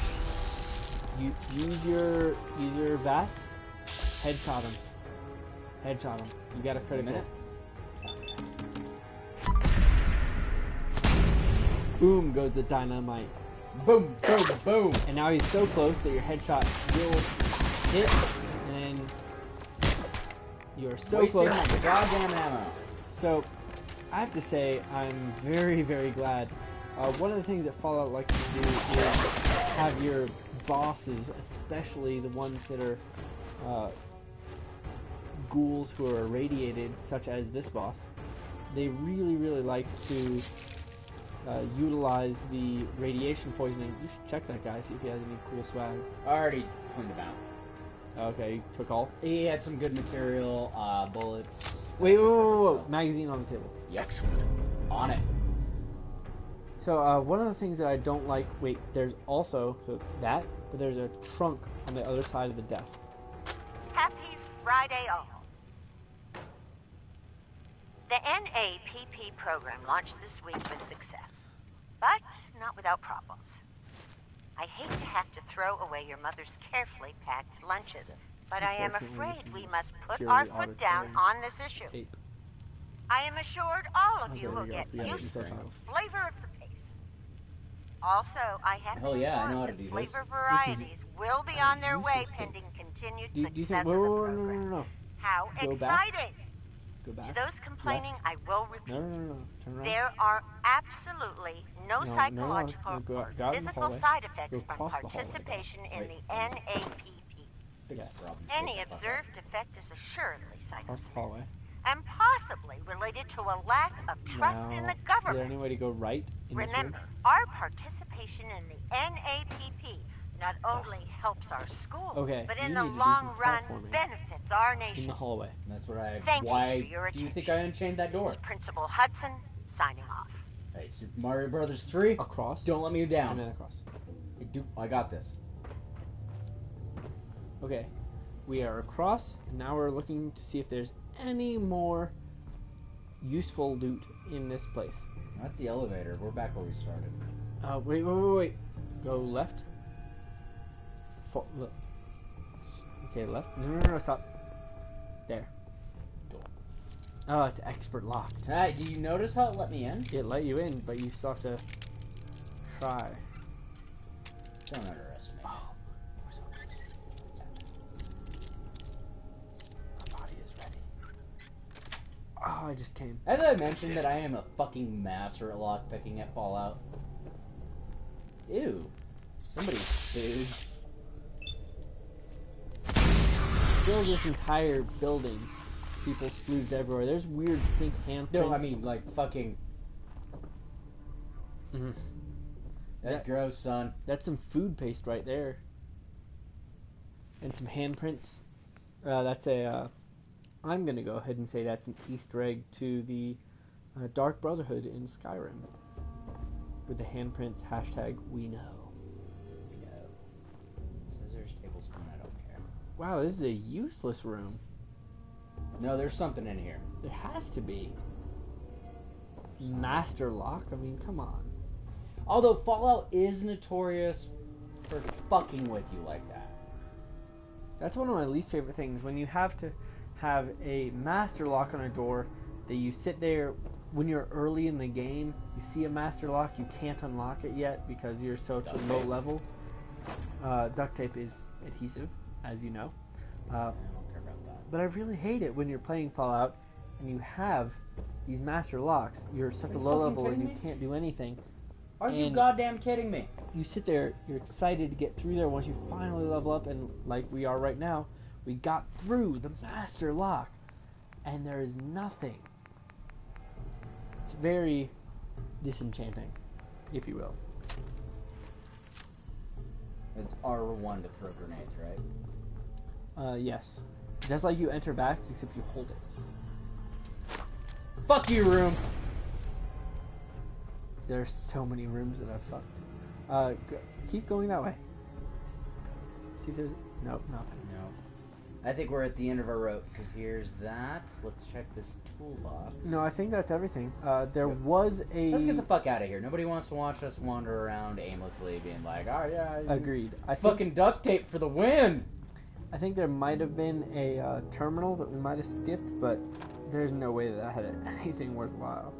you use your VATS. Headshot him. Headshot him. You got a critical. Boom goes the dynamite. Boom, boom, boom. And now he's so close that your headshot will hit, and you're so Wasting close. my goddamn ammo. So, I have to say, I'm very, very glad. One of the things that Fallout likes to do is have your bosses, especially the ones that are ghouls who are irradiated, such as this boss. They really, really like to utilize the radiation poisoning. You should check that guy, see if he has any cool swag. I already cleaned him out. Okay, took all. He had some good material, bullets. Wait, whoa. Magazine on the table. Excellent. On it. So, one of the things that I don't like, there's also, but there's a trunk on the other side of the desk. Happy Friday all. The NAPP program launched this week with success, but not without problems. I hate to have to throw away your mother's carefully packed lunches, but I am afraid we must put our foot down on this issue. I am assured all of you will get used to the flavor of the pace. Also, I have Hell yeah, I know how to that do flavor this. varieties will be on their way pending continued success of the program. No. How Go back. exciting! Go back. To those complaining, I will repeat. No. Turn around. There are absolutely no psychological go or out in the physical hallway. side effects Go from across the hallway. participation in Right. the NAPP. Yes. Any observed effect is assuredly Across the psychosomatic hallway. and possibly related to a lack of trust in Now, the is there government. any way to go right in this Remember, room? our participation in the NAPP not only helps our school, Okay, but you in the need to do long some run platforming. benefits our In nation. the hallway. And that's what I. Thank you Why for your do you think I unchained that door? Principal Hudson, signing off. Hey, Super Mario Brothers 3. Across. Don't let me down. And then across. I got this. Okay. We are across, and now we're looking to see if there's any more useful loot in this place. That's the elevator. We're back where we started. Wait. Go left. Look. Okay, left. No, stop. There. Door. Oh, it's expert locked. Hey, do you notice how it let me in? It let you in, but you still have to try. Don't underestimate. Oh. My body is ready. Oh, I just came. As I mentioned that I am a fucking master at lockpicking at Fallout. Ew. Somebody's food. Fill this entire building. People splooged everywhere. There's weird pink handprints. No, I mean, like, fucking... Mhm. That's gross, son. That's some food paste right there. And some handprints. That's a... I'm gonna go ahead and say that's an Easter egg to the Dark Brotherhood in Skyrim. With the handprints, hashtag we know. Scissors, tablespoon, I don't care. Wow, this is a useless room. No, there's something in here. There has to be. Master lock? I mean, come on. Although Fallout is notorious for fucking with you like that. That's one of my least favorite things. When you have to have a master lock on a door that you sit there when you're early in the game, you see a master lock, you can't unlock it yet because you're so low level. Duct tape is adhesive, as you know. I don't care about that. But I really hate it when you're playing Fallout and you have these master locks. You're such a low level and you can't do anything. Are you goddamn kidding me? You sit there, you're excited to get through there once you finally level up, and like we are right now, we got through the master lock, and there is nothing. It's very disenchanting, if you will. It's R1 to throw grenades, right? Yes. Just like you enter backs, except you hold it. Fuck you, room! There's so many rooms that I've fucked. Keep going that way. See if there's... Nope, nothing. No. I think we're at the end of our rope, because here's that. Let's check this toolbox. No, I think that's everything. There was a... Let's get the fuck out of here. Nobody wants to watch us wander around aimlessly, being like, oh yeah... Agreed. Fucking duct tape for the win! I think there might have been a terminal that we might have skipped, but there's no way that had anything worthwhile.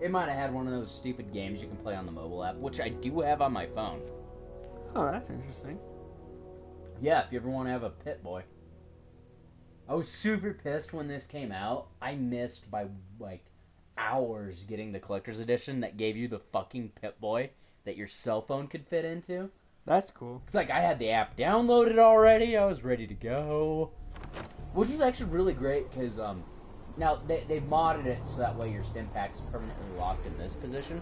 It might have had one of those stupid games you can play on the mobile app, which I do have on my phone. Oh, that's interesting. Yeah, if you ever want to have a Pit-Boy. I was super pissed when this came out. I missed by, like, hours getting the collector's edition that gave you the fucking Pit-Boy that your cell phone could fit into. That's cool. It's like I had the app downloaded already. I was ready to go. Which is actually really great because, now they modded it so that way your stim pack's permanently locked in this position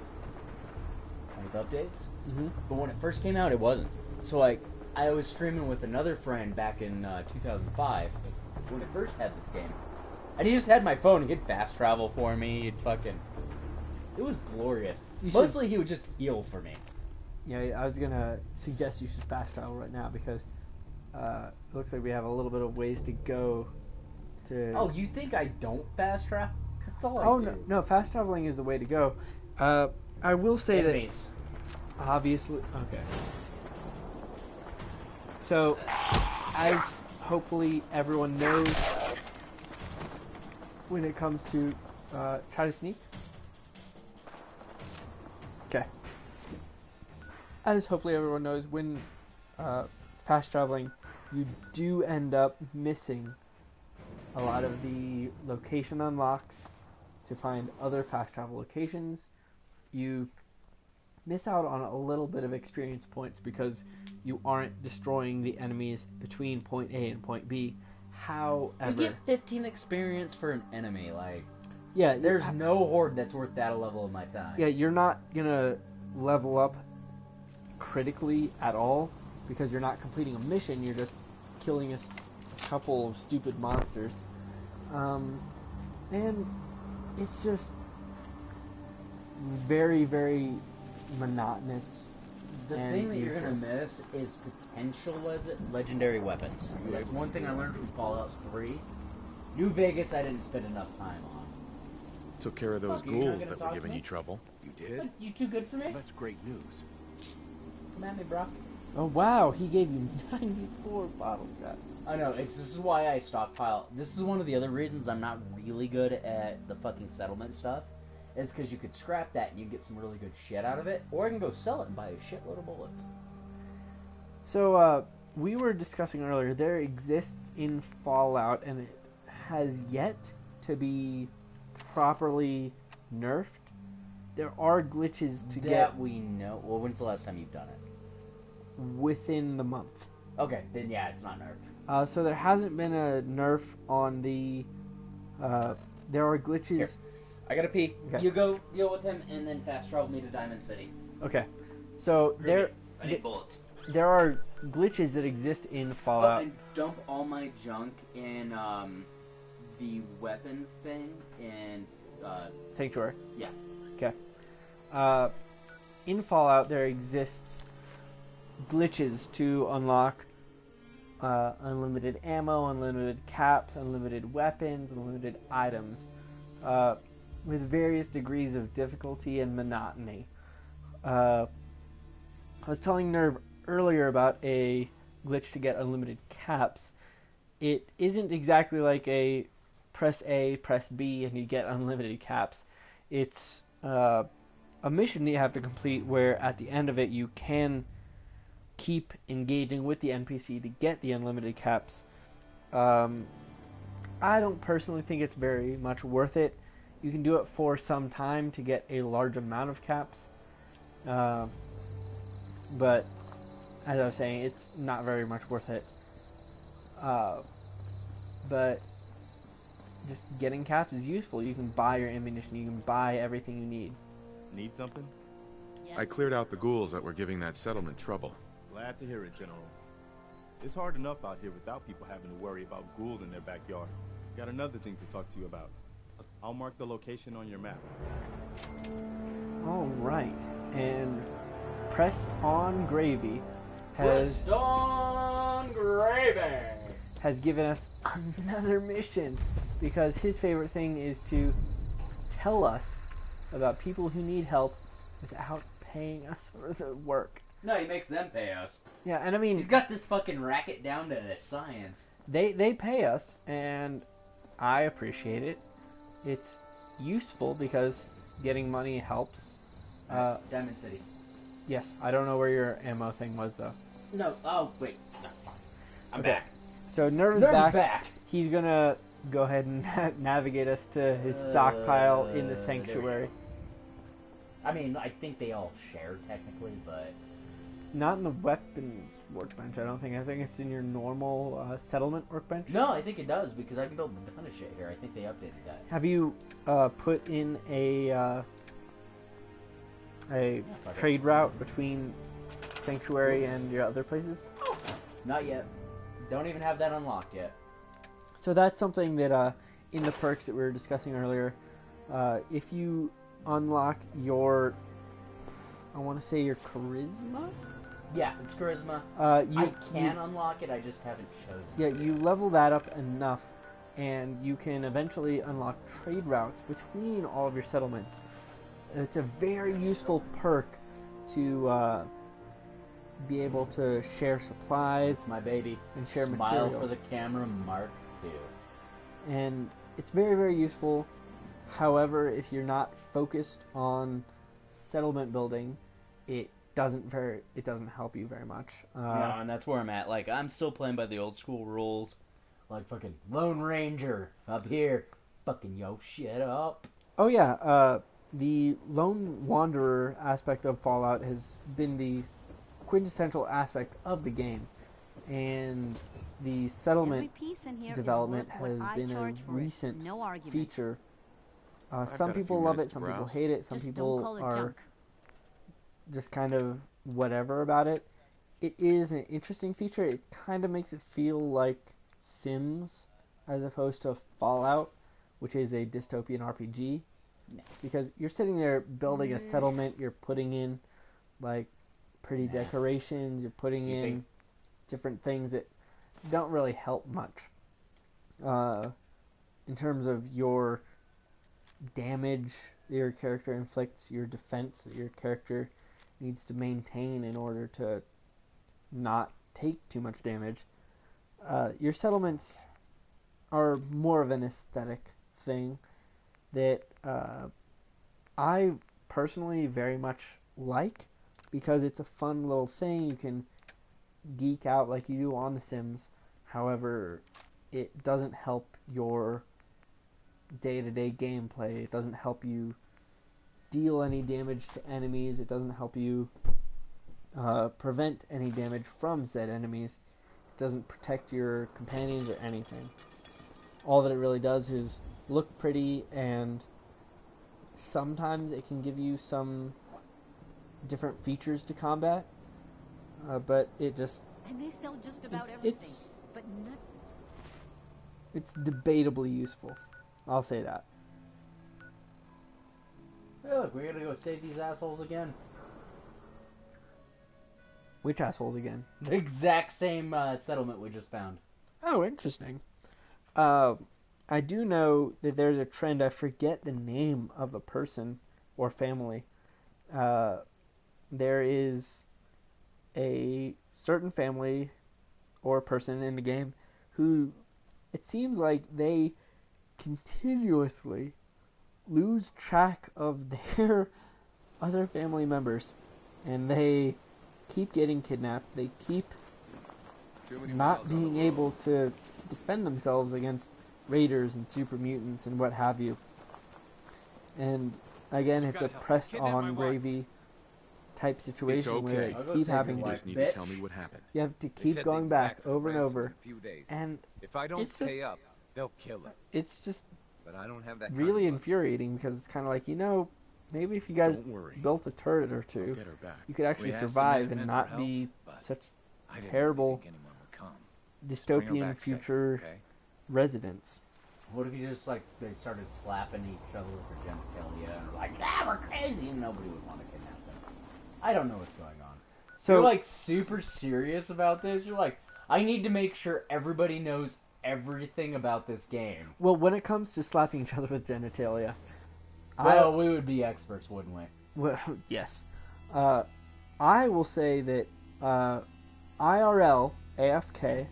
with updates. Mm-hmm. But when it first came out, it wasn't. So, like, I was streaming with another friend back in 2005 when it first had this game. And he just had my phone. He'd fast travel for me. He'd fucking... It was glorious. Mostly he would just heal for me. Yeah, I was going to suggest you should fast travel right now because it looks like we have a little bit of ways to go to... Oh, you think I don't fast travel? That's all I Oh do. no, fast traveling is the way to go. I will say Enemies. that obviously. Okay. So, as hopefully everyone knows, when it comes to try to sneak. Okay. As hopefully everyone knows, when fast traveling, you do end up missing a lot of the location unlocks to find other fast travel locations. You miss out on a little bit of experience points because you aren't destroying the enemies between point A and point B. However, You get 15 experience for an enemy. Like, yeah, there's no horde that's worth that level of my time. yeah, you're not gonna level up critically at all because you're not completing a mission. You're just killing a couple of stupid monsters, and it's just very, very monotonous. The and thing that you're gonna useless. miss is potential legendary weapons. That's one thing I learned from Fallout 3. New Vegas, I didn't spend enough time on. Took care of those Fuck, you're not ghouls gonna that talk were to giving me? you trouble. You did? What, you too good for me? That's great news. Come at me, bro. Oh wow, he gave you 94 bottle caps. I know, this is why I stockpile. This is one of the other reasons I'm not really good at the fucking settlement stuff. Is because you could scrap that and you get some really good shit out of it, or I can go sell it and buy a shitload of bullets. So, we were discussing earlier, there exists in Fallout, and it has yet to be properly nerfed. There are glitches to That get we know. Well, when's the last time you've done it? within the month. Okay, then yeah, it's not nerfed. So there hasn't been a nerf on the, there are glitches. Here. I gotta pee. Okay. You go deal with him and then fast travel me to Diamond City. Okay. So there, I need bullets. there are glitches that exist in Fallout. And dump all my junk in the weapons thing in Sanctuary. Yeah. Okay. In Fallout, there exists glitches to unlock unlimited ammo, unlimited caps, unlimited weapons, unlimited items, with various degrees of difficulty and monotony. I was telling Nerve earlier about a glitch to get unlimited caps. It isn't exactly like a press A, press B, and you get unlimited caps. It's a mission that you have to complete where at the end of it you can keep engaging with the NPC to get the unlimited caps. I don't personally think it's very much worth it. You can do it for some time to get a large amount of caps. But as I was saying, it's not very much worth it. But just getting caps is useful. You can buy your ammunition. You can buy everything you need. Need something? I cleared out the ghouls that were giving that settlement trouble. Glad to hear it, General. It's hard enough out here without people having to worry about ghouls in their backyard. Got another thing to talk to you about. I'll mark the location on your map. All right, and Press On Gravy has given us another mission because his favorite thing is to tell us about people who need help without paying us for the work. No, he makes them pay us. Yeah, and I mean, He's got this fucking racket down to the science. they pay us, and I appreciate it. It's useful because getting money helps. Diamond City. Yes, I don't know where your ammo thing was though. No, oh, wait. No, I'm Okay. back. So Nerve is back. He's gonna go ahead and navigate us to his stockpile in the There we sanctuary. go. I mean, I think they all share technically, but Not in the weapons workbench, I don't think. I think it's in your normal settlement workbench. no, I think it does because I can build a ton of shit here. I think they updated that. Have you put in a trade route between Sanctuary and your other places? Not yet. Don't even have that unlocked yet. So that's something that in the perks that we were discussing earlier, if you unlock your, I want to say your charisma? Yeah, it's charisma. I can unlock it, I just haven't chosen Yeah, to. you level that up enough and you can eventually unlock trade routes between all of your settlements. It's a very useful perk to be able to share supplies, My baby. and share Smile materials. for the camera, Mark II. And it's very, very useful. However, if you're not focused on settlement building, it doesn't help you very much. No, and that's where I'm at. Like, I'm still playing by the old school rules. Like, fucking Lone Ranger up here. Fucking yo shit up. Oh yeah, the lone wanderer aspect of Fallout has been the quintessential aspect of the game, and the settlement Every piece in here is development worth what has I been a charge for it. recent No argument. feature. I've Some got a people few love minutes it, to some people browse. hate it, some Just people don't call it are junk. just kind of whatever about it. It is an interesting feature. It kind of makes it feel like Sims as opposed to Fallout, which is a dystopian RPG. Because you're sitting there building a settlement, you're putting in like pretty decorations, you're putting in different things that don't really help much in terms of your damage your character inflicts, your defense that your character needs to maintain in order to not take too much damage. Your settlements are more of an aesthetic thing that I personally very much like, because it's a fun little thing. You can geek out like you do on The Sims. However, it doesn't help your day-to-day gameplay. It doesn't help you deal any damage to enemies. It doesn't help you prevent any damage from said enemies. It doesn't protect your companions or anything. All that it really does is look pretty, and sometimes it can give you some different features to combat, but it just And they sell just about everything, but not. it's debatably useful. I'll say that. Hey, look, we gotta go save these assholes again. Which assholes again? The exact same settlement we just found. Oh, interesting. I do know that there's a trend. I forget the name of a person or family. There is a certain family or person in the game who, it seems like they continuously lose track of their other family members, and they keep getting kidnapped. They keep not being able to defend themselves against raiders and super mutants and what have you. And again, it's a pressed on gravy type situation It's okay. where they keep having You to, just need to tell me what happened. you have to They keep said going they'd be back for the over and ransom over, in a few days. and If I don't it's just- pay up, they'll kill her. it's just But I don't have that. really infuriating, because it's kind of like, maybe if you guys Don't worry. built a turret or two, I'll get her back. you could actually We asked the survive and Minutemen not for be help, but such I didn't terrible really think anyone would come. Just bring her dystopian back safe, future okay? residents. What if you just, like, they started slapping each other with their genitalia and like, we're crazy, and nobody would want to kidnap them? I don't know what's going on. So You're, like, super serious about this? You're like, I need to make sure everybody knows everything about this game. well, when it comes to slapping each other with genitalia, Well, we would be experts, wouldn't we? well, yes, I will say that IRL AFK,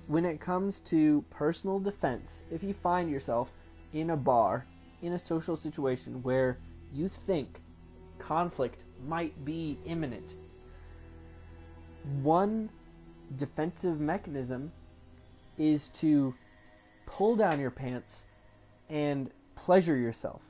when it comes to personal defense, if you find yourself in a bar, in a social situation where you think conflict might be imminent, one defensive mechanism is to pull down your pants and pleasure yourself.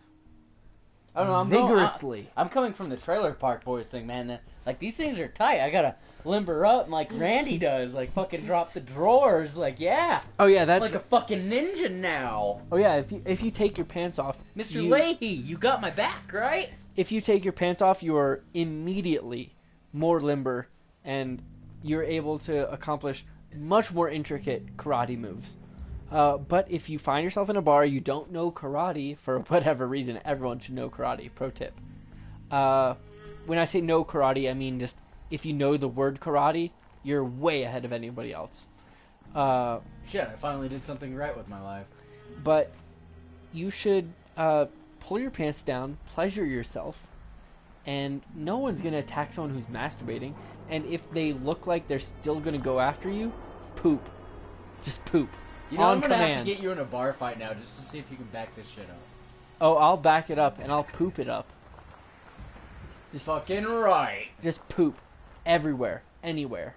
I don't know, vigorously. I'm coming from the Trailer Park Boys thing, man. Like, these things are tight. I gotta limber up, and like Randy does, like fucking drop the drawers. Like, yeah. Oh yeah, that. Like a fucking ninja now. Oh yeah, if you take your pants off, Mr. Leahy, you got my back, right? If you take your pants off, you are immediately more limber, and you're able to accomplish much more intricate karate moves. But if you find yourself in a bar, you don't know karate for whatever reason. Everyone should know karate. Pro tip. When I say no karate, I mean just if you know the word karate, you're way ahead of anybody else. Shit, I finally did something right with my life. But you should pull your pants down, pleasure yourself, and no one's going to attack someone who's masturbating. And if they look like they're still going to go after you, poop. Just poop. You know, on I'm going to have command. to get you in a bar fight now just to see if you can back this shit up. Oh, I'll back it up, and I'll poop it up. Just fucking right. Just poop. Everywhere. Anywhere.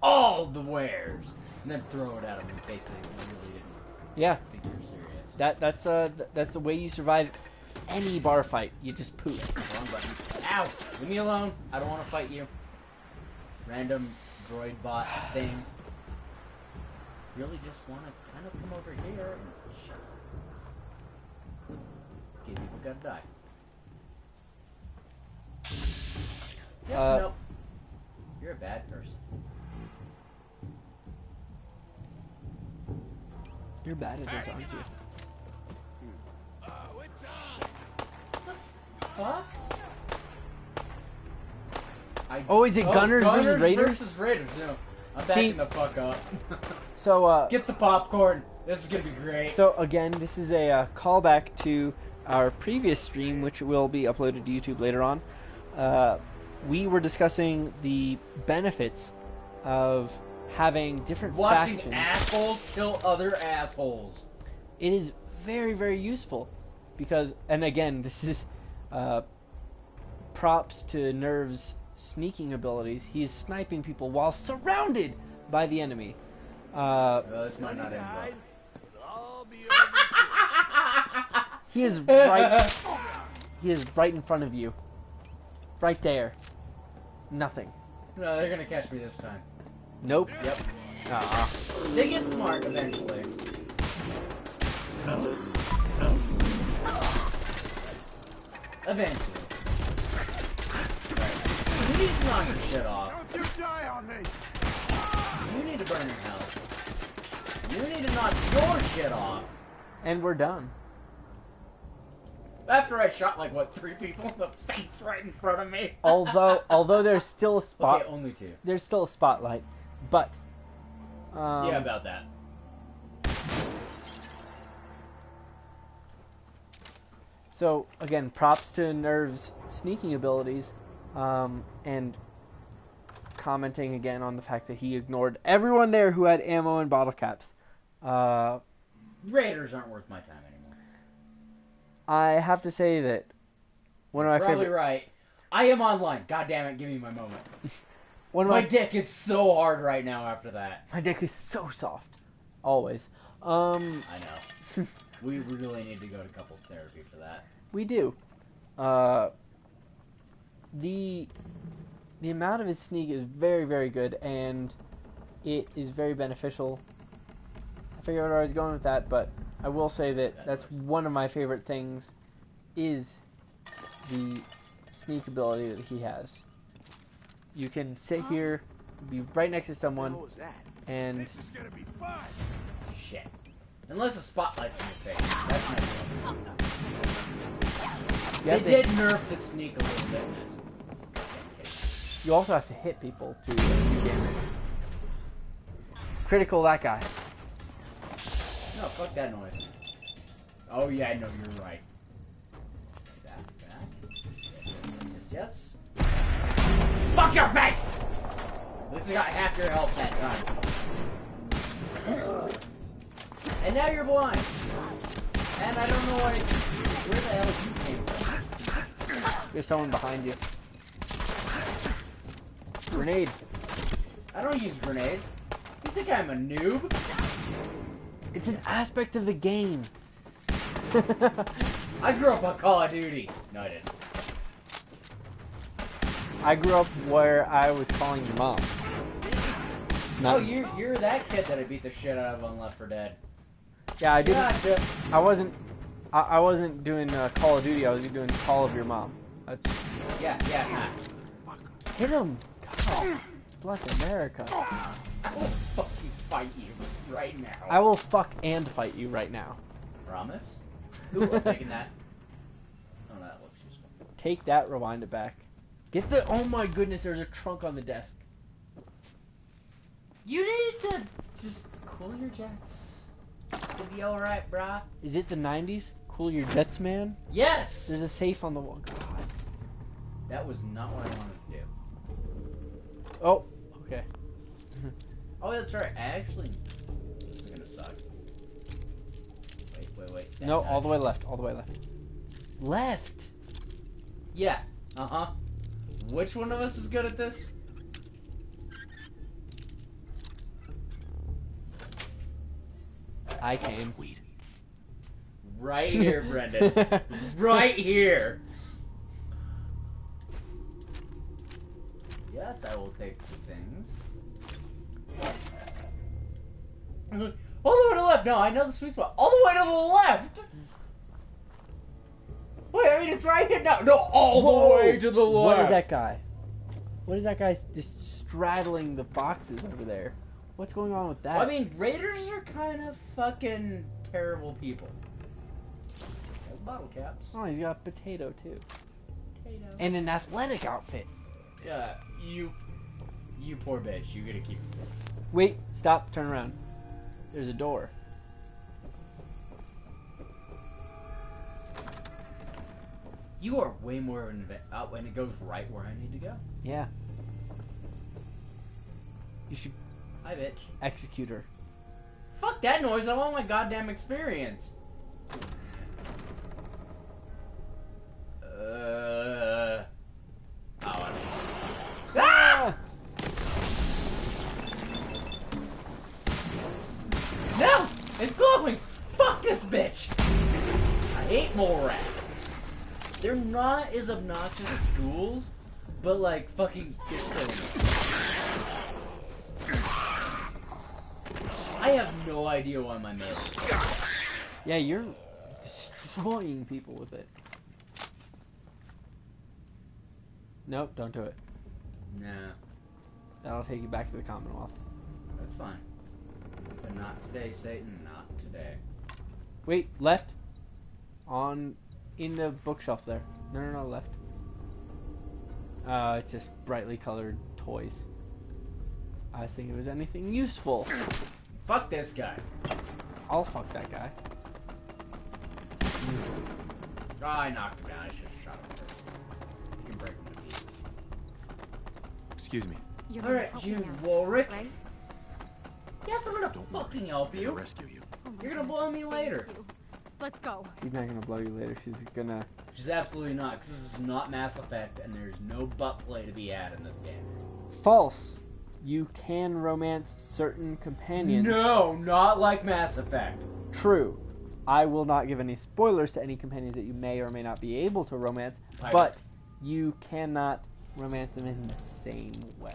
All the wares. And then throw it at them in case they really didn't Yeah. think you were serious. That's the way you survive any bar fight. You just poop. Wrong button. Ow! Leave me alone. I don't want to fight you. Random droid bot thing. Really just want to kind of come over here and shut up. Okay, people gotta die. Yep, nope. You're a bad person. You're bad at this, aren't you? Fuck? Oh, is it Gunners versus Raiders? Versus Raiders, no. I'm backing the fuck up. So, get the popcorn. This is gonna be great. So, again, this is a callback to our previous stream, which will be uploaded to YouTube later on. We were discussing the benefits of having different Watching factions. assholes kill other assholes. It is very, very useful because, and again, this is props to Nerv's sneaking abilities. He is sniping people while surrounded by the enemy. This might not end well. He is right. He is right in front of you. Right there. Nothing. No, they're gonna catch me this time. Nope. Yep. Aw. They get smart eventually. Eventually. You need to knock your shit off. Don't you die on me! You need to burn your house. You need to knock your shit off. And we're done. After I shot like what, 3 people in the face right in front of me. Although there's still a spot. Okay, only 2. There's still a spotlight, but. Yeah, about that. So again, props to Nerv's sneaking abilities, and commenting again on the fact that he ignored everyone there who had ammo and bottle caps. Raiders aren't worth my time anymore. I have to say that one of my Probably favorite. right. I am online. God damn it, give me my moment. One of my dick is so hard right now after that. My dick is so soft. Always. I know. We really need to go to couples therapy for that. We do. The amount of his sneak is very, very good, and it is very beneficial. I figured out where I was going with that, but I will say that that's one of my favorite things is the sneak ability that he has. You can sit here, be right next to someone, and This is gonna be fun. Shit. Unless the spotlight's in your face. That's not good. They did nerf to sneak a little bit in this. you also have to hit people to do damage. Critical that guy. No, fuck that noise. Oh yeah, no, you're right. Back. Yes. Fuck your face! At least you got half your health that time. And now you're blind. And I don't know where the hell you came from. There's someone behind you. Grenade. I don't use grenades. You think I'm a noob? It's an aspect of the game. I grew up on Call of Duty. No, I didn't. I grew up where I was calling your mom. Oh, you're that kid that I beat the shit out of on Left 4 Dead. Yeah, I didn't. Gotcha. I wasn't doing Call of Duty. I was doing Call of Your Mom. That's... Yeah. Hit him! God, bless America. I will fucking fight you right now. I will fuck and fight you right now. Promise? Ooh, I'm taking that. Oh, that looks useful. Take that, rewind it back. Get the... Oh my goodness, there's a trunk on the desk. You need to just cool your jets. It'll be alright, brah. Is it the 90s? Cool your jets, man? Yes! There's a safe on the wall. God. That was not what I wanted to do. Oh, okay. Oh, that's right. Actually, this is gonna suck. Wait. That No, nudge. all the way left. All the way left. Left. Yeah. Which one of us is good at this? I came. Sweet. Right here, Brendan. Right here. Yes, I will take the things. All the way to the left. No, I know the sweet spot. All the way to the left. Wait, I mean it's right here. No, all the way to the left. What is that guy? What is that guy just straddling the boxes over there? What's going on with that? Well, I mean, raiders are kind of fucking terrible people. Those bottle caps. Oh, he's got a potato too. Potato. And an athletic outfit. You poor bitch. You gotta keep it. Wait, stop, turn around. There's a door. You are way more of an when it goes right where I need to go. Yeah. You should Hi, bitch. execute her. Fuck that noise. I want my goddamn experience. Ah! No! It's glowing! Fuck this bitch! I hate mole rats. They're not as obnoxious as ghouls, but like fucking they're so annoying. I have no idea why my mail is so. Yeah, you're destroying people with it. Nope, don't do it. Nah, That'll take you back to the Commonwealth. that's fine. But not today, Satan. Not today. Wait, left. In the bookshelf there. No, left. It's just brightly colored toys. I was thinking it was anything useful. Fuck this guy. I'll fuck that guy. Oh, I knocked him down. I should have shot him first. You can break him to pieces. Excuse me. You're All right, gonna help me Jim now, Warwick. right? Yes, I'm gonna Don't fucking worry. help I'm you. gonna rescue you. Oh my You're gonna God. blow me later. Thank you. Let's go. She's not gonna blow you later. She's gonna... She's absolutely not, because this is not Mass Effect, and there's no butt play to be had in this game. False. You can romance certain companions. No, not like Mass Effect. True. I will not give any spoilers to any companions that you may or may not be able to romance, Right. but you cannot romance them in the same way.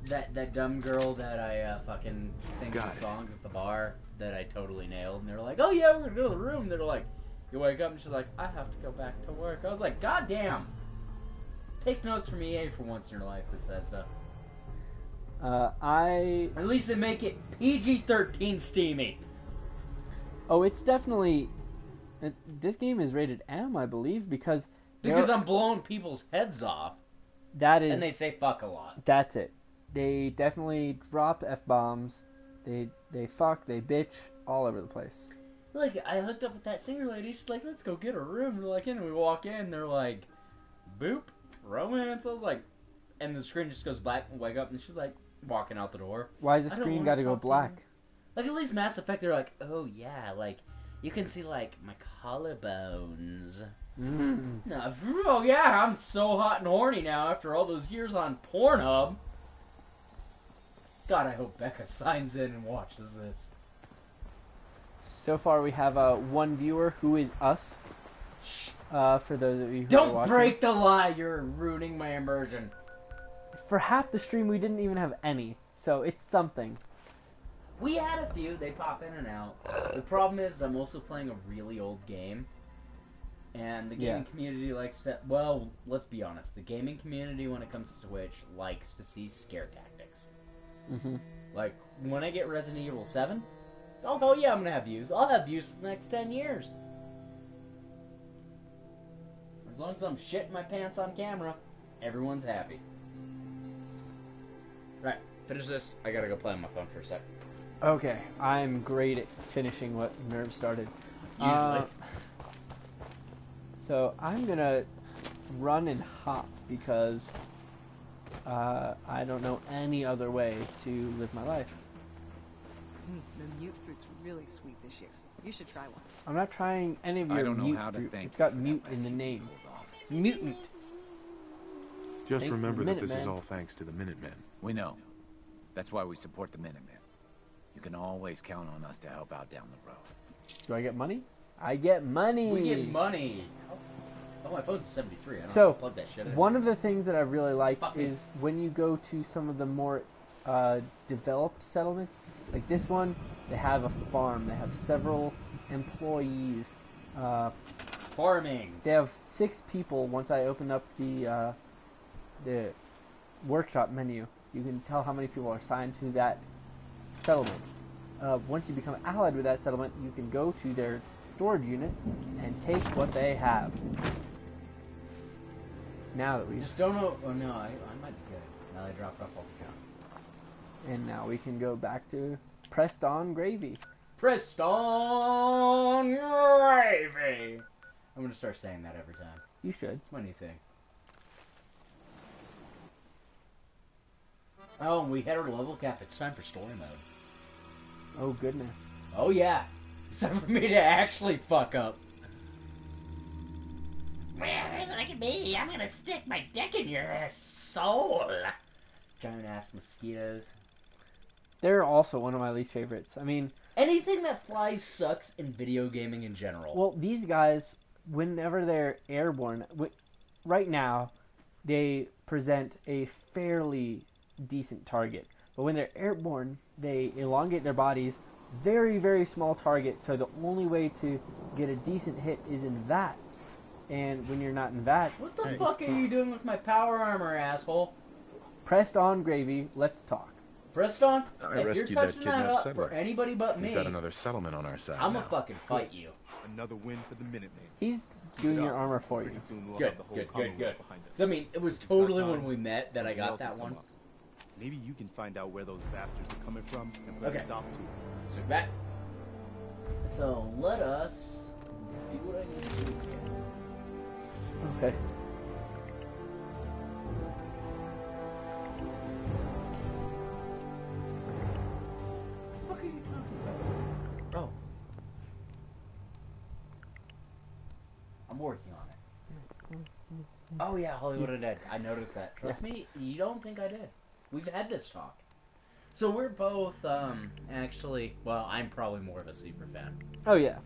That dumb girl that I fucking sings Got the it. songs at the bar that I totally nailed, and they're like, oh yeah, we're gonna go to the room. And they're like, you wake up, and she's like, I have to go back to work. I was like, god damn. Take notes from EA for once in your life, Bethesda. At least they make it PG-13 steamy. Oh, it's definitely... This game is rated M, I believe, because I'm blowing people's heads off. That is... And they say fuck a lot. That's it. They definitely drop F-bombs. They fuck, they bitch, all over the place. Like, I hooked up with that singer lady. She's like, let's go get a room. We're like, and we walk in. They're like, boop, romance. I was like, and the screen just goes black and wake up. And she's like, walking out the door. Why is the I don't screen wanna gotta go talk to black? you. Like, at least Mass Effect, they're like, oh yeah, like, you can see, like, my collarbones. Mm. No, oh yeah, I'm so hot and horny now after all those years on Pornhub. God, I hope Becca signs in and watches this. So far, we have one viewer who is us. For those of you who are Don't watching. break the lie, you're ruining my immersion. For half the stream, we didn't even have any, so it's something. We had a few, they pop in and out. The problem is, I'm also playing a really old game. And the gaming community likes to... Well, let's be honest. The gaming community, when it comes to Twitch, likes to see scare tactics. Mm-hmm. Like, when I get Resident Evil 7, oh yeah, I'm gonna have views. I'll have views for the next 10 years. As long as I'm shitting my pants on camera, everyone's happy. Right. finish this. I gotta go play on my phone for a sec. Okay, I'm great at finishing what Nerve started. Usually. So I'm gonna run and hop because I don't know any other way to live my life. The mute fruit's really sweet this year. You should try one. I'm not trying any of I your don't know mute how to fruit. thank It's got you for mute that in the mess you name. pulled off. Mutant. Just Thanks to remember the that this is Minutemen. all thanks to the Minutemen. We know. That's why we support the Minutemen. You can always count on us to help out down the road. Do I get money? I get money. We get money. Oh, my phone's 73. I don't So, have to plug that shit in. one of the things that I really like Fuck me. is when you go to some of the more developed settlements, like this one, they have a farm. They have several employees. Farming. They have 6 people. Once I open up the workshop menu, you can tell how many people are assigned to that settlement. Once you become allied with that settlement, you can go to their storage units and take what they have. Now that we Just don't know. Oh no, I might be good. Now I dropped off all the junk. and now we can go back to pressed on gravy. Pressed on gravy. I'm gonna start saying that every time. You should. It's my new thing. Oh, and we hit our level cap. It's time for story mode. Oh goodness. Oh yeah. It's time for me to actually fuck up. Well, look at me. I'm gonna stick my dick in your soul. Giant ass mosquitoes. They're also one of my least favorites. I mean, Anything that flies sucks in video gaming in general. well, these guys, whenever they're airborne, right now, they present a fairly decent target. But when they're airborne, they elongate their bodies, very, very small targets, so the only way to get a decent hit is in VATS. And when you're not in VATS, What the fuck are you doing with my power armor, asshole? pressed on gravy, let's talk. Pressed on? I If rescued you're that touching kidnapped up settler. for anybody but me, We've got another settlement on our side I'm now. gonna fucking fight you. Another win for the Minutemen. He's doing your armor for you. Pretty soon we'll Good, have the whole good, good, Commonwealth good. behind us. So, I mean, it was By totally time, when we met that I something got else has that come one. up. Maybe you can find out where those bastards are coming from and put Okay. a stop to it. So that. So let us do what I need to do here. Okay. What are you talking about? Oh. I'm working on it. Oh yeah, Hollywood Undead. I noticed that. Trust me, you don't think I did. We've had this talk. So we're both, actually, well, I'm probably more of a super fan. Oh yeah.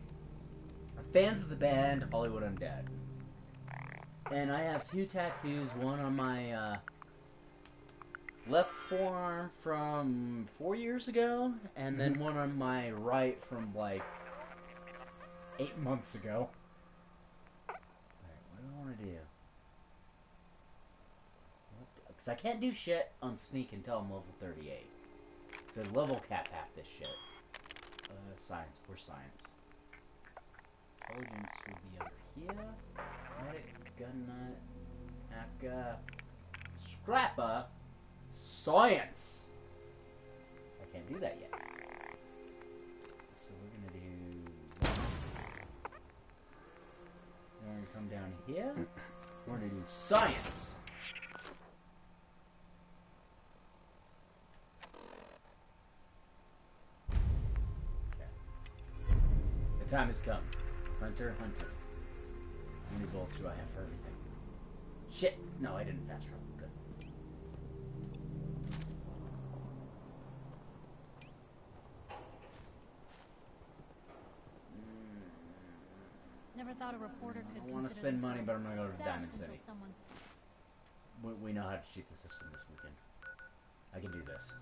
Fans of the band Hollywood Undead. And I have 2 tattoos, one on my, left forearm from 4 years ago, and then one on my right from, like, 8 months ago. Alright, what do I want to do? Because I can't do shit on sneak until I'm level 38. So level cap half this shit. Science. Where's science? Intelligence will be over here. Medic, gun nut, Akka, Scrapper, science! I can't do that yet. So we're gonna do... We're gonna come down here. We're gonna do science! The time has come. Hunter, hunter. How many bolts do I have for everything? Shit! No, I didn't fast roll. Good. Never thought a reporter could I want to consider spend money, but I'm themselves gonna go to success Diamond until City. someone- We know how to cheat the system this weekend. I can do this.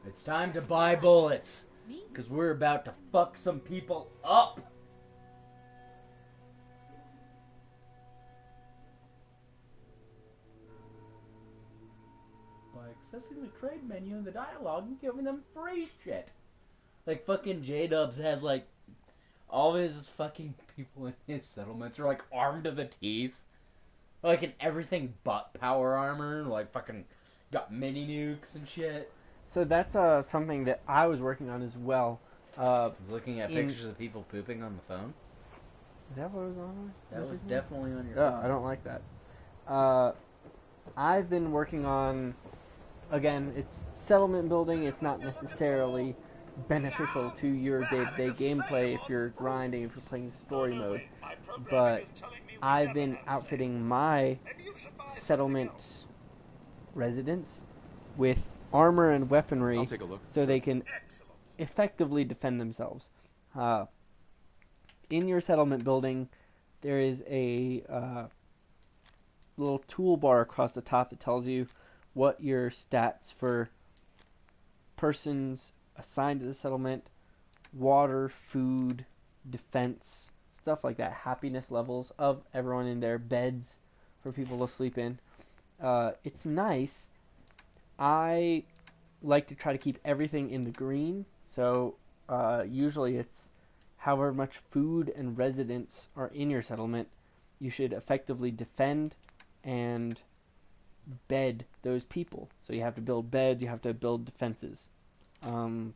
It's time to buy bullets. Me? Because we're about to fuck some people up. By accessing the trade menu in the dialogue and giving them free shit. Like fucking J-Dubs has like all of his fucking people in his settlements are like armed to the teeth. Like in everything but power armor, like fucking got mini nukes and shit. So that's something that I was working on as well. I was looking at pictures of people pooping on the phone. Is that what was on there? That was definitely on your Oh, phone. I don't like that. I've been working on, again, it's settlement building. It's not necessarily beneficial to your day-to-day gameplay if you're grinding, if you're playing story mode. But I've been outfitting my settlement residents with armor and weaponry I'll take a look. so they can effectively defend themselves. In your settlement building, there is a little toolbar across the top that tells you what your stats for persons assigned to the settlement, water, food, defense, stuff like that, happiness levels of everyone in there, beds for people to sleep in. It's nice. I like to try to keep everything in the green, so usually it's however much food and residents are in your settlement, you should effectively defend and bed those people. So you have to build beds, you have to build defenses. On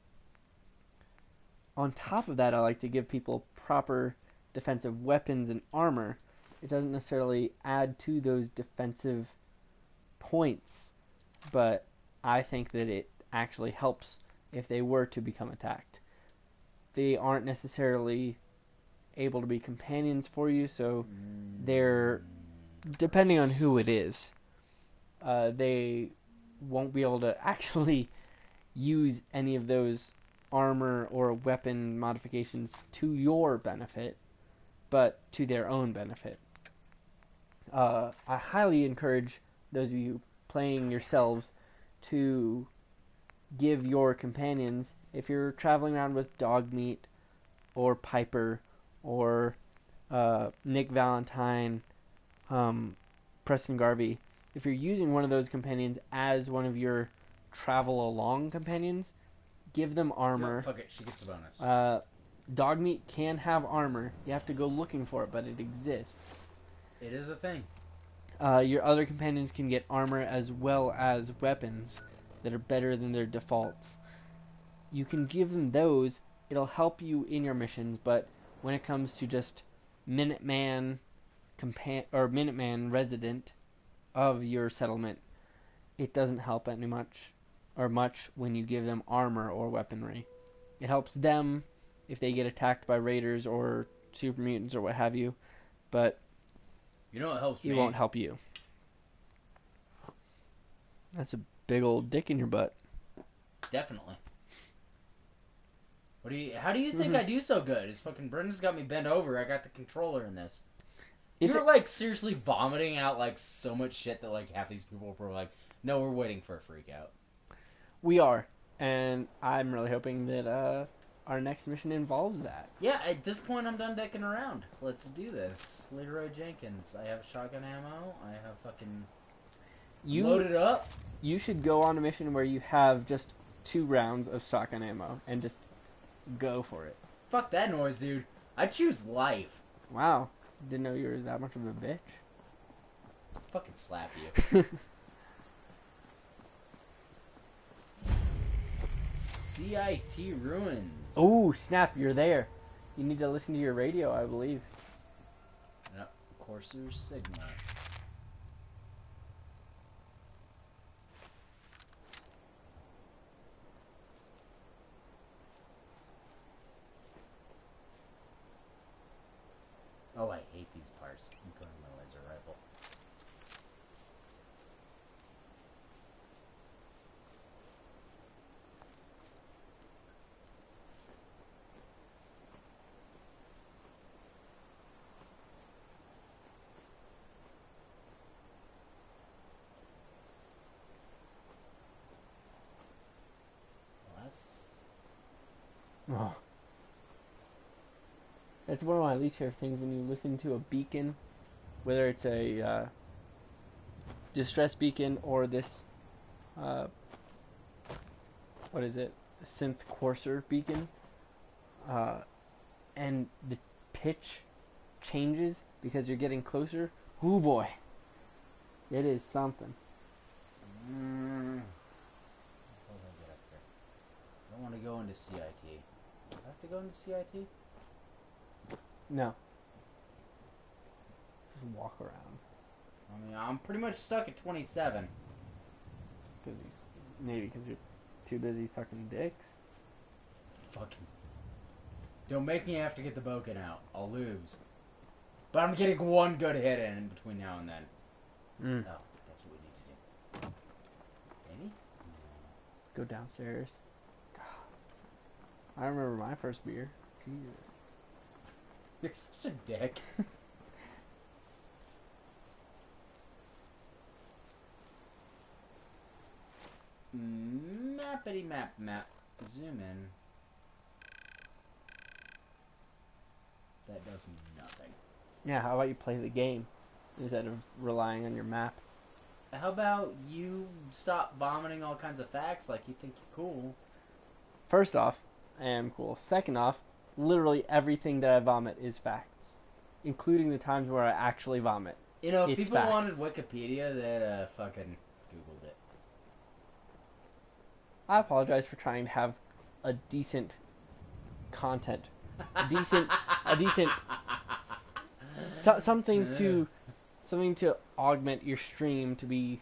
top of that, I like to give people proper defensive weapons and armor. It doesn't necessarily add to those defensive points, but I think that it actually helps if they were to become attacked. They aren't necessarily able to be companions for you, so they're, depending on who it is, they won't be able to actually use any of those armor or weapon modifications to your benefit, but to their own benefit. I highly encourage those of you playing yourselves to give your companions, if you're traveling around with Dogmeat or Piper or Nick Valentine, Preston Garvey, if you're using one of those companions as one of your travel along companions, give them armor. Yeah, fuck it, she gets the bonus. Dogmeat can have armor. You have to go looking for it, but it exists. It is a thing. Your other companions can get armor as well as weapons that are better than their defaults. You can give them those. It'll help you in your missions, but when it comes to just Minuteman Minuteman resident of your settlement, it doesn't help any much when you give them armor or weaponry. It helps them if they get attacked by raiders or super mutants or what have you, but you know what helps me? It won't help you. That's a big old dick in your butt. Definitely. How do you think I do so good? It's fucking Brendan's got me bent over. I got the controller in this. You're like seriously vomiting out like so much shit that like half these people were like, no, we're waiting for a freak out. We are, and I'm really hoping that our next mission involves that. Yeah, at this point I'm done decking around. Let's do this. Leroy Jenkins. I have shotgun ammo. I have fucking loaded up. You should go on a mission where you have just 2 rounds of shotgun ammo and just go for it. Fuck that noise, dude. I choose life. Wow. Didn't know you were that much of a bitch. Fucking slap you. CIT Ruins. Oh, snap, you're there. You need to listen to your radio, I believe. Yep, Corsair Sigma. Oh, I hate these parts. I'm putting my laser rifle. Oh. That's one of my least favorite things when you listen to a beacon, whether it's a distress beacon or this, what is it, a synth Corsair beacon, and the pitch changes because you're getting closer. Ooh boy, It is something. How do I get up there? I don't want to go into CIT. Do I have to go into CIT? No. Just walk around. I mean, I'm pretty much stuck at 27. Maybe because you're too busy sucking dicks. Fucking. Don't make me have to get the Boken out. I'll lose. But I'm getting one good hit in between now and then. Oh, that's what we need to do. Maybe? Go downstairs. God. I remember my first beer. Jesus. You're such a dick. Mappity map. Zoom in. That does me nothing. Yeah, how about you play the game instead of relying on your map? How about you stop vomiting all kinds of facts like you think you're cool? First off, I am cool. Second off, literally everything that I vomit is facts, including the times where I actually vomit. You know, if It's people facts. wanted Wikipedia, they'd fucking Googled it. I apologize for trying to have a decent content, a decent something to augment your stream to be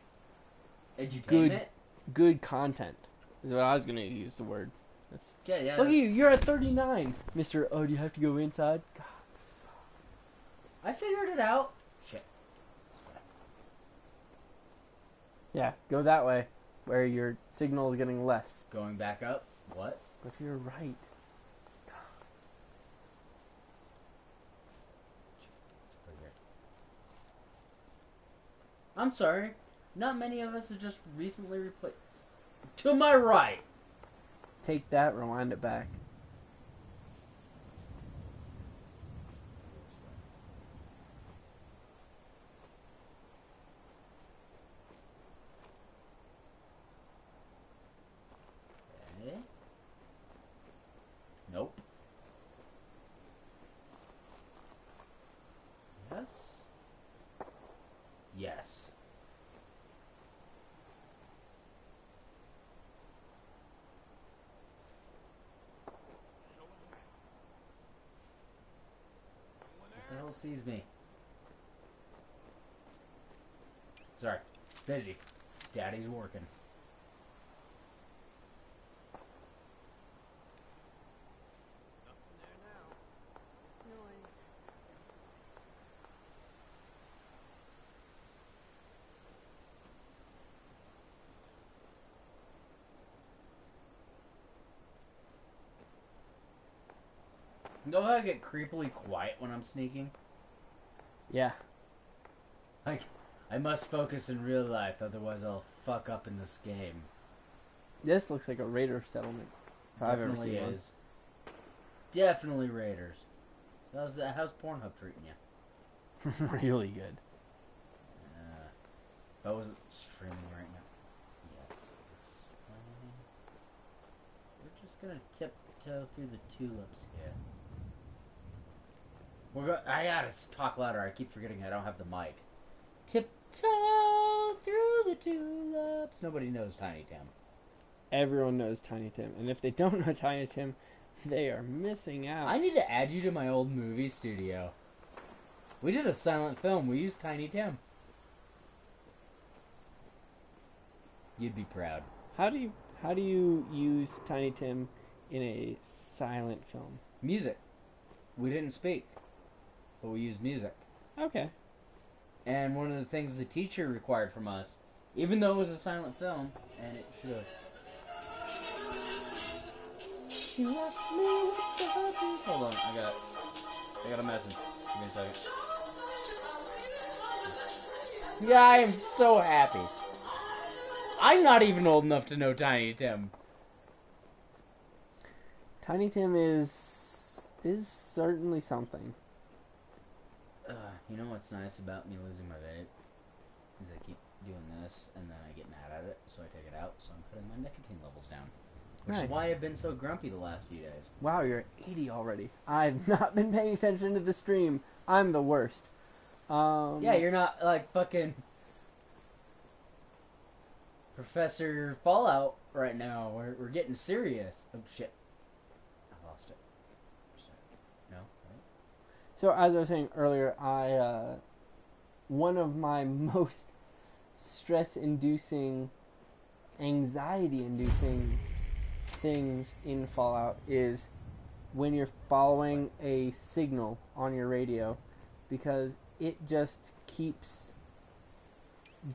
Edutainment? good content is what I was gonna use the word. That's, Yeah. look at you, you're at 39, Mr. Oh, do you have to go inside? God. I figured it out. Shit. Yeah, go that way, where your signal is getting less. Going back up? What? But you're right. I'm sorry. Not many of us have just recently replaced. To my right. Take that, rewind it back. Okay. Nope. Yes. Yes. What the hell sees me? Sorry. Busy. Daddy's working. You know how I get creepily quiet when I'm sneaking? Yeah. Like, I must focus in real life, otherwise I'll fuck up in this game. This looks like a raider settlement. If I've ever Definitely seen one. is. Definitely Raiders. So how's Pornhub treating you? Really good. That was streaming right now. Yes. We're just gonna tiptoe through the tulips here. I gotta talk louder. I keep forgetting I don't have the mic. Tiptoe through the tulips. Nobody knows Tiny Tim. Everyone knows Tiny Tim, and if they don't know Tiny Tim, they are missing out. I need to add you to my old movie studio. We did a silent film. We used Tiny Tim. You'd be proud. How do you use Tiny Tim in a silent film? Music. We didn't speak, but we used music. Okay. And one of the things the teacher required from us, even though it was a silent film, and it should have. She left me with the puppies. Hold on, I got a message. Give me a second. Yeah, I am so happy. I'm not even old enough to know Tiny Tim. Tiny Tim is certainly something. You know what's nice about me losing my vape? Is I keep doing this, and then I get mad at it, so I take it out, so I'm putting my nicotine levels down. Which Nice. is why I've been so grumpy the last few days. Wow, you're at 80 already. I've not been paying attention to the stream. I'm the worst. Yeah, you're not, like, fucking Professor Fallout right now. We're getting serious. Oh shit. I lost it. No? Right? So as I was saying earlier, one of my most stress-inducing, anxiety-inducing things in Fallout is when you're following a signal on your radio, because it just keeps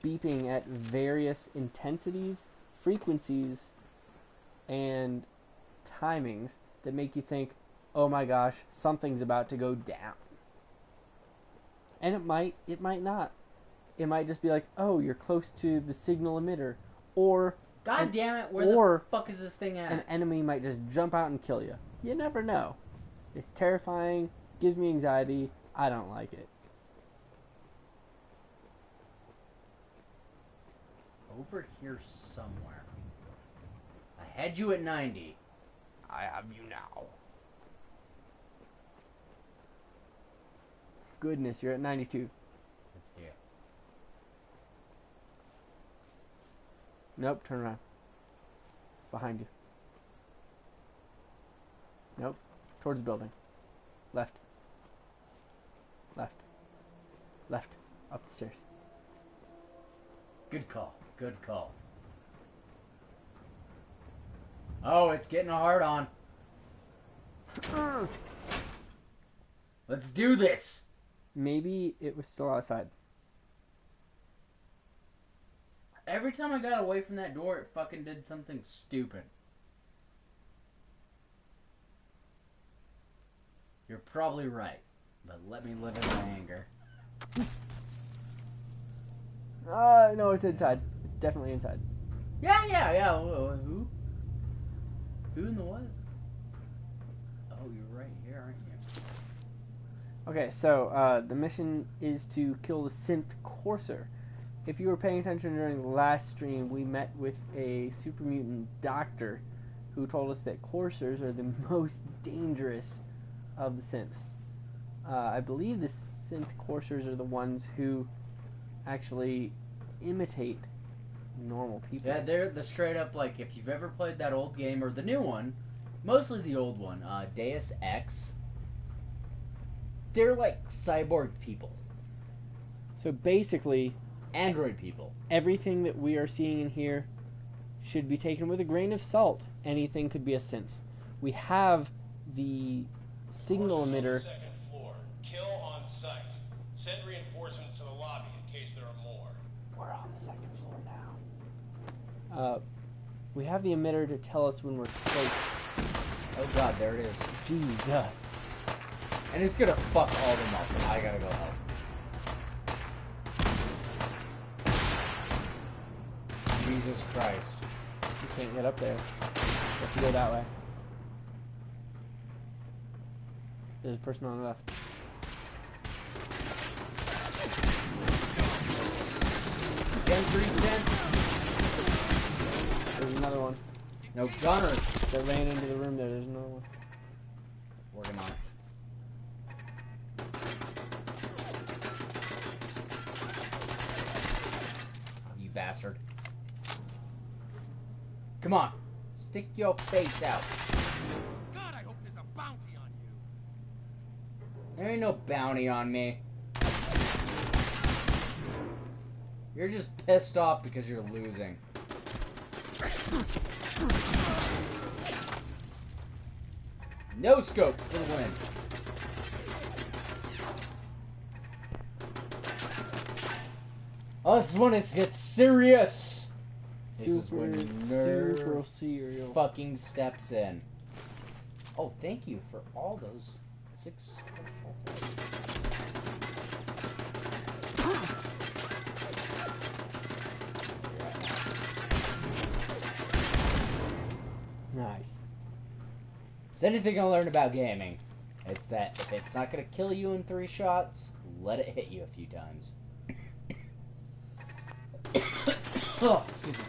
beeping at various intensities, frequencies, and timings that make you think, oh my gosh, something's about to go down. And it might not. It might just be like, oh, you're close to the signal emitter, or God damn it, where the fuck is this thing at? An enemy might just jump out and kill you. You never know. It's terrifying, gives me anxiety, I don't like it. Over here somewhere. I had you at 90. I have you now. Goodness, you're at 92. Let's see it. Nope, turn around. Behind you. Nope. Towards the building. Left. Left. Left. Up the stairs. Good call. Good call. Oh, it's getting hard on. Let's do this. Maybe it was still outside. Every time I got away from that door, it fucking did something stupid. You're probably right, but let me live in my anger. No, it's inside. It's definitely inside. Yeah. Who? Who in the what? Oh, you're right here, aren't you? Okay, so the mission is to kill the synth courser. If you were paying attention during the last stream, we met with a super mutant doctor who told us that coursers are the most dangerous of the synths. I believe the synth coursers are the ones who actually imitate normal people. Yeah, they're the straight up, like, if you've ever played that old game, or the new one, mostly the old one, Deus Ex, they're like cyborg people. So basically, android people. Everything that we are seeing in here should be taken with a grain of salt. Anything could be a synth. We have the signal emitter. Second floor. Kill on sight. Send reinforcements to the lobby in case there are more. We're on the second floor now. We have the emitter to tell us when we're close. Oh god, there it is. Jesus. And it's gonna fuck all of them up, and I gotta go help. Jesus Christ. You can't get up there. You have to go that way. There's a person on the left. There's another one. No gunner. That ran into the room there. There's another one. Working on it. You bastard. Come on. Stick your face out. God, I hope there's a bounty on you. There ain't no bounty on me. You're just pissed off because you're losing. No scope for the win. Oh, this is when it gets serious. This is when super serial fucking steps in. Oh, thank you for all those 6 Nice. Is anything I learned about gaming? It's that if it's not gonna kill you in 3 shots, let it hit you a few times. Oh, excuse me.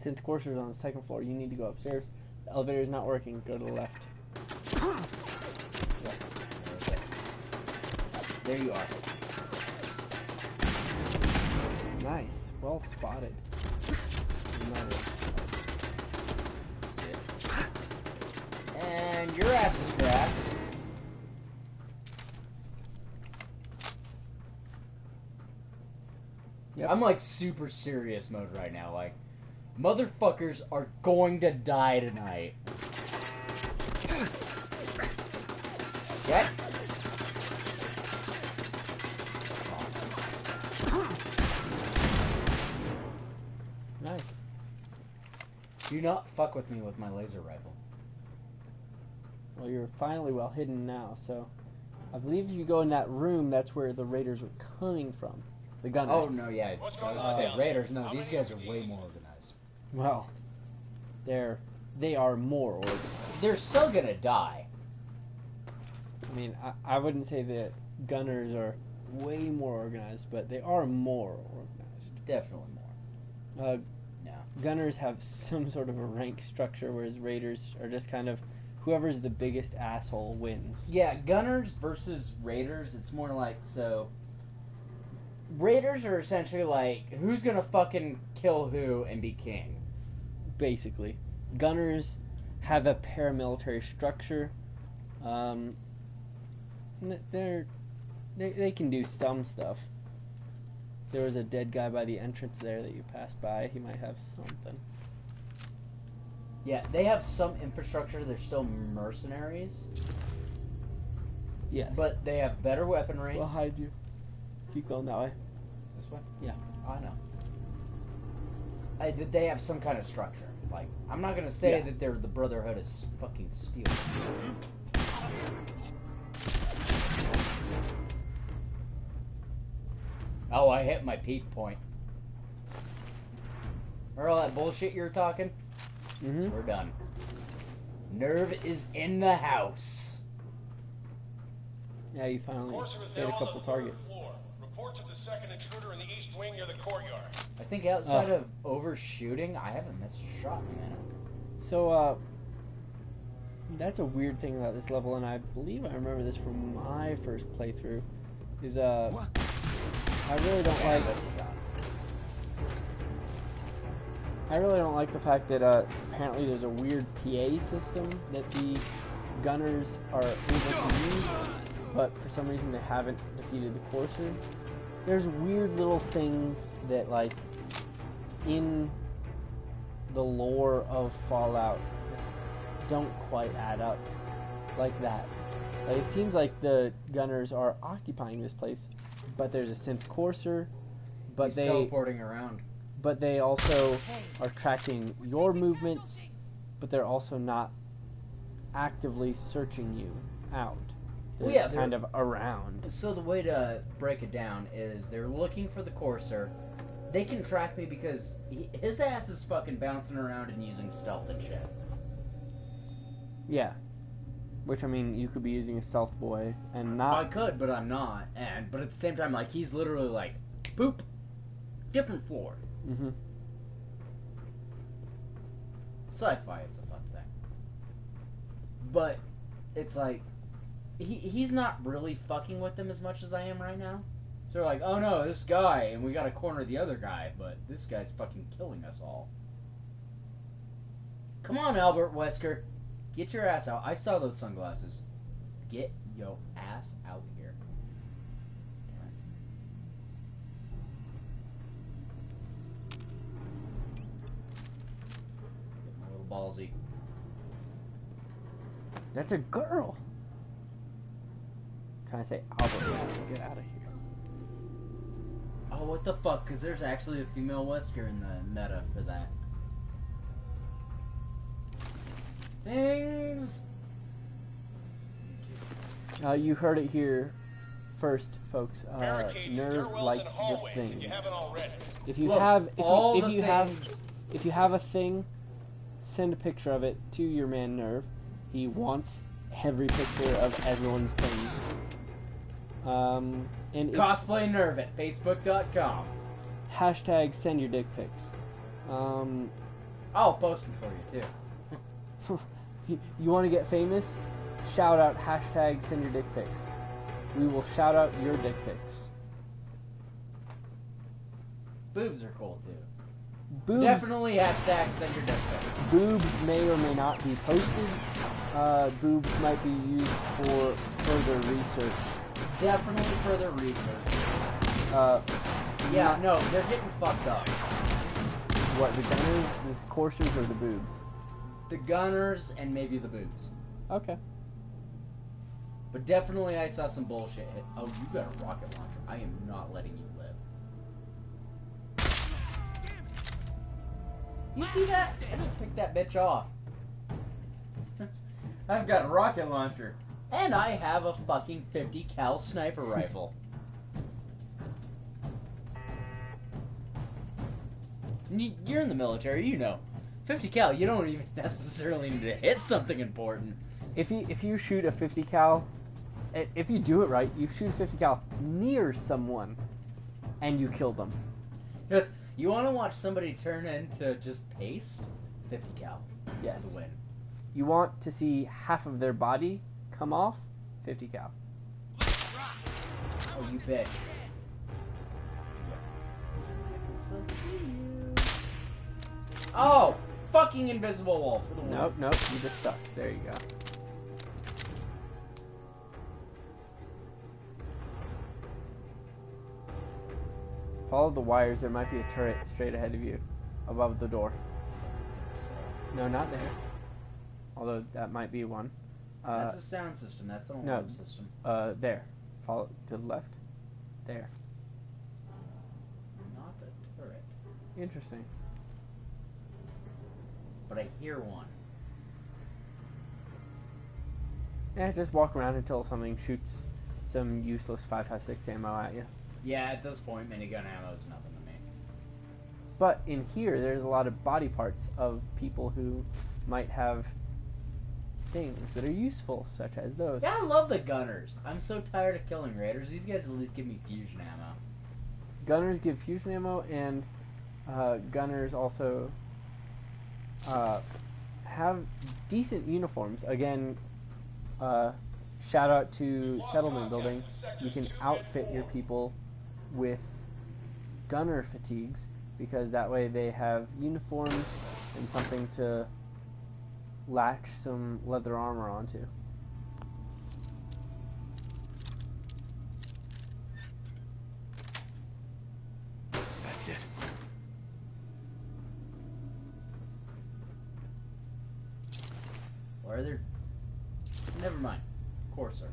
Synth coursers on the second floor. You need to go upstairs. The elevator is not working. Go to the left. Yes. There you are. Nice. Well spotted. And your ass is grass. Yep. I'm like super serious mode right now. Like, motherfuckers are going to die tonight. Get. Nice. Do not fuck with me with my laser rifle. Well, you're finally well hidden now, so I believe if you go in that room, that's where the raiders were coming from. The gunners. Oh no, yeah. I was saying raiders. No, these guys are way more organized. Well, they are more organized. They're still gonna die. I mean, I wouldn't say that gunners are way more organized, but they are more organized. Definitely more. No. Gunners have some sort of a rank structure, whereas raiders are just kind of whoever's the biggest asshole wins. Yeah, gunners versus raiders, it's more like, so raiders are essentially like, who's gonna fucking kill who and be king? Basically. Gunners have a paramilitary structure. They can do some stuff. There was a dead guy by the entrance there that you passed by. He might have something. Yeah, they have some infrastructure. They're still mercenaries. Yes. But they have better weaponry. We'll hide you. Keep going that way. This way? Yeah. I know. They have some kind of structure. Like, I'm not gonna say that they're the Brotherhood of fucking Steel. Oh, I hit my peak point. Remember all that bullshit you were talking? Mm-hmm. We're done. Nerve is in the house. Yeah, you finally hit a couple targets. Reports of the second intruder in the east wing near the courtyard. I think outside of overshooting, I haven't missed a shot in a minute. So, that's a weird thing about this level, and I believe I remember this from my first playthrough, is, I really don't like... I really don't like the fact that, apparently there's a weird PA system that the gunners are able to use, but for some reason they haven't defeated the Courser. There's weird little things that, like, in the lore of Fallout don't quite add up like that. Like, it seems like the gunners are occupying this place, but there's a synth Courser, but He's they teleporting around. But they also are tracking your movements, but they're also not actively searching you out. They're just kind of around. So the way to break it down is they're looking for the Courser. They can track me because his ass is fucking bouncing around and using stealth and shit. Yeah. Which, I mean, you could be using a stealth boy and not... I could, but I'm not. But at the same time, like, he's literally like, boop, different floor. Mm-hmm. Sci-fi is a fun thing. But it's like, he's not really fucking with them as much as I am right now. So they're like, oh no, this guy, and we gotta corner the other guy, but this guy's fucking killing us all. Come on, Albert Wesker. Get your ass out. I saw those sunglasses. Get your ass out here. Getting a little ballsy. That's a girl! I'm trying to say Albert, get out of here. Oh, what the fuck? Because there's actually a female Wesker in the meta for that. Things. You heard it here first, folks. Nerve likes the things. If you have a thing, send a picture of it to your man Nerve. He wants every picture of everyone's things. And Cosplay Nerve at Facebook.com. Hashtag send your dick pics. I'll post them for you too. You want to get famous? Shout out hashtag send your dick pics. we will shout out your dick pics. Boobs are cool too. Boobs, Definitely hashtag send your dick pics. boobs may or may not be posted. Boobs might be used for further research. Definitely further research. Yeah, no, they're getting fucked up. What, the gunners, the coursers, or the boobs? The gunners and maybe the boobs. Okay. But definitely I saw some bullshit hit. Oh, you got a rocket launcher. I am not letting you live. You see that? I just picked that bitch off. I've got a rocket launcher. And I have a fucking 50 cal sniper rifle. You're in the military, you know. 50 cal, you don't even necessarily need to hit something important. If you shoot a 50 cal, if you do it right, you shoot a 50 cal near someone, and you kill them. Yes. You want to watch somebody turn into just paste? 50 cal. Yes. That's a win. You want to see half of their body come off? 50 cal. Oh, you bitch. Oh! Fucking invisible wall for the win. Nope, you just suck. There you go. Follow the wires, there might be a turret straight ahead of you, above the door. No, not there. Although that might be one. That's a sound system, that's an alarm system. There. Follow to the left. There. Not a turret. Interesting. But I hear one. Yeah, just walk around until something shoots some useless 5.56 ammo at you. Yeah, at this point, minigun ammo is nothing to me. But in here, there's a lot of body parts of people who might have things that are useful, such as those. Yeah, I love the gunners. I'm so tired of killing raiders. These guys at least give me fusion ammo. Gunners give fusion ammo, and gunners also have decent uniforms. Again, shout out to Settlement Building. You can outfit your people with gunner fatigues, because that way they have uniforms and something to latch some leather armor onto. That's it. Why are there... Never mind. Courser.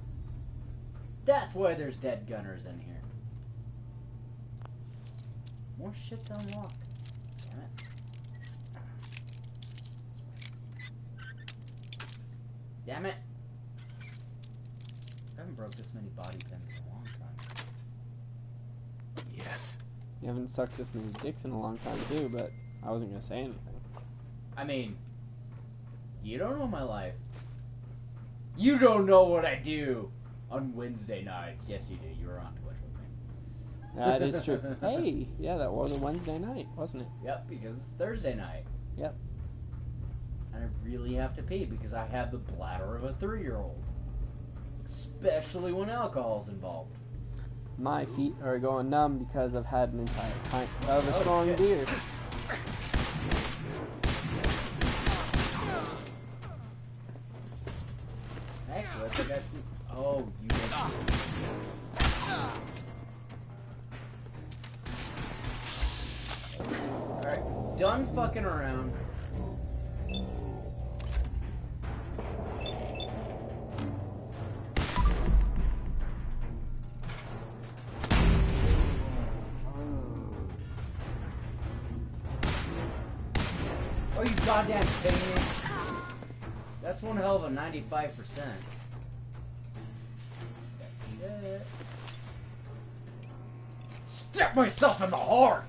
That's why there's dead gunners in here. More shit to unlock. Damn it. Damn it! I haven't broke this many body pins in a long time. Yes. You haven't sucked this many dicks in a long time too, but I wasn't gonna say anything. I mean, you don't know my life. You don't know what I do on Wednesday nights. Yes, you do. You were on Twitch with me. That is true. Hey, yeah, that was a Wednesday night, wasn't it? Yep, because it's Thursday night. Yep. And I really have to pee because I have the bladder of a 3-year-old. Especially when alcohol's involved. My feet are going numb because I've had an entire pint of a strong beer. Actually, I think I see... Oh, you Alright, done fucking around. Oh, you goddamn kidding me? That's one hell of a 95%. Shit. Stab myself in the heart!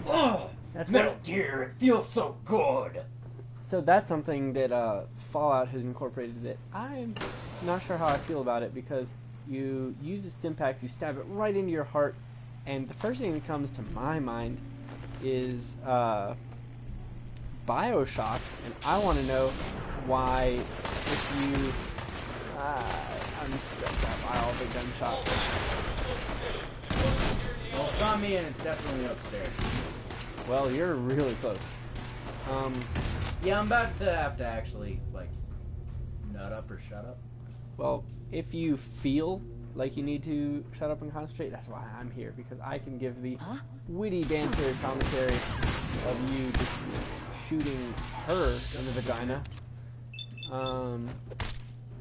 Ugh! That's Metal Gear, it feels so good! So that's something that Fallout has incorporated that I'm not sure how I feel about it, because you use a Stimpack, you stab it right into your heart, and the first thing that comes to my mind is Bioshock, and I want to know why if you I'm stressed out by all the gunshots. Well, it's not me, and it's definitely upstairs. Well, you're really close. Yeah, I'm about to have to actually, like, nut up or shut up. Well, if you feel like you need to shut up and concentrate, that's why I'm here, because I can give the witty banter commentary of you just shooting her in the vagina. Aw,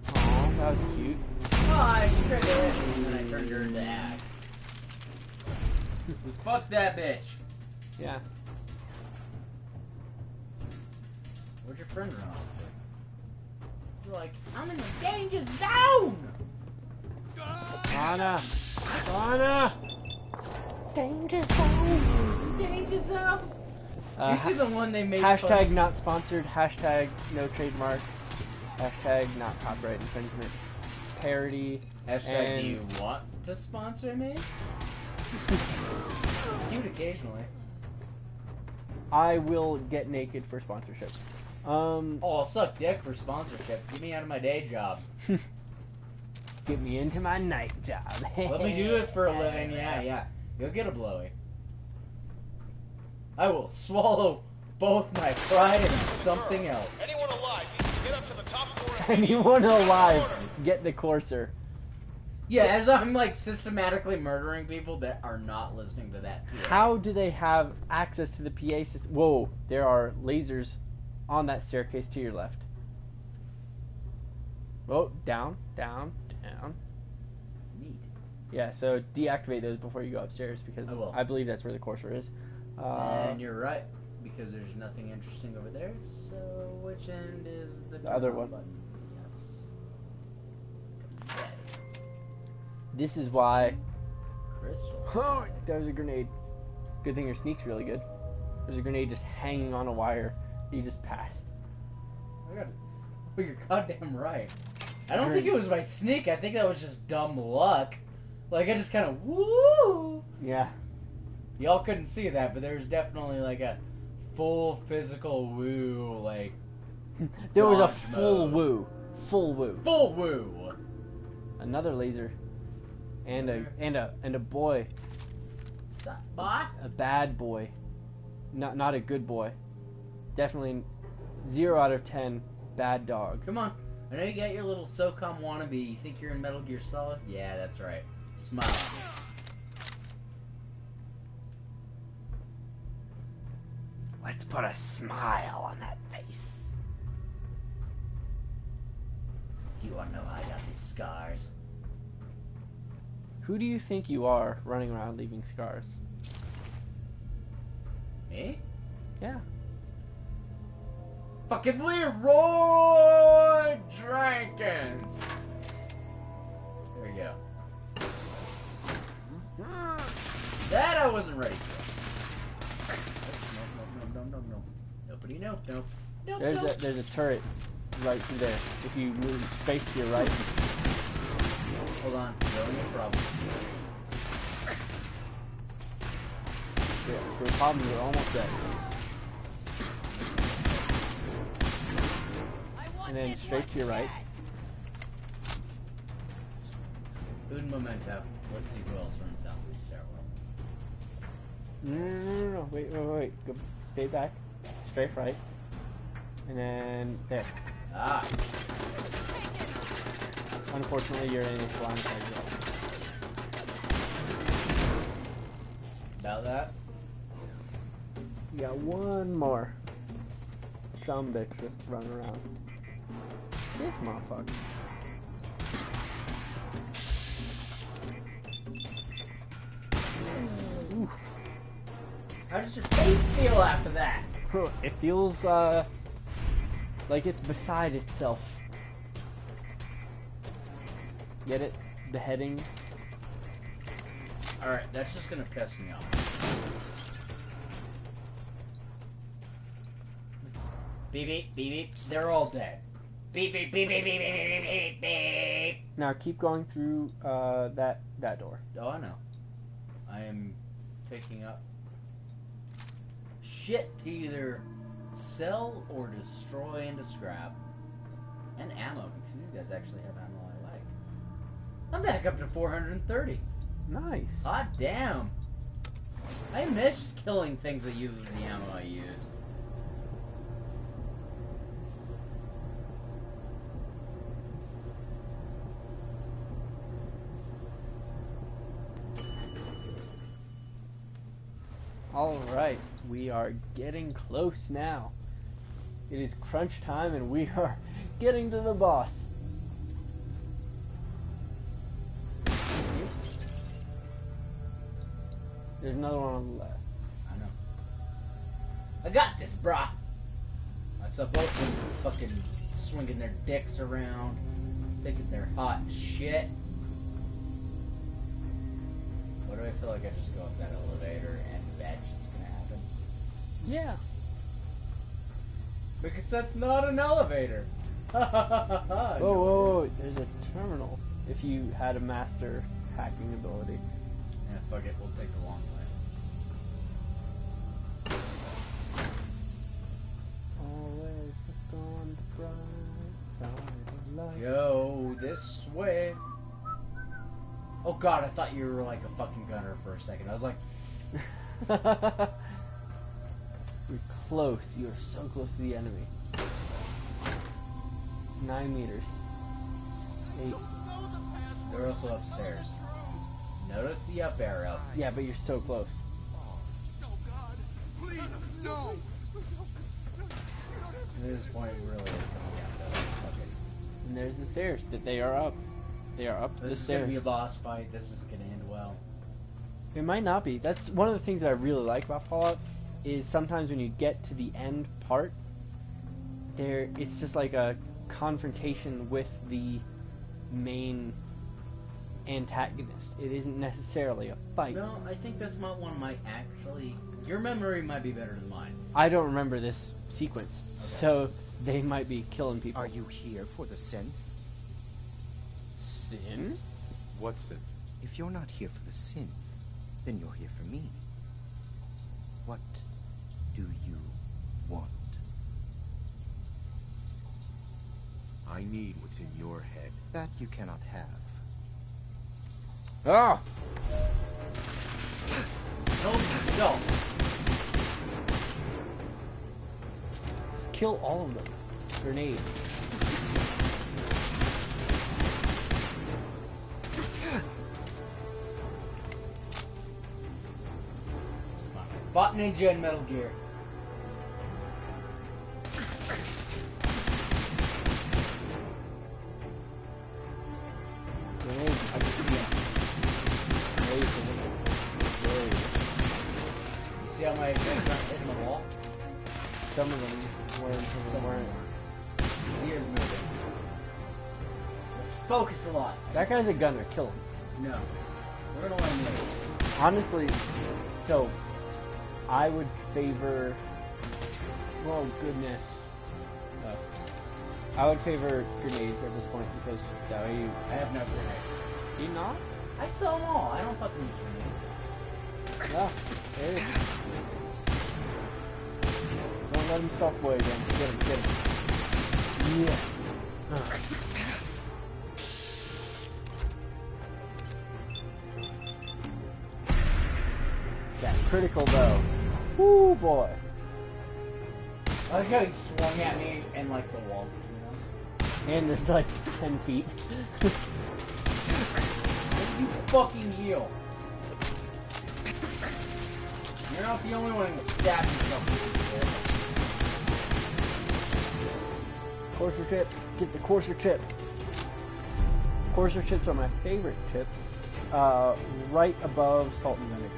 that was cute. Oh, I tried to hit me, and then I turned her into ash. Fuck that bitch. Yeah. Where'd your friend run off to? You're like, I'm in the danger zone! Anna! Anna! Danger zone! Danger zone! You see the one they made Hashtag not sponsored, hashtag no trademark, hashtag not copyright infringement, parody, Hashtag and do you want to sponsor me? Cute occasionally. I will get naked for sponsorship. Oh, I'll suck dick for sponsorship. Get me out of my day job. Get me into my night job. Let me do this for a living. Yeah. You'll get a blowy. I will swallow both my pride and something else. Anyone alive needs to get up to the top floor. Anyone alive, get the courser. Yeah, as I'm like systematically murdering people that are not listening to that. PA. How do they have access to the PA system? Whoa, there are lasers on that staircase to your left. Oh, down, down, down. Neat. Yeah, so deactivate those before you go upstairs, because I will. I believe that's where the courser is. And you're right, because there's nothing interesting over there. So which end is the other down one. Button? Yes. This is why. Crystal. Oh, there's a grenade. Good thing your sneak's really good. There's a grenade just hanging on a wire. You just passed. I got it. Oh, you're goddamn right. I don't think it was my sneak. I think that was just dumb luck. Like, I just kind of woo. Yeah. Y'all couldn't see that, but there was definitely like a full physical woo, like. There was a dodge full mode. woo. Full woo. Full woo. Another laser. And a boy. Boy? A bad boy. Not a good boy. Definitely 0 out of 10 bad dog. Come on. I know you got your little SOCOM wannabe. You think you're in Metal Gear Solid? Yeah, that's right. Smile at me. Let's put a smile on that face. Do you want to know how I got these scars? Who do you think you are running around leaving scars? Me? Yeah. Fucking Leroy Jenkins! There we go. That I wasn't ready for. No. Nobody, no. There's a turret right through there. If you move space to your right. Hold on, no problem. Yeah, for a problem, you're almost dead. And then straight to your right. Un momento. Let's see who else runs down this stairwell. No. Wait. Go, stay back. Straight right. And then there. Ah. Unfortunately, you're in this line of About that? You got one more. Some bitch just run around. This motherfucker. Oof. How does your face feel after that? It feels like it's beside itself. Get it? Beheadings. Alright, that's just gonna piss me off. Beep beep, beep beep, they're all dead. Beep beep, beep beep, beep beep, beep beep, beep. Now keep going through that door. Oh, I know. I am picking up shit to either sell or destroy into scrap. And ammo, because these guys actually have ammo I like. I'm back up to 430. Nice. Hot damn. I miss killing things that uses the ammo I use. Alright, we are getting close now. It is crunch time and we are getting to the boss. There's another one on the left. I know. I got this, brah. I saw both of them fucking swinging their dicks around, thinking they're hot shit. Why do I feel like I just go up that elevator and bad shit's gonna happen? Yeah. Because that's not an elevator. Whoa, whoa, whoa, there's a terminal. If you had a master hacking ability. Yeah, fuck it, we'll take the long way. Always look on the bright side of life. Go this way. Oh god, I thought you were like a fucking gunner for a second. I was like, you're close. You're so close to the enemy. 9 meters. 8. they're also upstairs. Notice the up arrow. Yeah, but you're so close. Please, no! At this point, it really is coming down to fuck it. And there's the stairs that they are up. They are up the This is stairs. gonna be a boss fight. This is gonna end well. It might not be. That's one of the things that I really like about Fallout is sometimes when you get to the end part, it's just like a confrontation with the main antagonist. It isn't necessarily a fight. No, I think this one might actually. Your memory might be better than mine. I don't remember this sequence, Okay. so they might be killing people. Are you here for the synth? Sin? What synth? If you're not here for the synth, then you're here for me. What do you want? I need what's in your head. That you cannot have. Ah! No. Just kill all of them. Grenade. Bot Ninja and Metal Gear. Grenade. I can see it. You see how my effects aren't hitting the wall? Some of them weren't. Some of them weren't. His ears moving. Focus a lot. That guy's a gunner. Kill him. No. We're gonna let him live. Honestly, so I would favor. Oh goodness. I would favor grenades at this point because that way you. I have no grenades. Do you not? I sell them all. I don't fucking use grenades. No. There it is. Don't let him stop away again. Get him. Get him. Yeah. That critical though. Woo boy. I like how he swung at me and like the walls between us. And there's like 10 feet. You fucking heal. You're not the only one who stabbed yourself. Courser chip. Get the courser chip. Courser chips are my favorite chips. Right above salt and vinegar.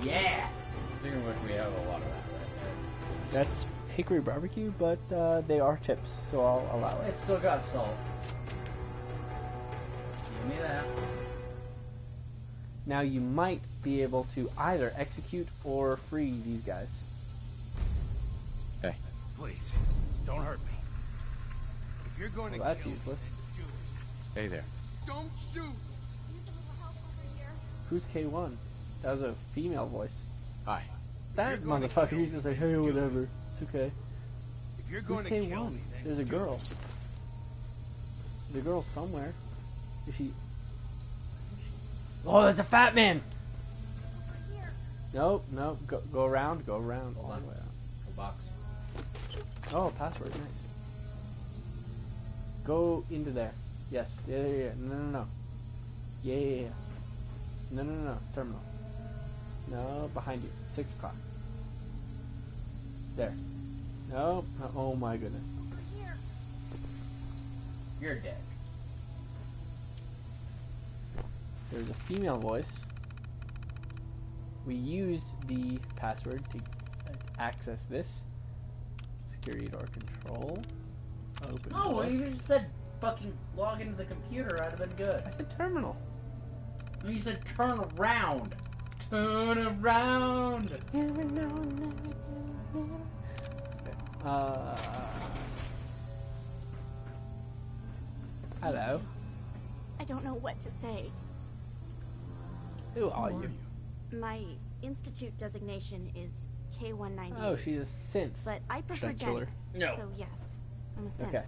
Yeah. Speaking of which, we have a lot of that right That's hickory barbecue, but they are chips, so I'll allow there. it. It's still got salt. Give me that. Now you might be able to either execute or free these guys. Hey. Please, don't hurt me. If you're going Well, to that's kill useless. me, then Hey there. do it. Don't shoot! Who's K1? That was a female voice. Hi. That you're going to motherfucker, kill he's me, just then like, hey, do it. whatever. It's okay. If you're Who's going to kill K1? me, then There's a do girl. it. There's a girl somewhere. Is she? Oh, that's a fat man. Nope, nope. Go around. Go around. Hold on. The box. Oh, password. Nice. Go into there. Yes. Yeah. No. Yeah. No. Terminal. No, behind you. 6 o'clock. There. Nope. Oh my goodness. You're dead. There's a female voice. We used the password to access this. Security door control. Open No, door. you just said fucking log into the computer. I'd have been good. I said terminal. No, you said turn around. Turn around. Hello. I don't know what to say. Who are you? My institute designation is K-198. Oh, she's a synth. But I prefer Should I kill Jenny. her? No. So yes, I'm a synth. Okay.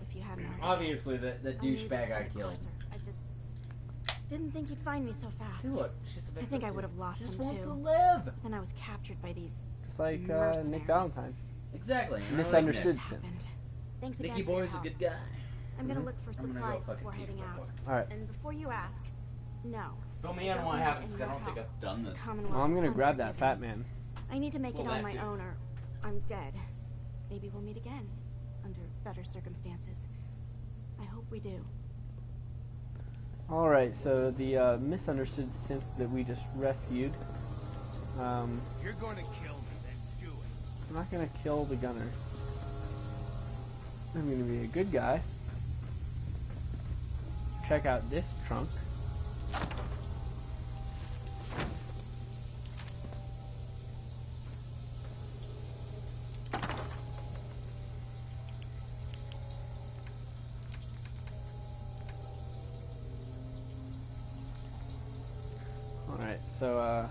If you haven't already. Obviously, the I knew douchebag that I sounded killed. closer. I just didn't think he'd find me so fast. See, look, she's a I victim think I too. would have lost She just him wants too. to live. But then I was captured by these Just like Nick mercenaries. Valentine. Exactly. and I like Misunderstood this. synth. Happened. Thanks Nicky again for your Boy's a help. good guy. I'm gonna Mhm. look for I'm gonna go supplies fucking before pee heading real out. quick. Alright. And before you ask, no. Fill me I in don't on what need happens, any 'cause I more don't think help. I've done this. Commonwealth Well, I'm gonna is grab that unforgiving. fat man. I need to make Well, it on that my too. own or I'm dead. Maybe we'll meet again under better circumstances. I hope we do. Alright, so the misunderstood synth that we just rescued. If you're going to kill me, then do it. I'm not gonna kill the gunner. I'm gonna be a good guy. Check out this trunk. Alright, so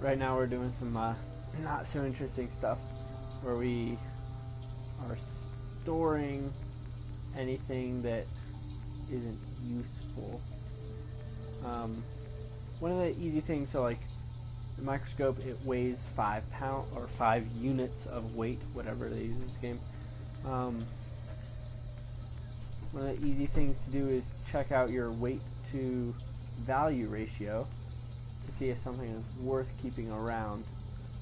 right now we're doing some not so interesting stuff where we are storing anything that isn't useful. One of the easy things, so like the microscope, it weighs 5 pounds or 5 units of weight, whatever they use in this game. One of the easy things to do is check out your weight to value ratio to see if something is worth keeping around.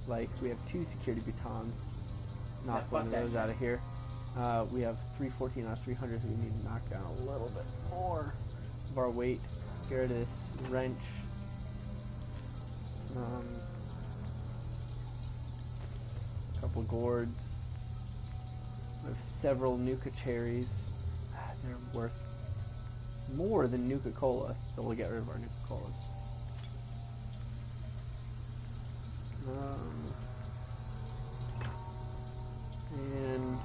Like we have 2 security batons. Knock Yeah, one fuck of that those shit. out of here. We have 314 out of 300, so we need to knock down a little bit more of our weight. Get rid of this wrench. Couple gourds. We have several Nuka cherries. They're worth more than Nuka Cola, so we'll get rid of our Nuka Colas. And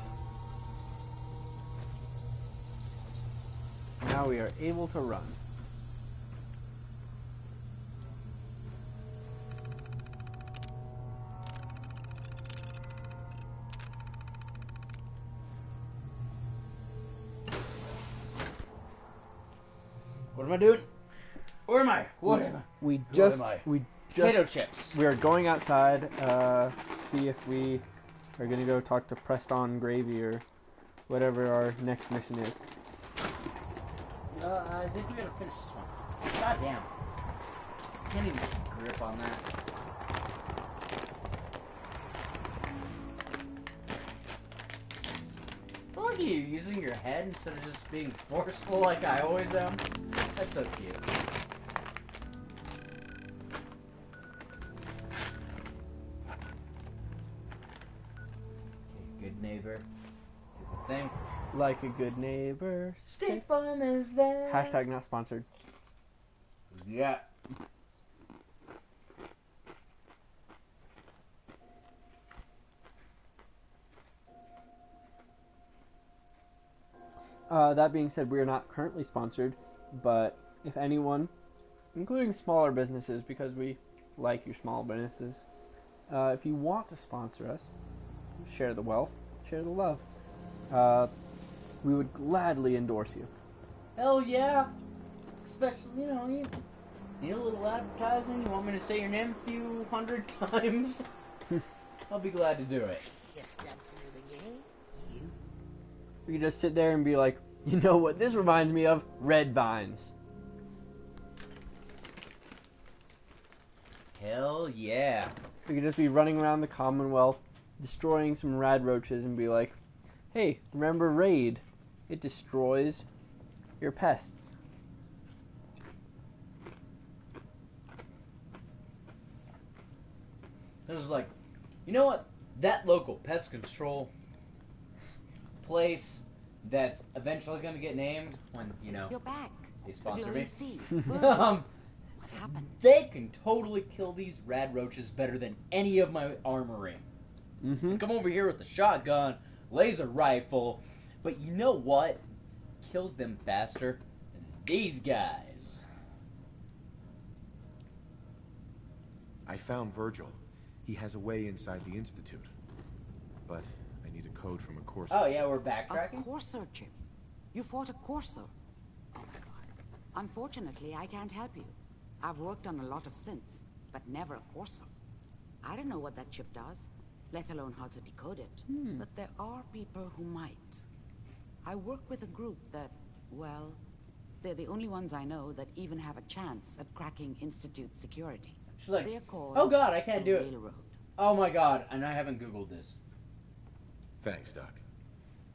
now we are able to run. What am I doing? Where am I? What am I? We Who just am I? we Potato just chips. we are going outside. See if we are gonna go talk to Preston Gravy or whatever our next mission is. I think we gotta finish this one. God damn. Can't even grip on that. I feel like you're using your head instead of just being forceful like I always am. That's so cute. Okay, good neighbor. Do the thing. Like a good neighbor. State Farm is there. Hashtag not sponsored. Yeah. That being said, we are not currently sponsored, but if anyone including smaller businesses, because we like your small businesses. If you want to sponsor us, share the wealth, share the love. We would gladly endorse you. Hell yeah. Especially, you need a little advertising. You want me to say your name a few hundred times? I'll be glad to do it. You stepped through the gate, you. We could just sit there and be like, you know what this reminds me of? Red Vines. Hell yeah. We could just be running around the Commonwealth, destroying some rad roaches, and be like, hey, remember Raid? It destroys your pests. It was like, you know what? That local pest control place that's eventually going to get named when, You're back. they sponsor me. What happened? They can totally kill these rad roaches better than any of my armory. Mm-hmm. Come over here with a shotgun, laser rifle, but you know what? Kills them faster than these guys. I found Virgil. He has a way inside the Institute. But I need a code from a Corsair. Oh yeah, we're backtracking? A Corsair chip? You fought a Corsair? Oh my god. Unfortunately, I can't help you. I've worked on a lot of synths, but never a Corsair. I don't know what that chip does, let alone how to decode it. But there are people who might. I work with a group that, well, they're the only ones I know that even have a chance at cracking Institute security. She's like, they're called oh god, I can't the do it. Railroad. Oh my god, and I haven't Googled this. Thanks, Doc.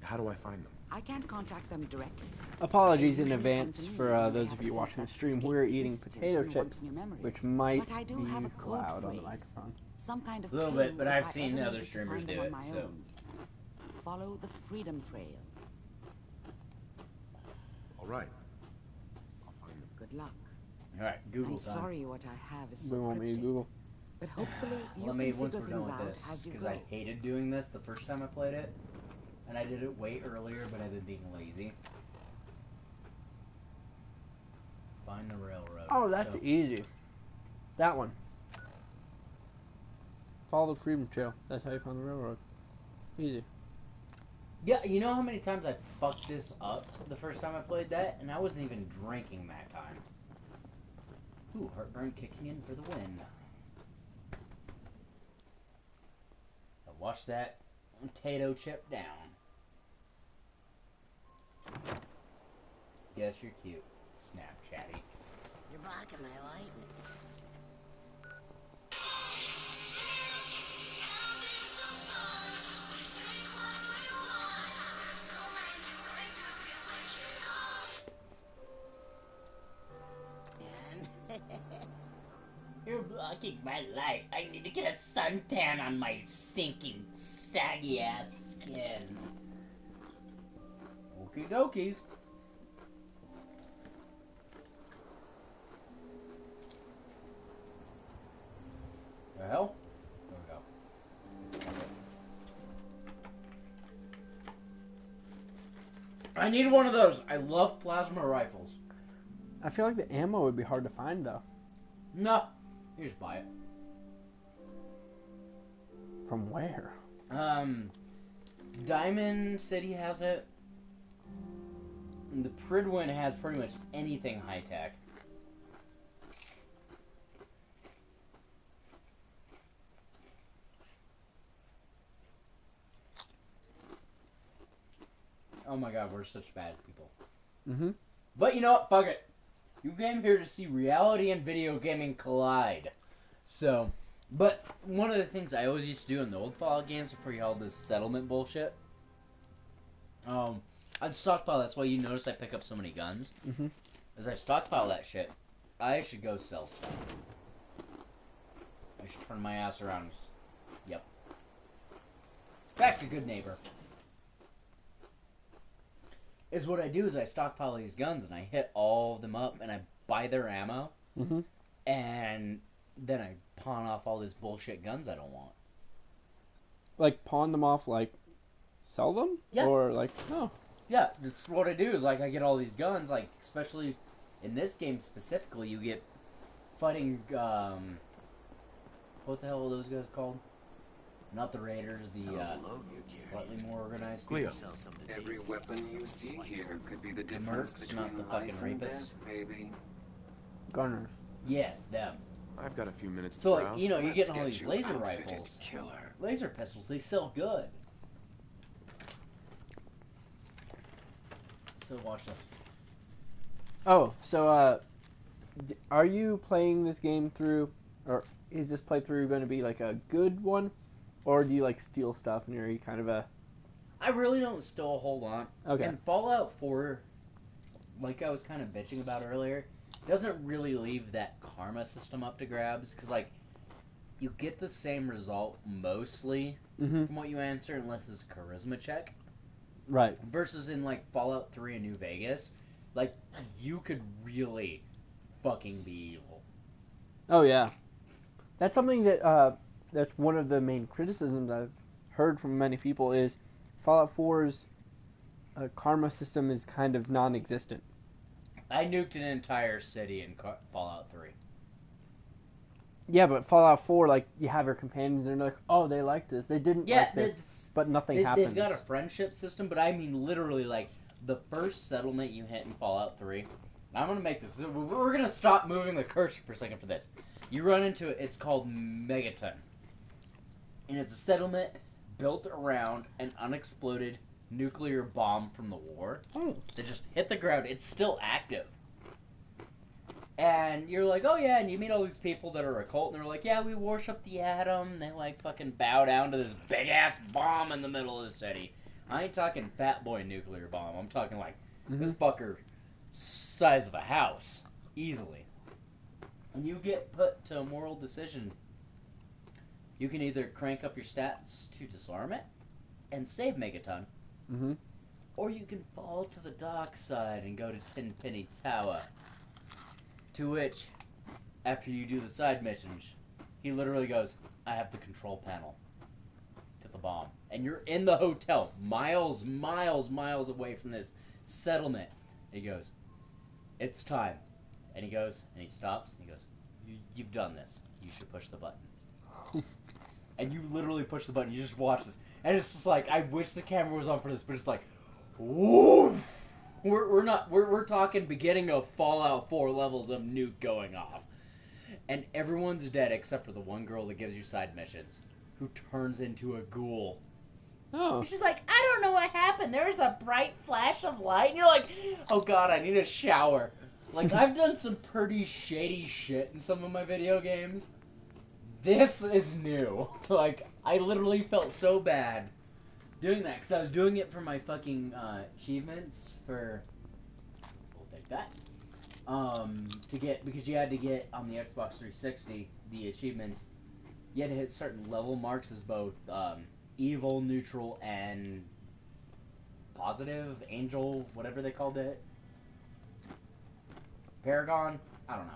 How do I find them? I can't contact them directly. Apologies in advance for those of you watching the stream. We're eating potato chips, which might But I do be have a code loud on the phrase. microphone. Some kind of A little clue bit, but if I've I seen ever other needed to streamers find do them on it, my so. own. Follow the Freedom Trail. All right. I'll find them. Good luck. Alright, Google I'm time. sorry what I have is We so want me to cryptic, Google. but hopefully you Let me, can once figure we're done things with out this, as you because go. I hated doing this the first time I played it. And I did it way earlier, but I've been being lazy. Find the railroad. Oh, that's So- easy. That one. Follow the Freedom Trail. That's how you found the railroad. Easy. Yeah, you know how many times I fucked this up the first time I played that? And I wasn't even drinking that time. Ooh, heartburn kicking in for the win. Now watch that potato chip down. Yes, you're cute. Snapchatty. You're blocking my light. You're blocking my light. I need to get a suntan on my sinking, saggy ass skin. Okie dokies. The hell? There we go. I need one of those. I love plasma rifles. I feel like the ammo would be hard to find, though. No. You just buy it. From where? Diamond City has it. And the Pridwin has pretty much anything high tech. Oh my god, we're such bad people. Mm-hmm. But you know what? Fuck it. You came here to see reality and video gaming collide. So, but one of the things I always used to do in the old Fallout games before you all this settlement bullshit, I'd stockpile. That's why you notice I pick up so many guns. Mm-hmm. As I stockpile that shit, I should go sell stuff. I should turn my ass around. And just, yep. Back to good neighbor. Is what I do is I stockpile these guns and I hit all of them up and I buy their ammo. Mm-hmm. And then I pawn off all these bullshit guns I don't want. Like, pawn them off, like, sell them? Yeah. Or, like, oh. Yeah, that's what I do is, like, I get all these guns, like, especially in this game specifically, you get fighting, what the hell are those guys called? Not the Raiders, the, slightly more organized Cleo. people. Every weapon you see here could be the The difference mercs, between not the life fucking and rapists. death, baby. Gunners. Yes, them. I've got a few minutes to So, like, browse. you know, you're Let's getting all get these you laser outfitted, rifles. killer. Laser pistols, they sell good. So watch that. Oh, so are you playing this game through, or is this playthrough going to be like a good one, or do you like steal stuff and are you kind of a? I really don't steal a whole lot. Okay. And Fallout 4, like I was kind of bitching about earlier, doesn't really leave that karma system up to grabs, because, like, you get the same result mostly Mhm. from what you answer, unless it's a charisma check. Right. Versus in, like, Fallout 3 and New Vegas, like, you could really fucking be evil. Oh yeah, that's something that that's one of the main criticisms I've heard from many people is Fallout 4's karma system is kind of non-existent. I nuked an entire city in Fallout 3. Yeah, but Fallout 4, like, you have your companions and they're like, oh, they like this. They didn't Yeah, like this, but nothing happens. They've got a friendship system, but I mean literally, like, the first settlement you hit in Fallout 3, I'm going to make this, we're going to stop moving the cursor for a second for this. You run into it, it's called Megaton. And it's a settlement built around an unexploded nuclear bomb from the war that just hit the ground. It's still active. And you're like, oh yeah, and you meet all these people that are a cult, and they're like, yeah, we worship the atom. They like fucking bow down to this big ass bomb in the middle of the city. I ain't talking fat boy nuclear bomb. I'm talking like this fucker size of a house, easily. And you get put to a moral decision. You can either crank up your stats to disarm it and save Megaton, or you can fall to the dark side and go to Tenpenny Tower. To which, after you do the side missions, he literally goes, I have the control panel to the bomb. And you're in the hotel, miles away from this settlement. And he goes, it's time. And he goes, and he stops, and he goes, you've done this. You should push the button. And you literally push the button, you just watch this. And it's just like, I wish the camera was on for this, but it's like, whoa! We're talking beginning of Fallout 4 levels of nuke going off. And everyone's dead except for the one girl that gives you side missions, who turns into a ghoul. Oh. She's like, I don't know what happened. There's a bright flash of light. And you're like, oh god, I need a shower. Like, I've done some pretty shady shit in some of my video games. This is new. Like, I literally felt so bad doing that, because I was doing it for my fucking achievements for, we'll take that, to get, because you had to get on the Xbox 360 the achievements, you had to hit certain level marks as both evil, neutral, and positive, angel, whatever they called it, Paragon, I don't know.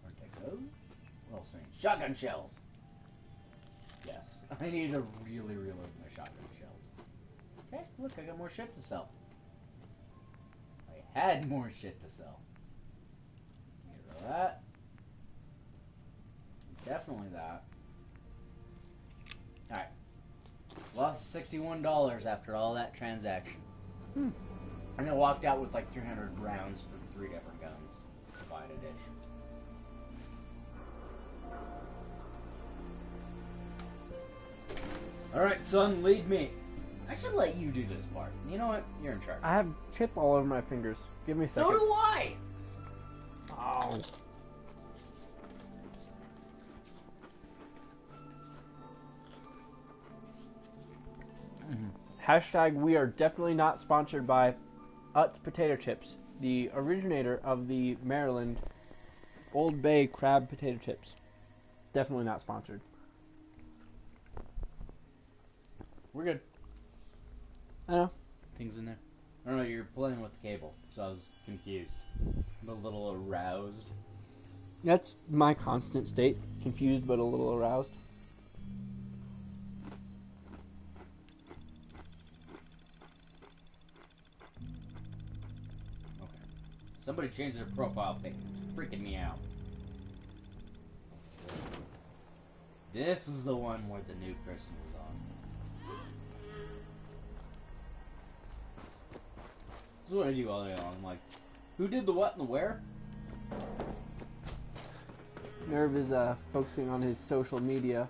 Where'd that go? What else? Shotgun shells. Yes, I need to really reload my shotgun shells. Okay, look, I got more shit to sell. I had more shit to sell. Get rid of that. Definitely that. Alright. Lost $61 after all that transaction. And I walked out with like 300 rounds for 3 different guns to buy a dish. Alright, son, lead me. I should let you do this part. You know what? You're in charge. I have chip all over my fingers. Give me a second. So do I! Oh. Hashtag we are definitely not sponsored by Utz Potato Chips, the originator of the Maryland Old Bay crab potato chips. Definitely not sponsored. We're good. I know. Things in there. I don't know, you're playing with the cable, so I was confused. I'm a little aroused. That's my constant state. Confused but a little aroused. Somebody changed their profile pictures. freaking me out. This is the one where the new person was on. This is what I do all day long. I'm like, who did the what and the where? Nerve is focusing on his social media.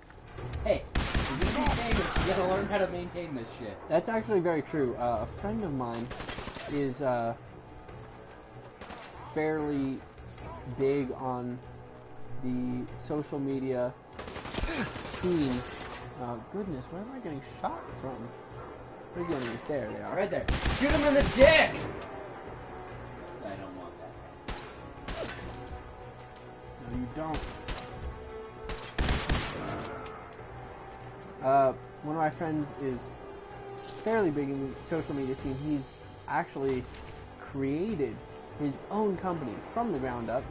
Hey, you gotta maintain this. You gotta learn how to maintain this shit. That's actually very true. A friend of mine is fairly big on the social media scene. Goodness, where am I getting shot from? Where's the enemies? There they are. Right there. Shoot him in the dick! I don't want that. No, you don't. One of my friends is fairly big in the social media scene. He's actually created his own company from the ground up.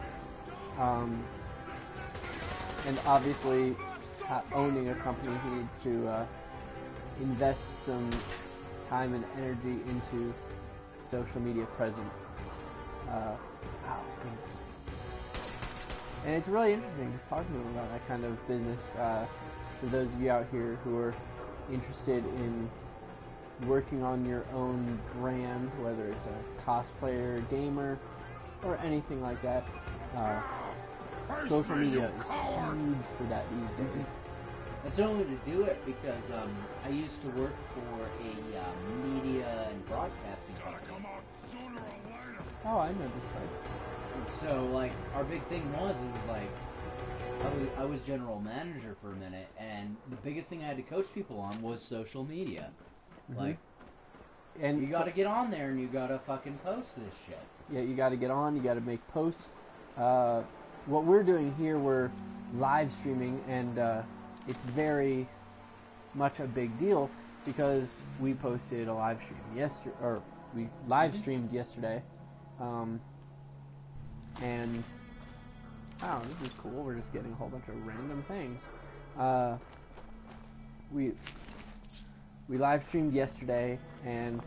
And obviously, owning a company, he needs to invest some time and energy into social media presence. Oh, goodness. And it's really interesting just talking to him about that kind of business. For those of you out here who are interested in working on your own brand, whether it's a cosplayer, gamer, or anything like that, social media is huge for that these days. It's only to do it because I used to work for a media and broadcasting company. Oh, I know this place. And so, like, our big thing was, it was like, I was general manager for a minute, and the biggest thing I had to coach people on was social media. Mhm. Like, and you gotta get on there and you gotta fucking post this shit. Yeah, you gotta get on, you gotta make posts. What we're doing here, we're live streaming, and it's very much a big deal because we posted a live stream yesterday, or we live streamed yesterday, and oh, this is cool. We're just getting a whole bunch of random things. We live streamed yesterday, and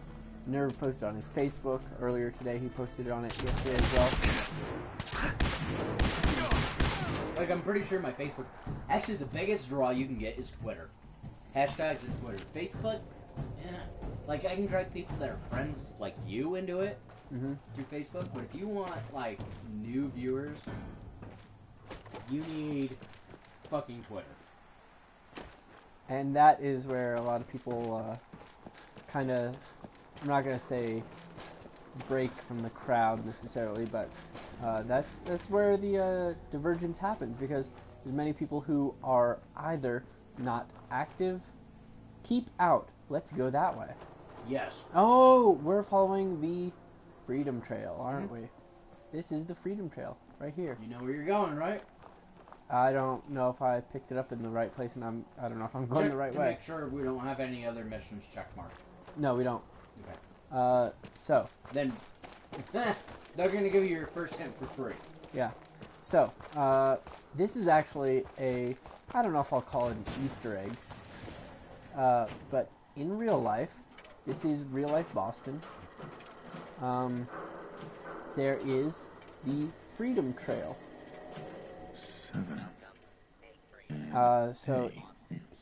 Nerve posted on his Facebook earlier today. He posted it on it yesterday as well. Like, I'm pretty sure my Facebook... Actually, the biggest draw you can get is Twitter. Hashtags is Twitter. Facebook, like, I can drag people that are friends like you into it through Facebook, but if you want, like, new viewers, you need fucking Twitter. And that is where a lot of people kind of, I'm not going to say break from the crowd necessarily, but that's where the divergence happens, because there's many people who are either not active, keep out, let's go that way. Yes. Oh, we're following the Freedom Trail, aren't we? This is the Freedom Trail, right here. You know where you're going, right? I don't know if I picked it up in the right place, and I don't know if I'm going the right way. Make sure we don't have any other missions checkmarked. No, we don't. Okay. So. Then, they're going to give you your first hint for free. Yeah. So, this is actually a, I don't know if I'll call it an Easter egg, but in real life, this is real life Boston. There is the Freedom Trail. So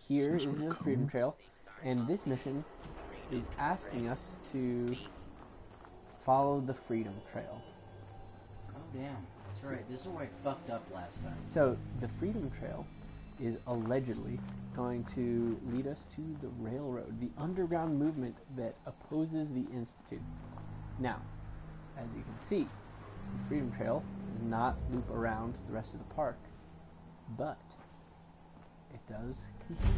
here is the Freedom Trail, and this mission is asking us to follow the Freedom Trail. Oh, damn. That's right. This is where I fucked up last time. So the Freedom Trail is allegedly going to lead us to the railroad, the underground movement that opposes the Institute. Now, as you can see, the Freedom Trail does not loop around the rest of the park, but it does continue.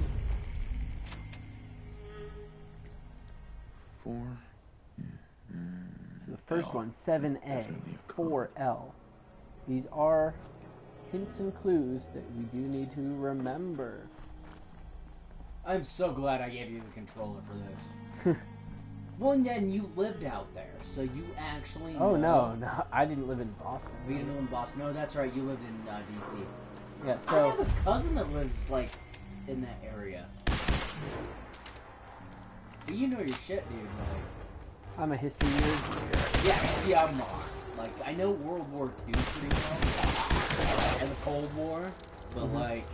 4. So the first one, 7A, 4L. These are hints and clues that we do need to remember. I'm so glad I gave you the controller for this. Well, and then you lived out there, so you actually know. Oh, no, I didn't live in Boston. We didn't live in Boston. No, that's right, you lived in D.C. Yeah, so... I have a cousin that lives, like, in that area. But you know your shit, dude, like... I'm a history nerd. Yeah, I'm not. Like, I know World War II pretty well, and the Cold War, but like,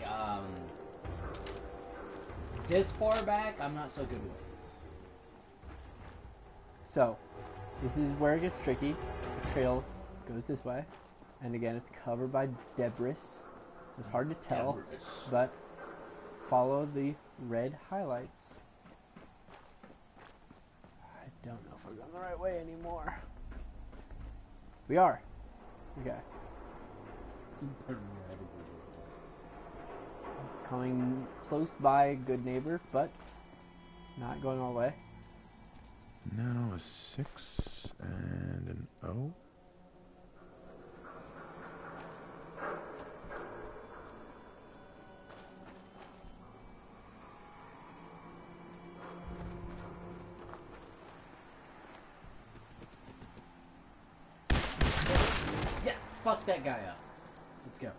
this far back, I'm not so good with. So, this is where it gets tricky. The trail goes this way, and again, it's covered by debris, so it's hard to tell. Debris. But follow the red highlights. I don't know if we're going the right way anymore. We are. Okay. Coming close by Good Neighbor, but not going all the way. Now a 6 and an O. Yeah, fuck that guy up. Let's go.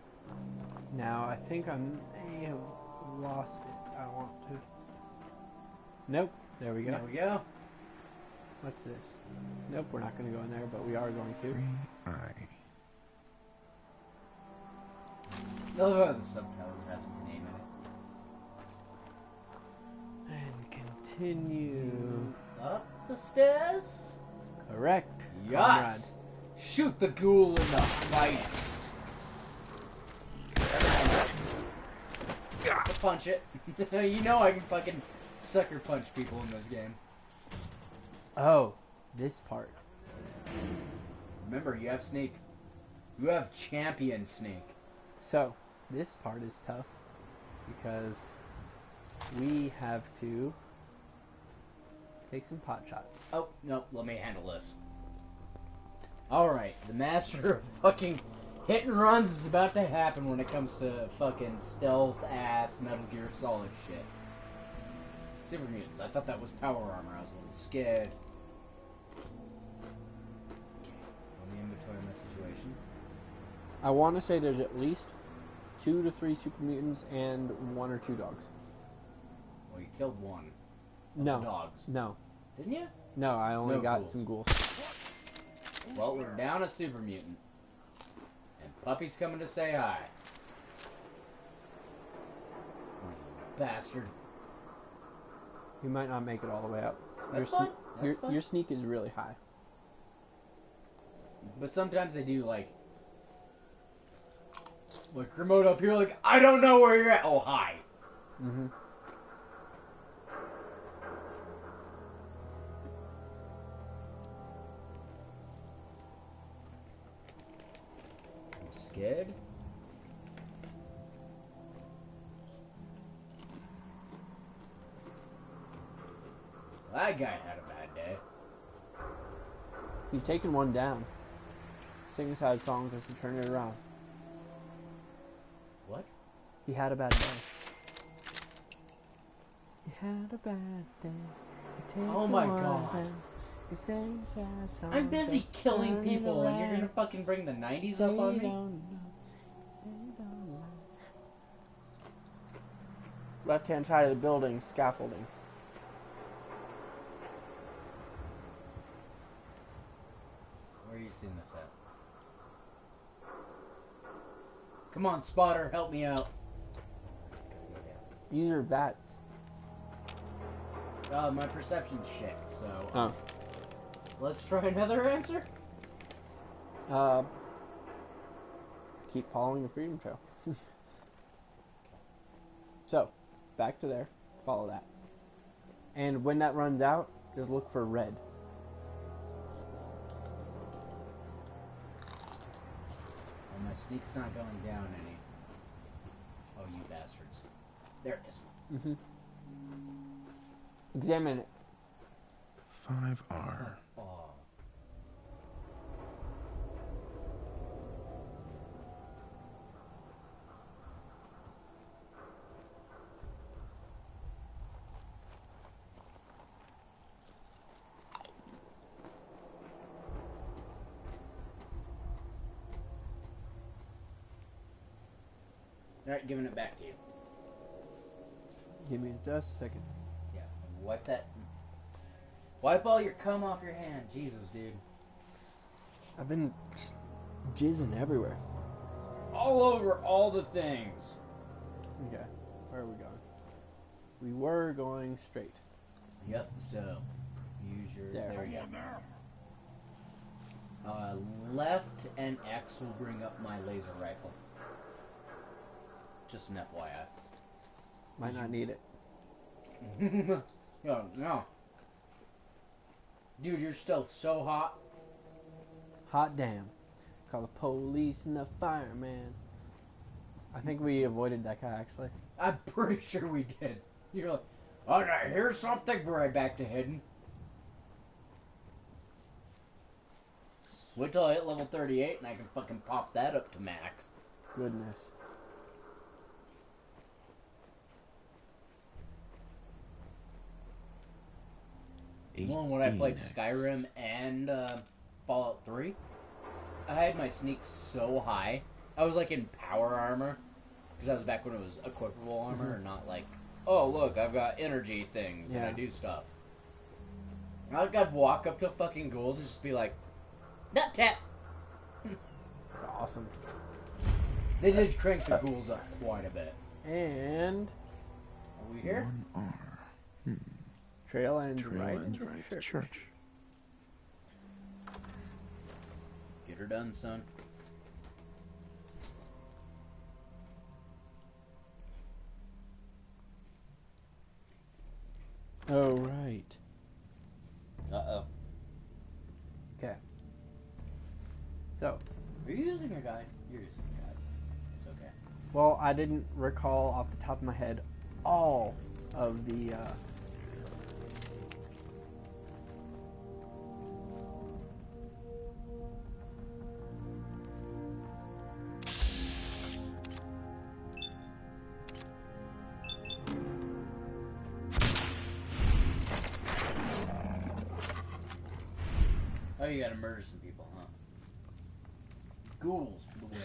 Now I think I may have lost it. I want to. Nope. There we go. There we go. What's this? Nope, we're not going to go in there, but we are going to. Oh, the subtitles has my name in it. And continue. Up the stairs? Correct. Yes! Shoot the ghoul in the face! Punch it. You know I can fucking sucker punch people in this game. Oh, this part. Remember, you have Snake. You have Champion Snake. So, this part is tough because we have to take some pot shots. Oh, no, let me handle this. Alright, the master of fucking hit and runs is about to happen when it comes to fucking stealth-ass Metal Gear Solid shit. Super mutants, I thought that was power armor, I was a little scared. Let me inventory my situation. I want to say there's at least 2 to 3 super mutants and 1 or 2 dogs. Well, you killed one. No. The dogs. No. Didn't you? No, I only No got ghouls. some ghouls. Well, we're down a super mutant. And Puppy's coming to say hi. Bastard. You might not make it all the way up. That's your, fine. That's fine. your sneak is really high. But sometimes they do, like remote up here, like, I don't know where you're at. Oh, hi. Mm-hmm. I'm scared. That guy had a bad day. He's taken one down. Sing a sad song just to turn it around. What? He had a bad day. He had a bad day. Oh my god. He sang a sad song. I'm busy just to killing turn it people and you're around. gonna fucking bring the 90s Say up on you me? don't know. Say you don't know. Left-hand side of the building, scaffolding. Where are you seeing this at? Come on, spotter, help me out. These are VATs. My perception's shit, so... Oh. Let's try another answer? Keep following the Freedom Trail. So, back to there. Follow that. And when that runs out, just look for red. Well, my sneak's not going down any. Oh, you bastards. There it is. Mm-hmm. Examine it. 5R. Oh. Alright, giving it back to you. Give me just a second. Yeah, wipe that. Wipe all your cum off your hand. Jesus, dude. I've been just jizzing everywhere. All over all the things. Okay, where are we going? We were going straight. Yep, so use your... There. you go. Left and X will bring up my laser rifle. Just an FYI. Might not need it. No. Dude, you're still so hot. Hot damn. Call the police and the fireman. I think we avoided that guy, actually. I'm pretty sure we did. You're like, oh, no, here's something. We're right back to hidden. Wait till I hit level 38 and I can fucking pop that up to max. Goodness. Well, when I played Skyrim and Fallout 3, I had my sneak so high. I was like in power armor. Because that was back when it was equipable armor and not like, oh, look, I've got energy things and I do stuff. Like, I'd walk up to fucking ghouls and just be like, nut tap! Awesome. They did crank the ghouls up quite a bit. And... Are we here? Trail ends Trail right ends into right the at church. church. Get her done, son. Oh, right. Uh-oh. Okay. So. Are you using your guide? You're using your guide. It's okay. Well, I didn't recall off the top of my head all of the, Oh, you gotta murder some people, huh? Ghouls for the win.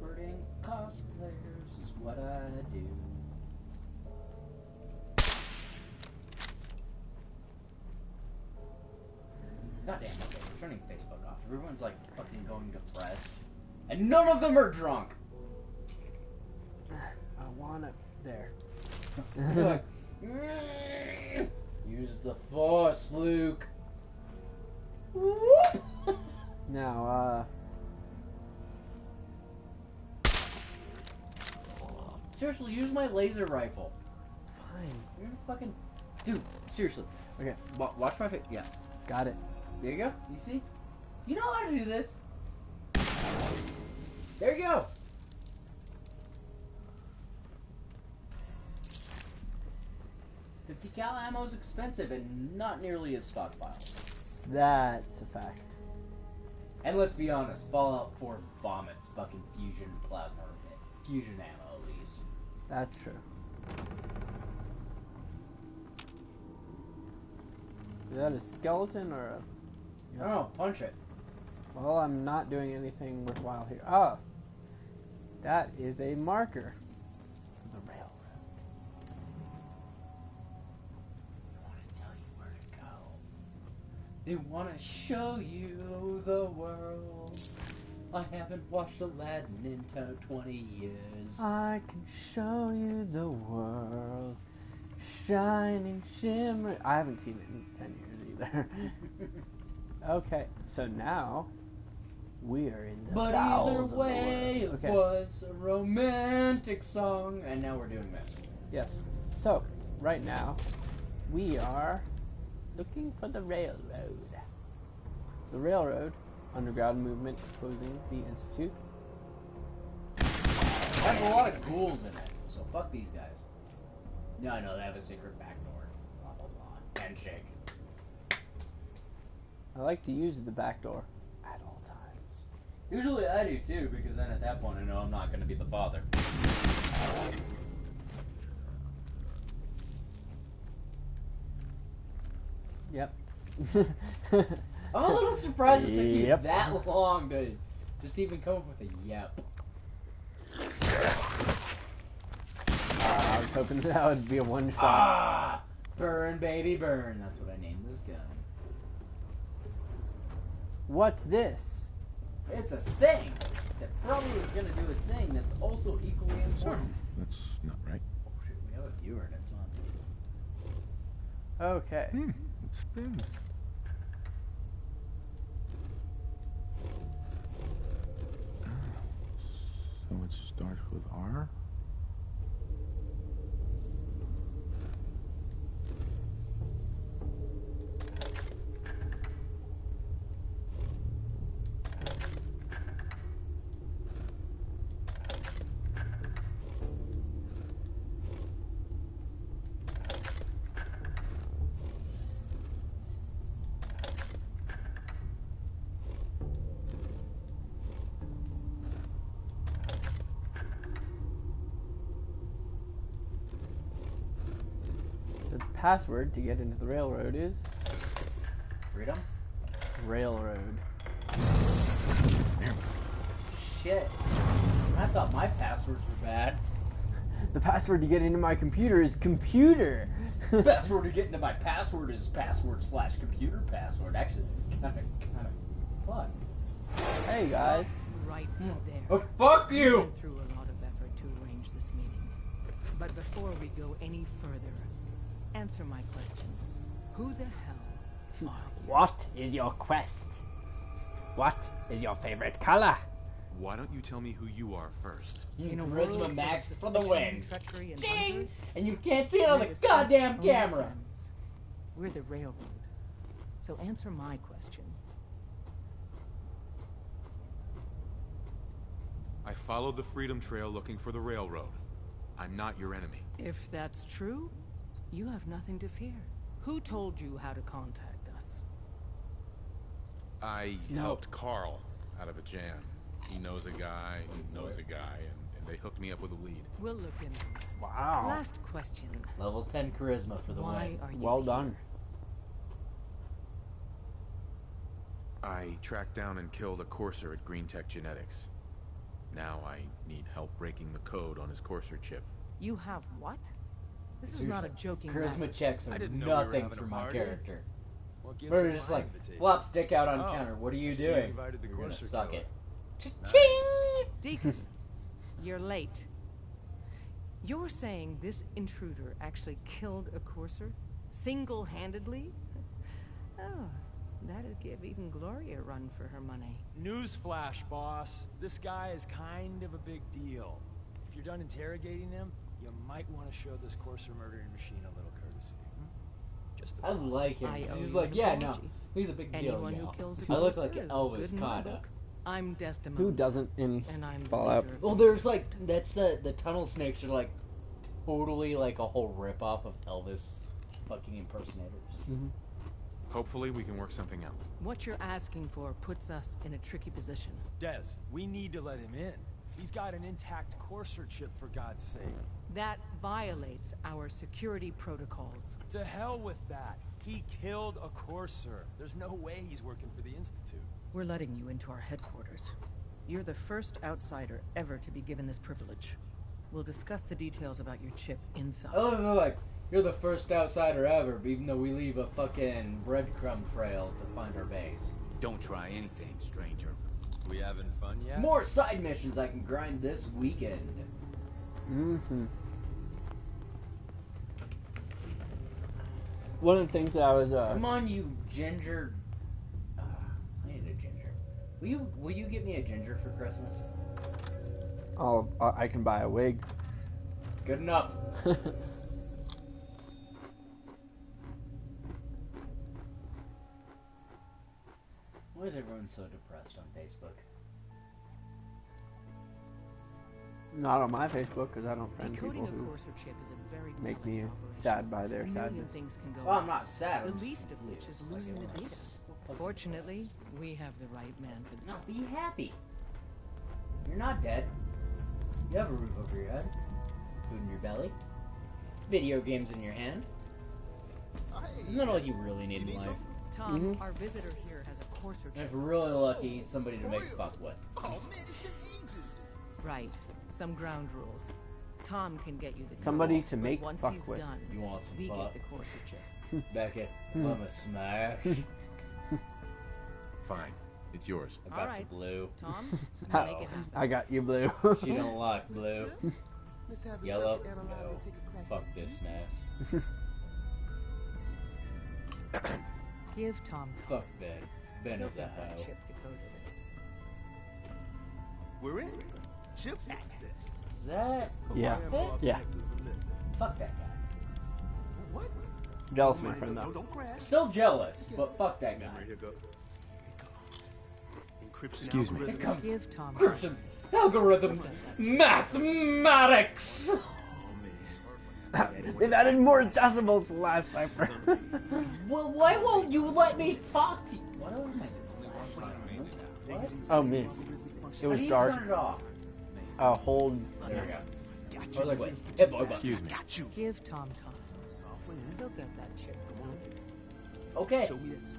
Comforting cosplayers is what I do. God damn, okay, we're turning Facebook off. Everyone's like fucking going depressed. And none of them are drunk! I wanna... There. You're like, use the force, Luke. Now, Seriously, use my laser rifle. Fine. You're gonna fucking... Dude, seriously. Okay. Watch my face. Yeah. Got it. There you go. You see? You know how to do this. There you go. .50 cal ammo is expensive and not nearly as stockpiled. That's a fact. And let's be honest, Fallout 4 vomits fucking fusion plasma fusion ammo at least. That's true. Is that a skeleton or a... I don't know, punch it. Well, I'm not doing anything worthwhile here. Ah! That is a marker. The railroad. They want to show you the world. I haven't watched Aladdin in 20 years. I can show you the world. Shining, shimmer. I haven't seen it in 10 years either. Okay, so now we are in the But bowels either of the way, world. it was a romantic song. And now we're doing this. Yes. So, right now, we are looking for the railroad. The railroad, underground movement opposing the Institute. Has a lot of ghouls in it, so fuck these guys. No, they have a secret back door. Blah, blah, blah. Handshake. I like to use the back door at all times. Usually I do too, because then at that point I know I'm not going to be the father. Yep. I'm a little surprised it took you Yep. that long to just even come up with a yep. I was hoping that would be a one shot. Ah! Burn, baby, burn. That's what I named this gun. What's this? It's a thing that probably is going to do a thing that's also equally important. That's not right. Oh, shit, we have a viewer and it's on. Okay. It spins. So it starts with R. The password to get into the railroad is Freedom? railroad. Shit. I thought my passwords were bad. The password to get into my computer is computer. Password to get into my password is password/computer password. Actually, kind of fun. Hey guys. Right there. Oh, fuck We you! went through a lot of effort to arrange this meeting. But before we go any further, answer my questions. Who the hell are you? What is your quest? What is your favorite color? Why don't you tell me who you are first? In a Charisma world max of for the suspicion, win. treachery, and Ding! hunters, And you can't see it on we're the Synth's goddamn only camera. friends. We're the railroad. So answer my question. I followed the Freedom Trail looking for the railroad. I'm not your enemy. If that's true, you have nothing to fear. Who told you how to contact us? I helped Carl out of a jam. He knows a guy, who knows a guy, and they hooked me up with a lead. We'll look into it. Wow. Last question. Level 10 charisma for the Why win. are you Well here? done. I tracked down and killed a courser at Green Tech Genetics. Now I need help breaking the code on his courser chip. You have what? This is not a joking Charisma matter. checks I are didn't know we were nothing having for a my party. character. What gives We're you just my like, invitation? flop stick out on Oh, counter. What are you I see you doing? invited the You're gonna courser suck killer. it. Nice. Deacon, you're late. You're saying this intruder actually killed a courser? Single-handedly? Oh, that'd give even Gloria a run for her money. Newsflash, boss. This guy is kind of a big deal. If you're done interrogating him, you might want to show this courser murdering machine a little courtesy. Just a I thought. like him. I owe He's you like, an yeah, no, apology. he's a big deal. Anyone you who know. kills a I look courser like is Elvis, good in my kinda. book. I'm Desdemona. Who doesn't in And I'm the Fallout? leader of Well, the there's like that's the tunnel snakes are like totally like a whole rip off of Elvis fucking impersonators. Hopefully we can work something out. What you're asking for puts us in a tricky position. Des, we need to let him in. He's got an intact courser chip, for God's sake. That violates our security protocols. To hell with that. He killed a courser. There's no way he's working for the Institute. We're letting you into our headquarters. You're the first outsider ever to be given this privilege. We'll discuss the details about your chip inside. Oh, no, like you're the first outsider ever, even though we leave a fucking breadcrumb trail to find our base. Don't try anything, stranger. We having fun yet? More side missions I can grind this weekend. One of the things that I was Come on, you ginger. I need a ginger. Will you get me a ginger for Christmas? I can buy a wig. Good enough. Why is everyone so depressed on Facebook? Not on my Facebook because I don't friend Decoding people a who courser chip is a very make me delicate operation. sad by their A million sadness. things can go Well, I'm wrong, not sad. The I'm least of which is losing the data. Fortunately, we have the right man for the No, job. be happy. You're not dead. You have a roof over your head, food in your belly, video games in your hand. Isn't that all you really need in life? Tom, our visitor here has a courser And chip. if we're really lucky, somebody to make fuck with. Right. Some ground rules. Tom can get you the Somebody deal, to but make once fuck he's with. done, You want some we fuck? get the courser chip. Beckett, I'm a smash. Fine. It's yours. I got All right. you, Blue. Tom, No. make it happen. I got you, Blue. She don't like blue. Let's have the Yellow? psychoanalyzer No. take a crack. Fuck this nest. Give Tom. Fuck Ben. Ben He'll is a get that hoe. chip decoded. We're in. Chip access. Is that Yeah. Yeah. Fuck that guy. What? Jealous, my friend, though. Don't crash. Still jealous, but fuck that guy. Here goes. Encryption Excuse me. algorithms. Here comes Give Tom. Encryptions, algorithms, mathematics. They've added more decimals to last cipher. Well, why won't you let me talk to you? What am I? What? Oh, me. It was How do you dark. turn it off? Hold. There we go. Or like, wait. Hit boy button. Excuse me. Give Tom time. He'll get that chip for you. Okay.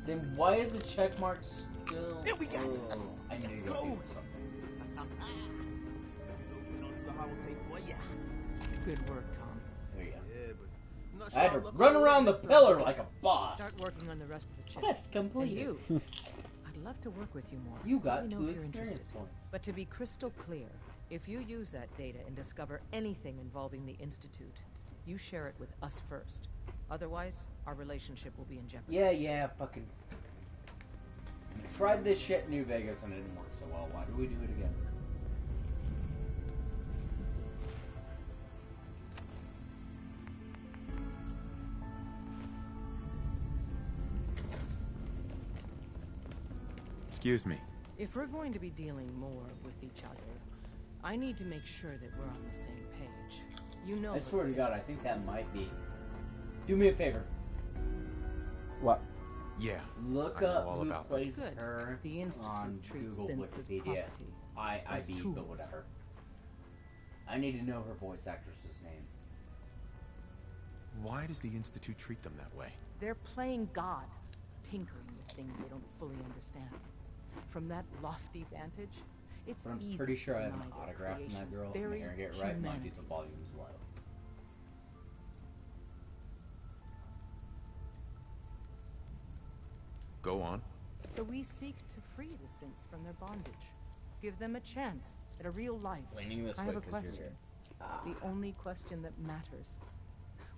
Then why is the check mark still? There we got it. Oh, I need to go do something. Good work, Tom. There you go. Yeah, but I'm not I had sure to I'll run look around the this time. pillar like a boss. Start working on the rest of the chip. Quest And completed. you, I'd love to work with you more. You got Let me know 2 if you're experience interested. points. But to be crystal clear, if you use that data and discover anything involving the Institute, you share it with us first. Otherwise, our relationship will be in jeopardy. Yeah, fucking. We tried this shit in New Vegas and it didn't work so well. Why do we do it again? Excuse me. If we're going to be dealing more with each other, I need to make sure that we're on the same page. You know. I swear to God, I think that might be. Do me a favor. What? Yeah. Look I know up all who about plays Good. her The Institute on treats Google synths as Wikipedia. property, as IB, but tools. whatever. I need to know her voice actress's name. Why does the Institute treat them that way? They're playing God, tinkering with things they don't fully understand. From that lofty vantage, it's But I'm easy pretty sure to I have an deny their autograph from that creation's girl. very If I get it right, mind you, humanity. the volume's low. Go on. So we seek to free the synths from their bondage, give them a chance at a real life. Leaning this I way have a 'cause you're question. here. Ah. The only question that matters.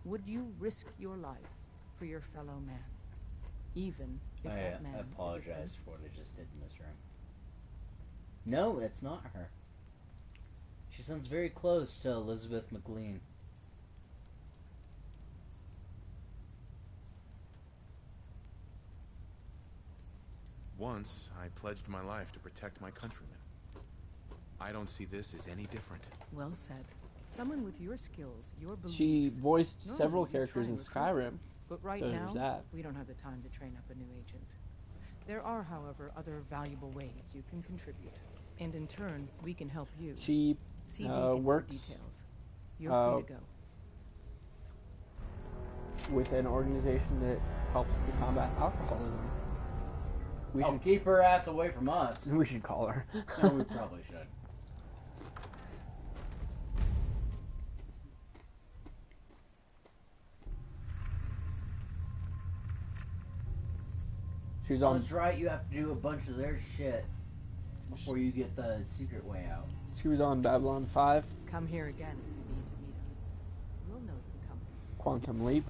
Would you risk your life for your fellow man? Even if that man I is a apologize synth? for what I just did in this room. No, it's not her. She sounds very close to Elizabeth McLean. Once, I pledged my life to protect my countrymen. I don't see this as any different. Well said. Someone with your skills, your beliefs. She voiced Normally several you'd try characters in and recruit them, Skyrim. But right so now, there's that. we don't have the time to train up a new agent. There are, however, other valuable ways you can contribute. And in turn, we can help you. She See Deacon for works details. You're free to go. with an organization that helps to combat alcoholism. We Oh, should keep her ass away from us. We should call her. No, we probably should. She's Oh, on. that's right, you have to do a bunch of their shit before you get the secret way out. She was on Babylon 5, Come here again if you need to meet us. We'll know you're coming. Quantum Leap,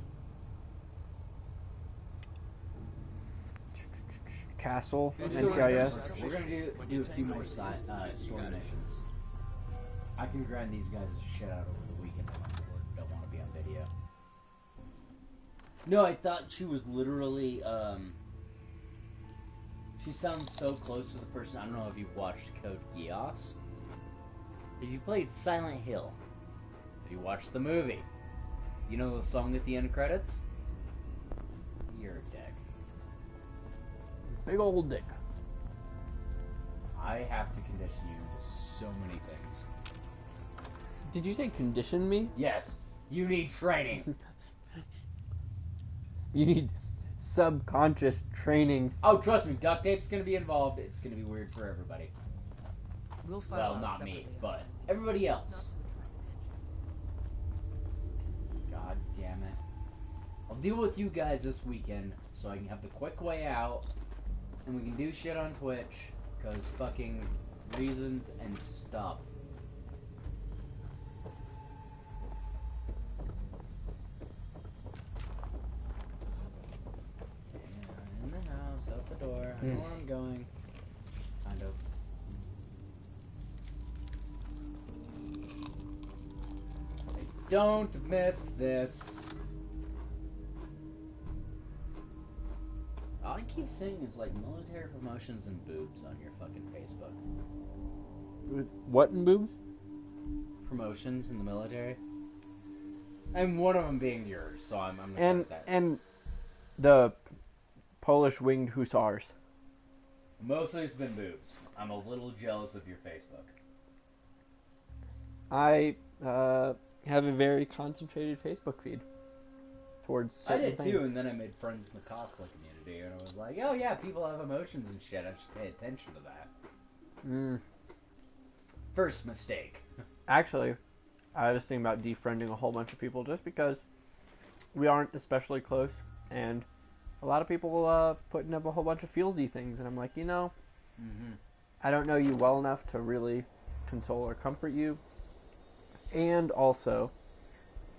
Castle, NCIS. We're gonna do a few more story missions. I can grind these guys' shit out over the weekend when I don't want to be on video. No, I thought she was literally, she sounds so close to the person. I don't know if you've watched Code Geass. If you played Silent Hill, if you watched the movie, you know the song at the end credits? You're a dick. Big old dick. I have to condition you into so many things. Did you say condition me? Yes, you need training. You need subconscious training. Oh, trust me, duct tape's gonna be involved. It's gonna be weird for everybody. We'll file Well, out not me, separately. but everybody else. God damn it. I'll deal with you guys this weekend so I can have the quick way out and we can do shit on Twitch because fucking reasons and stuff. And in the house, out the door. I know where I'm going. Kind of. Don't miss this. All I keep seeing is like military promotions and boobs on your fucking Facebook. What in boobs? Promotions in the military. And one of them being yours, so I'm gonna And put that. and the Polish winged hussars. Mostly it's been boobs. I'm a little jealous of your Facebook. I have a very concentrated Facebook feed towards I certain did things. too, and then I made friends in the cosplay community, and I was like, oh yeah, people have emotions and shit. I should pay attention to that. First mistake. Actually, I was thinking about defriending a whole bunch of people just because we aren't especially close, and a lot of people putting up a whole bunch of feelsy things, and I'm like, I don't know you well enough to really console or comfort you, and also,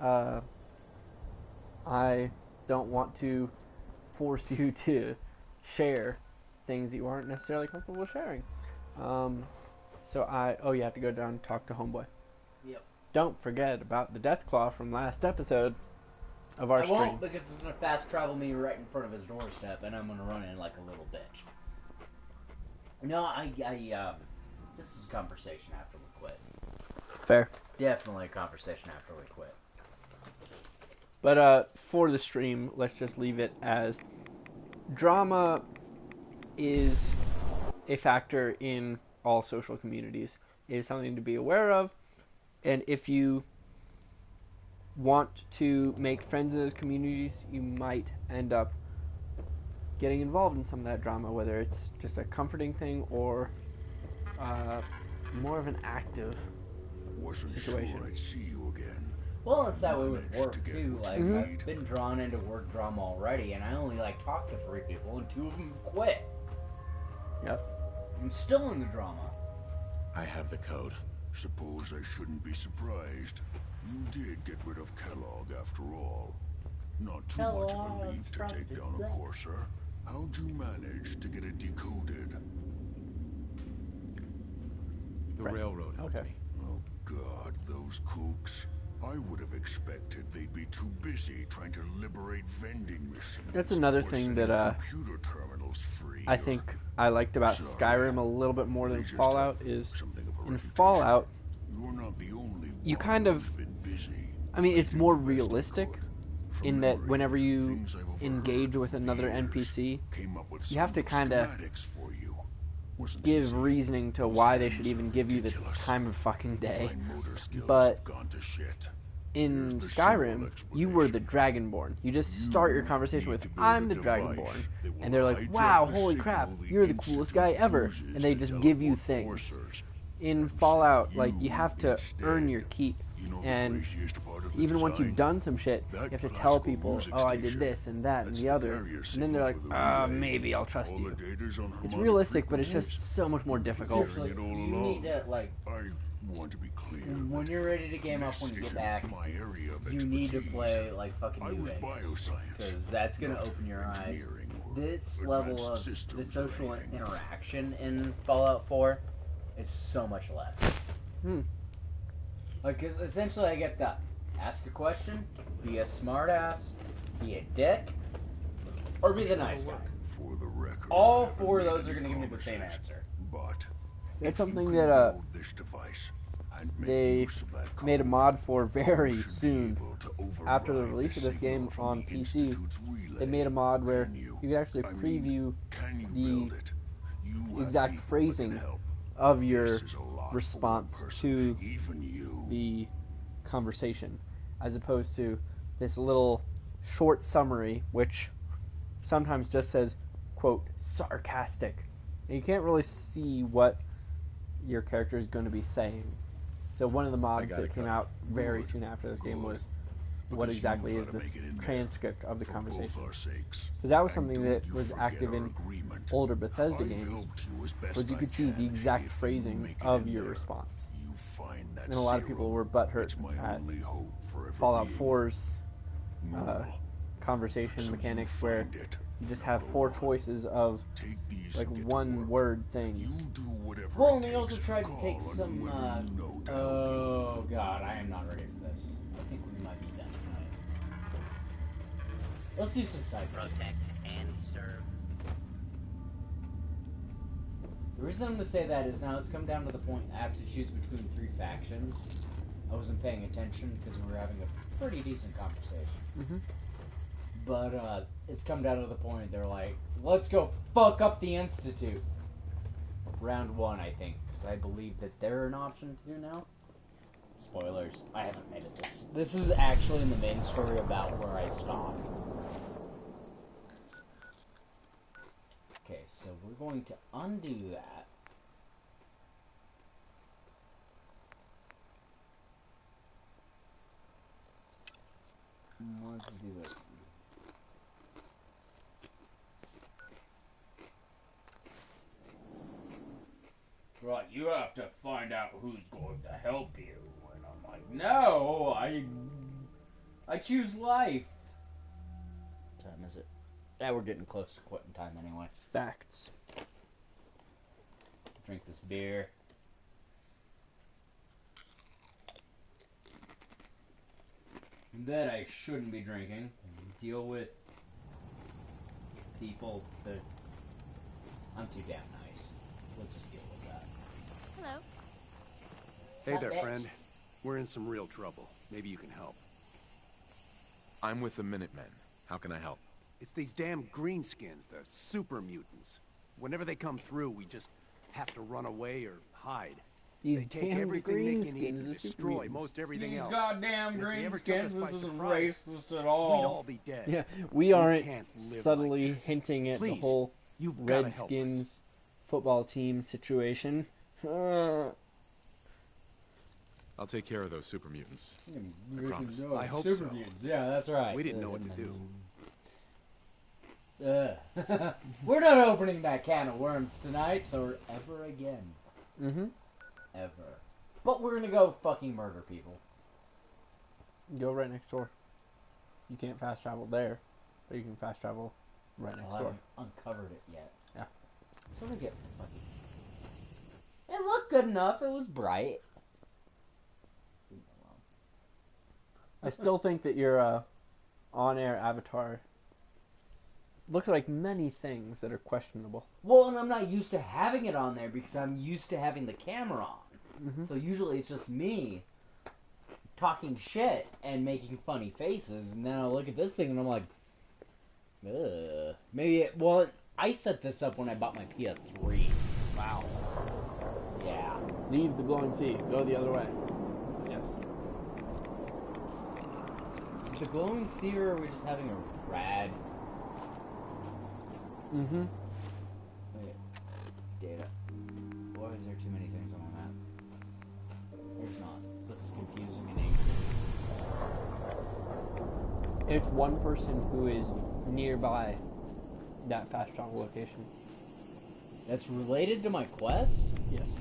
I don't want to force you to share things that you aren't necessarily comfortable sharing. So you have to go down and talk to Homeboy. Yep. Don't forget about the Deathclaw from last episode of our I stream. won't, because it's gonna fast travel me right in front of his doorstep, and I'm gonna run in like a little bitch. No, this is a conversation after we quit. Fair. Definitely a conversation after we quit. But for the stream, let's just leave it as drama is a factor in all social communities. It is something to be aware of, and if you want to make friends in those communities, you might end up getting involved in some of that drama, whether it's just a comforting thing or more of an active situation. Sure I'd see you again. Well, it's that way with work too. Like I've been drawn into work drama already, and I only like talked to 3 people, and 2 of them quit. Yep. I'm still in the drama. I have the code. Suppose I shouldn't be surprised. You did get rid of Kellogg after all. Not too much of a leap to take down a Courser. How'd you manage to get it decoded? The railroad helped me. Oh God, those kooks. I would have expected they'd be too busy trying to liberate vending machines. That's another or thing setting that computer terminals free. I think I liked about Skyrim a little bit more than Fallout is in Fallout You're not the only you kind of I mean it's more realistic in that whenever you engage with another NPC you have to kind of give reasoning to why they should even give you the time of fucking day. But in Skyrim, you were the Dragonborn. You just start your conversation with, I'm the Dragonborn. And they're like, wow, holy crap, you're the coolest guy ever. And they just give you things. In Fallout, like, you have to earn your keep. And even once you've done some shit, you have to tell people, oh, I did this and that and the other. And then they're like, maybe I'll trust you. It's realistic, but it's just so much more difficult. Seriously, you need to, like, want to be clear. When you're ready to game up when you get back, you need to play, like, fucking New Vegas. Because that's going to open your eyes. This level of the social interaction in Fallout 4 is so much less. Like, 'cause essentially I get to ask a question, be a smartass, be a dick, or be the nice guy. For the record, all 4 of those are going to give me the same answer. But that's something that they made a mod for very soon. After the release of this game on PC, they made a mod where you can actually I mean, preview can you the build it? You have exact people that can phrasing help. of your This is a lot for response one person, to even you. the conversation, as opposed to this little short summary, which sometimes just says, quote, sarcastic. And you can't really see what your character is going to be saying. So one of the mods that came out very soon after this game was, what Because exactly you've is gotta this make it in there transcript of the for conversation? both our sakes. Because that was And something don't that you was forget active our in agreement. older Bethesda I've games, helped you as best was you I could see the can. exact If you phrasing make it of in your there, response. you find that And a lot of serum. people were butthurt It's my at only hope for ever Fallout being 4's normal. conversation So mechanics you where find it. you just have 4 choices of like one word things. Well, and they also tried to take some, oh god, I am not ready for this. I think we might be done tonight. Let's do some side quests. Protect and serve. The reason I'm going to say that is now it's come down to the point I have to choose between 3 factions. I wasn't paying attention because we were having a pretty decent conversation. Mm-hmm. But it's come down to the point they're like, let's go fuck up the Institute. Round 1, I think, because I believe that they're an option to do now. Spoilers, I haven't made it this. This is actually in the main story about where I stopped. Okay, so we're going to undo that. Let's do this. Right, you have to find out who's going to help you. And I'm like, no, I choose life. What time is it? Yeah, we're getting close to quitting time anyway. Facts. Drink this beer. That I shouldn't be drinking. Deal with people that I'm too damn nice. Let's just deal with that. Hello. Hey Sup, there, bitch? friend. We're in some real trouble. Maybe you can help. I'm with the Minutemen. How can I help? It's these damn greenskins, the super mutants. Whenever they come through, we just have to run away or hide. These They take damn everything they can eat greenskins, and the super destroy mutants. most everything These else. goddamn And if they ever took us greenskins, by this isn't surprise, racist at all. we'd all be dead. Yeah, we aren't can't live subtly like this. hinting at the Please, whole you've gotta help us. Redskins football team situation. I'll take care of those super mutants. I promise. I hope Super so. mutants. Yeah, that's right. We didn't know what to do. We're not opening that can of worms tonight or ever again. Mm-hmm. Ever. But we're gonna go fucking murder people. Go right next door. You can't fast travel there, but you can fast travel right next I door. haven't uncovered it yet. Yeah. So we get fucking. It looked good enough. It was bright. I still think that your on-air avatar looks like many things that are questionable. Well, and I'm not used to having it on there because I'm used to having the camera on. Mhm. So usually it's just me talking shit and making funny faces, and then I look at this thing and I'm like, ugh. Maybe it, well, I set this up when I bought my PS3. Wow. Yeah. Leave the glowing sea. Go the other way. Yes. The glowing sea, or are we just having a rad? Mm-hmm. Wait. Data. Why is there too many things on my map? There's not. This is confusing and angry. It's one person who is nearby that fast travel location. That's related to my quest? Yes.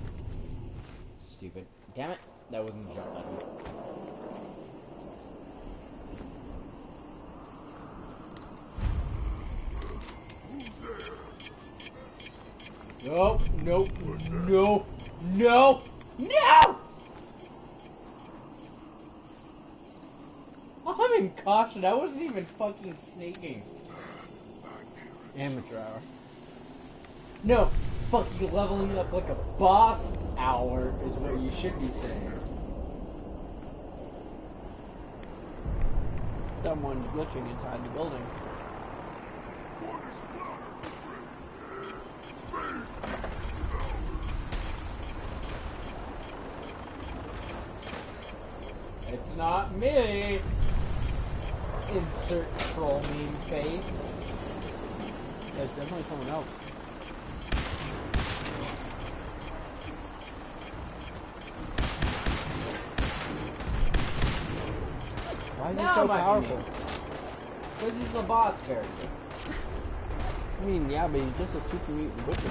Stupid. Damn it. That wasn't the jump button. Nope, nope, no, no, no! I'm in caution. I wasn't even fucking sneaking. Amateur hour. No, fucking leveling up like a boss hour is what you should be saying. Someone's glitching inside the building. not me. Insert troll meme face. It's definitely someone else. Why is he Now so I'm acting powerful? Because he's the boss character. I mean, yeah, but he's just a super mutant wicked.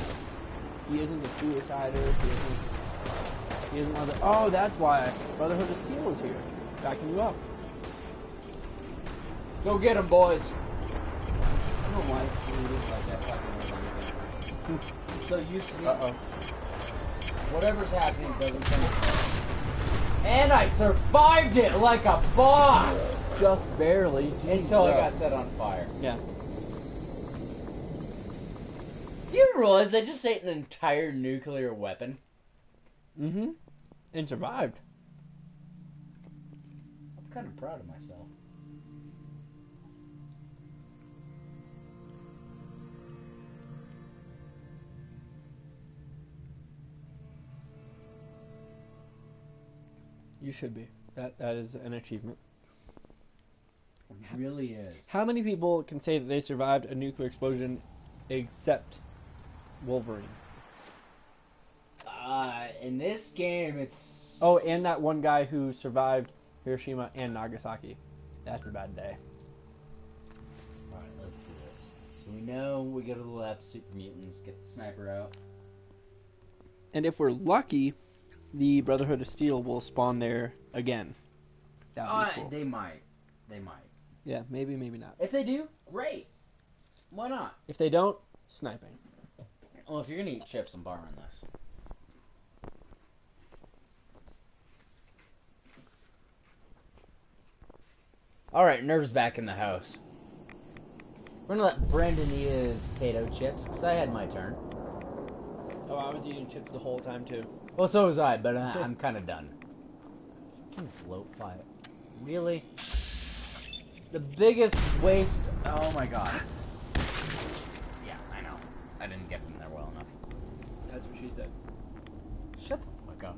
He isn't a suicider. He isn't one of the. Oh, that's why Brotherhood of Steel is here, backing you up. Go get him, boys. I don't know why Steve is like that fucking anything. He's so used to me. Uh-oh. Whatever's happening doesn't come. And I survived it like a boss! Just barely. Until I got Jesus. set on fire. Yeah. Do you realize I just ate an entire nuclear weapon? Mm-hmm. And survived. I'm kind of proud of myself. You should be. That is an achievement. It really is. How many people can say that they survived a nuclear explosion except Wolverine? In this game, it's... Oh, and that one guy who survived Hiroshima and Nagasaki. That's a bad day. Alright, let's do this. So we know we go to the left, super mutants, get the sniper out. And if we're lucky, the Brotherhood of Steel will spawn there again. That would be cool. They might. They might. Yeah, maybe, maybe not. If they do, great. Why not? If they don't, sniping. Well, if you're gonna eat chips, I'm borrowing this. Alright, Nerve's back in the house. We're gonna let Brendan eat his potato chips, because I had my turn. Oh, I was eating chips the whole time, too. Well, so was I, but I'm kind of done. Can float fire. Really? The biggest waste... Oh my god. Yeah, I know. I didn't get them there well enough. That's what she said. Shut the fuck up.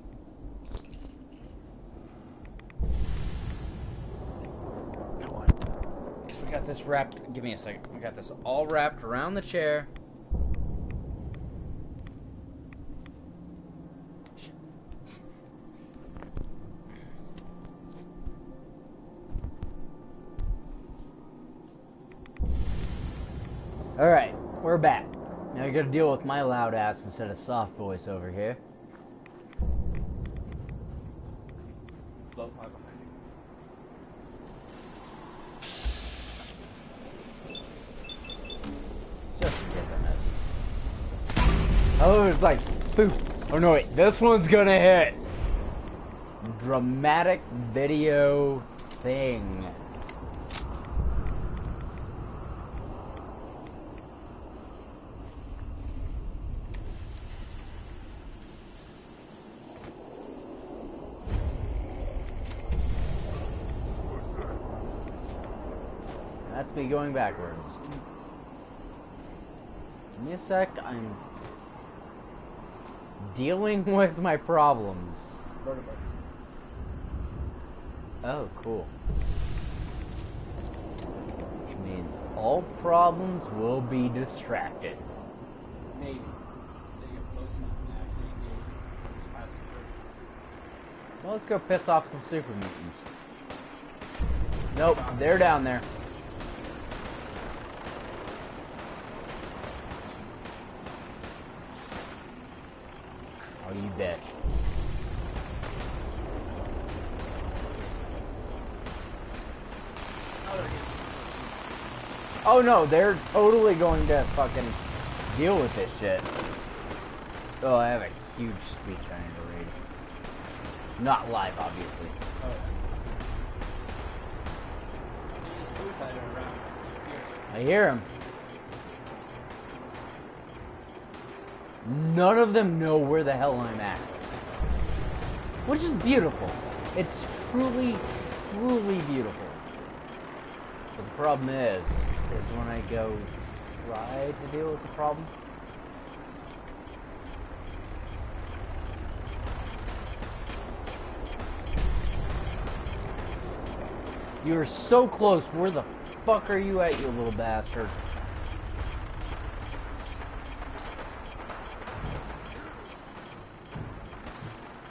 So we got this wrapped... Give me a second. We got this all wrapped around the chair. Alright, we're back. Now you gotta deal with my loud ass instead of soft voice over here. Float fire behind you. Just get the message. Oh, it's like, boop. Oh no, wait, this one's gonna hit. Dramatic video thing. That's me going backwards. Give me a sec, I'm dealing with my problems. Oh, cool. Which means all problems will be distracted. Maybe. They get close enough and actually engage past the Well, let's go piss off some super mutants. Nope, they're down there. Oh, you bitch. Oh no, they're totally going to fucking deal with this shit. Oh, I have a huge speech I need to read. Not live, obviously. I hear him. None of them know where the hell I'm at. Which is beautiful. It's truly, truly beautiful. But the problem is when I go try to deal with the problem. You're so close. Where the fuck are you at, you little bastard?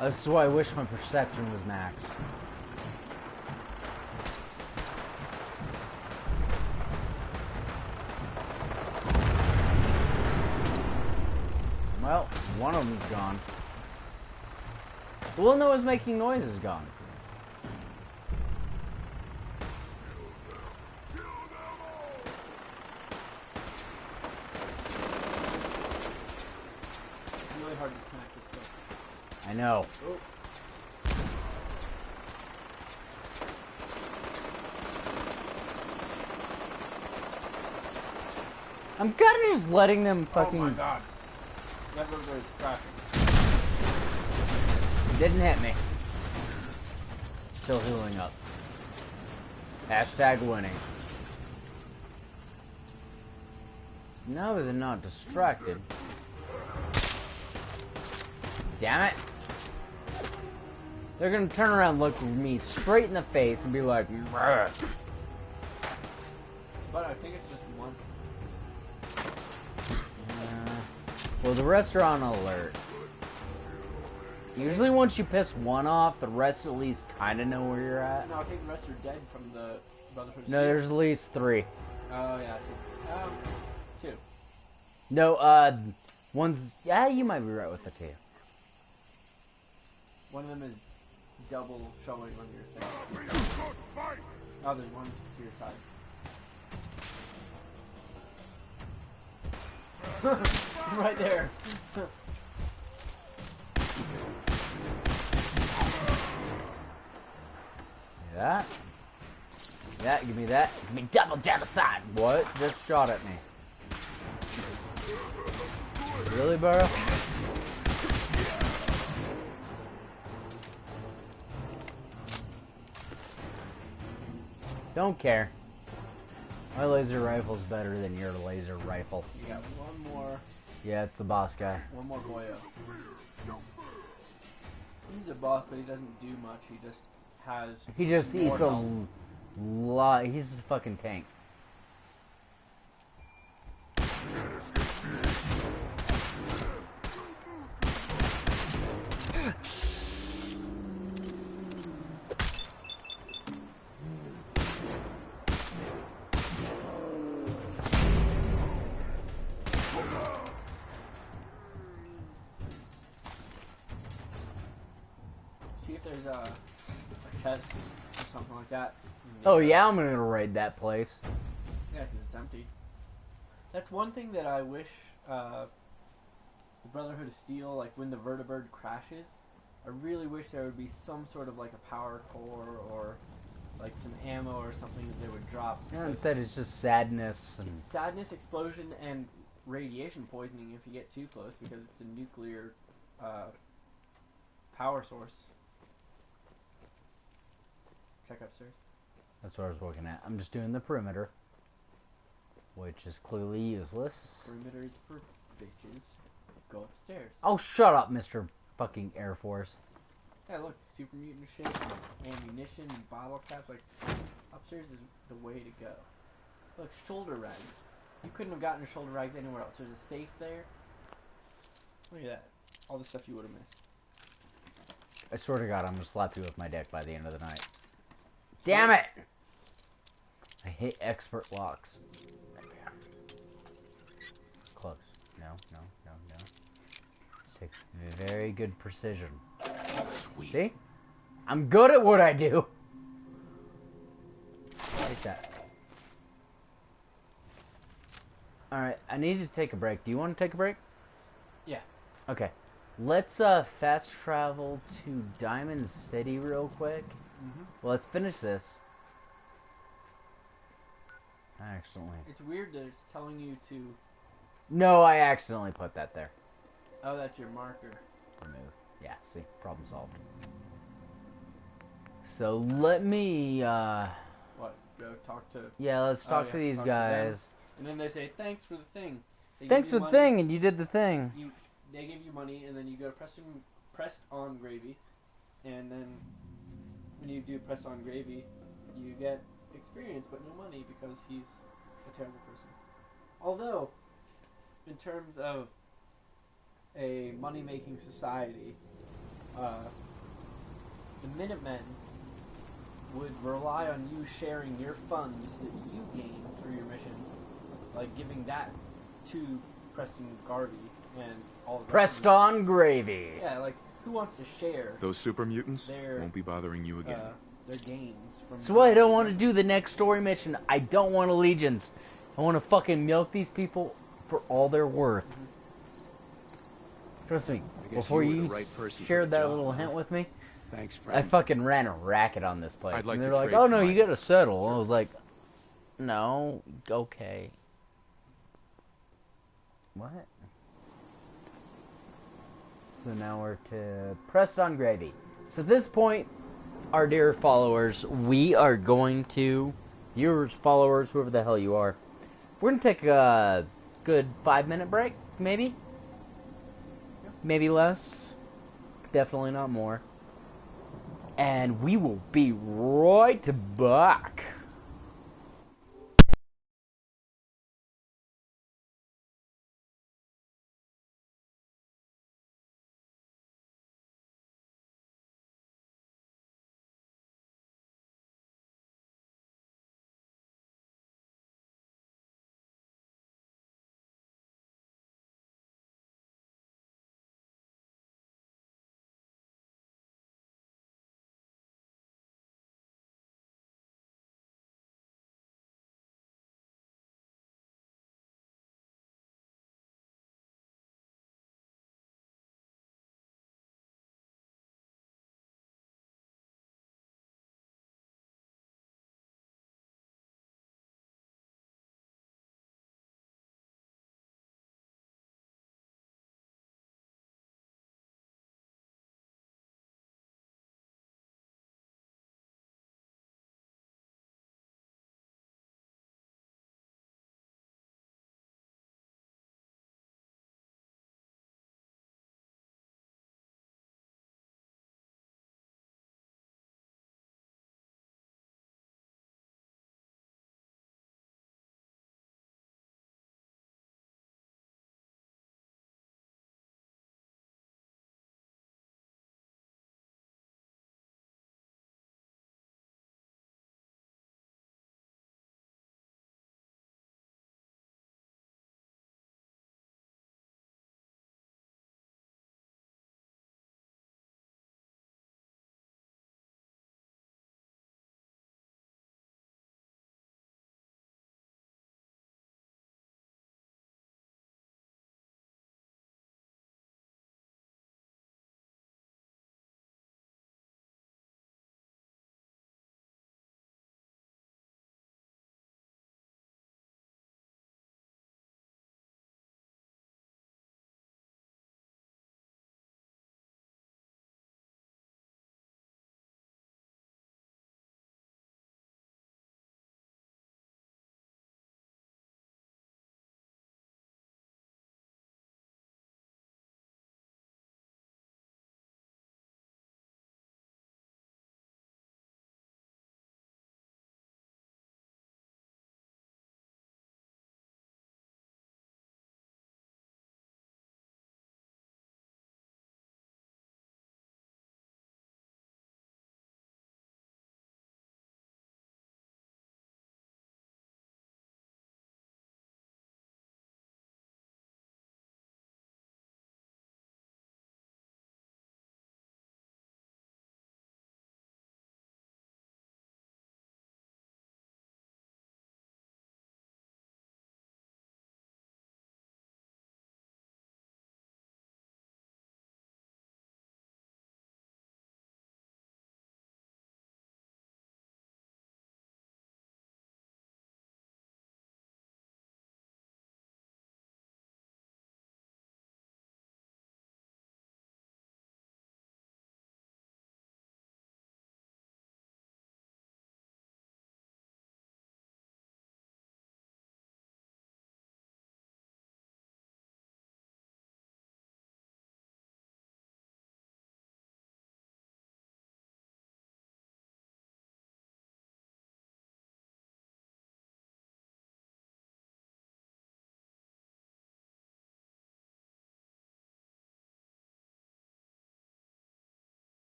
This is why I wish my perception was maxed. Well, one of them's gone. The one that was making noise is gone. It's really hard to smack this place. I know. Oh. I'm kinda just letting them fucking... Oh my god. That river is crashing. Didn't hit me. Still healing up. Hashtag winning. Now they're not distracted. Damn it. They're gonna turn around and look me straight in the face and be like, "Bruh." But I think it's just one. Well, the rest are on alert. Usually once you piss one off, the rest at least kind of know where you're at. No, I think the rest are dead from the Brotherhood. No, there's at least 3. Oh, yeah, I see. 2. No, one's... Yeah, you might be right with the 2. One of them is double showing on your thing. Oh, there's one to your side. Right there. That. That, give me that. Give me double genocide. What? Just shot at me. Really, bro? Don't care. My laser rifle's better than your laser rifle. You got one more. Yeah, it's the boss guy. One more Goyo. He's a boss, but he doesn't do much. He just has. He just more eats a health. lot. He's a fucking tank. See if there's a chest or something like that. Oh yeah, I'm gonna raid that place. Yeah, 'cause it's empty. That's one thing that I wish the Brotherhood of Steel, like when the Vertibird crashes, I really wish there would be some sort of like a power core or like some ammo or something that they would drop. Yeah, instead it's just sadness and It's sadness, explosion, and radiation poisoning if you get too close because it's a nuclear power source. Check upstairs. that's what I was looking at. I'm just doing the perimeter, which is clearly useless. Perimeter is for bitches. Go upstairs. Oh, shut up, Mr. fucking Air Force. Yeah, look, super mutant shit, ammunition, and bottle caps. Like, upstairs is the way to go. Look, shoulder rags. You couldn't have gotten shoulder rags anywhere else. There's a safe there. Look at that. All the stuff you would have missed. I swear to God, I'm gonna slap you with my dick by the end of the night. Damn it! I hate expert locks. Close. No, no, no, no. Takes very good precision. Sweet. See? I'm good at what I do. Take that. Alright, I need to take a break. Do you want to take a break? Yeah. Okay. Let's fast travel to Diamond City real quick. Well, let's finish this. Accidentally. It's weird that it's telling you to... No, I accidentally put that there. Oh, that's your marker. Remove. Yeah, see? Problem solved. So let me, What? Go talk to... Yeah, let's talk to these talk guys. them. And then they say, thanks for the thing. They Thanks give for you the money. thing, and you did the thing. They give you money, and then you go to pressed on gravy, and then when you do pressed on gravy, You get experience but no money because he's a terrible person. Although, in terms of a money-making society, the Minutemen would rely on you sharing your funds that you gain through your missions, like giving that to Preston Garvey and all the rest of Preston Gravy. Yeah, like who wants to share Those super mutants their, won't be bothering you again. their gains from? That's why I don't want to do the next story mission. I don't want allegiance. I want to fucking milk these people for all they're worth. Trust me, guess before you were you the right person for shared the that job, little huh? hint with me, Thanks, I friend. fucking ran a racket on this place. I'd like and to they're like, trade oh some no, you gotta items. settle. I was like, no, okay. What? So now we're to Preston Gravy. So at this point, our dear followers, we are going to, viewers, followers, whoever the hell you are, we're gonna take a good 5-minute break, maybe? Maybe less. Definitely not more. And we will be right back.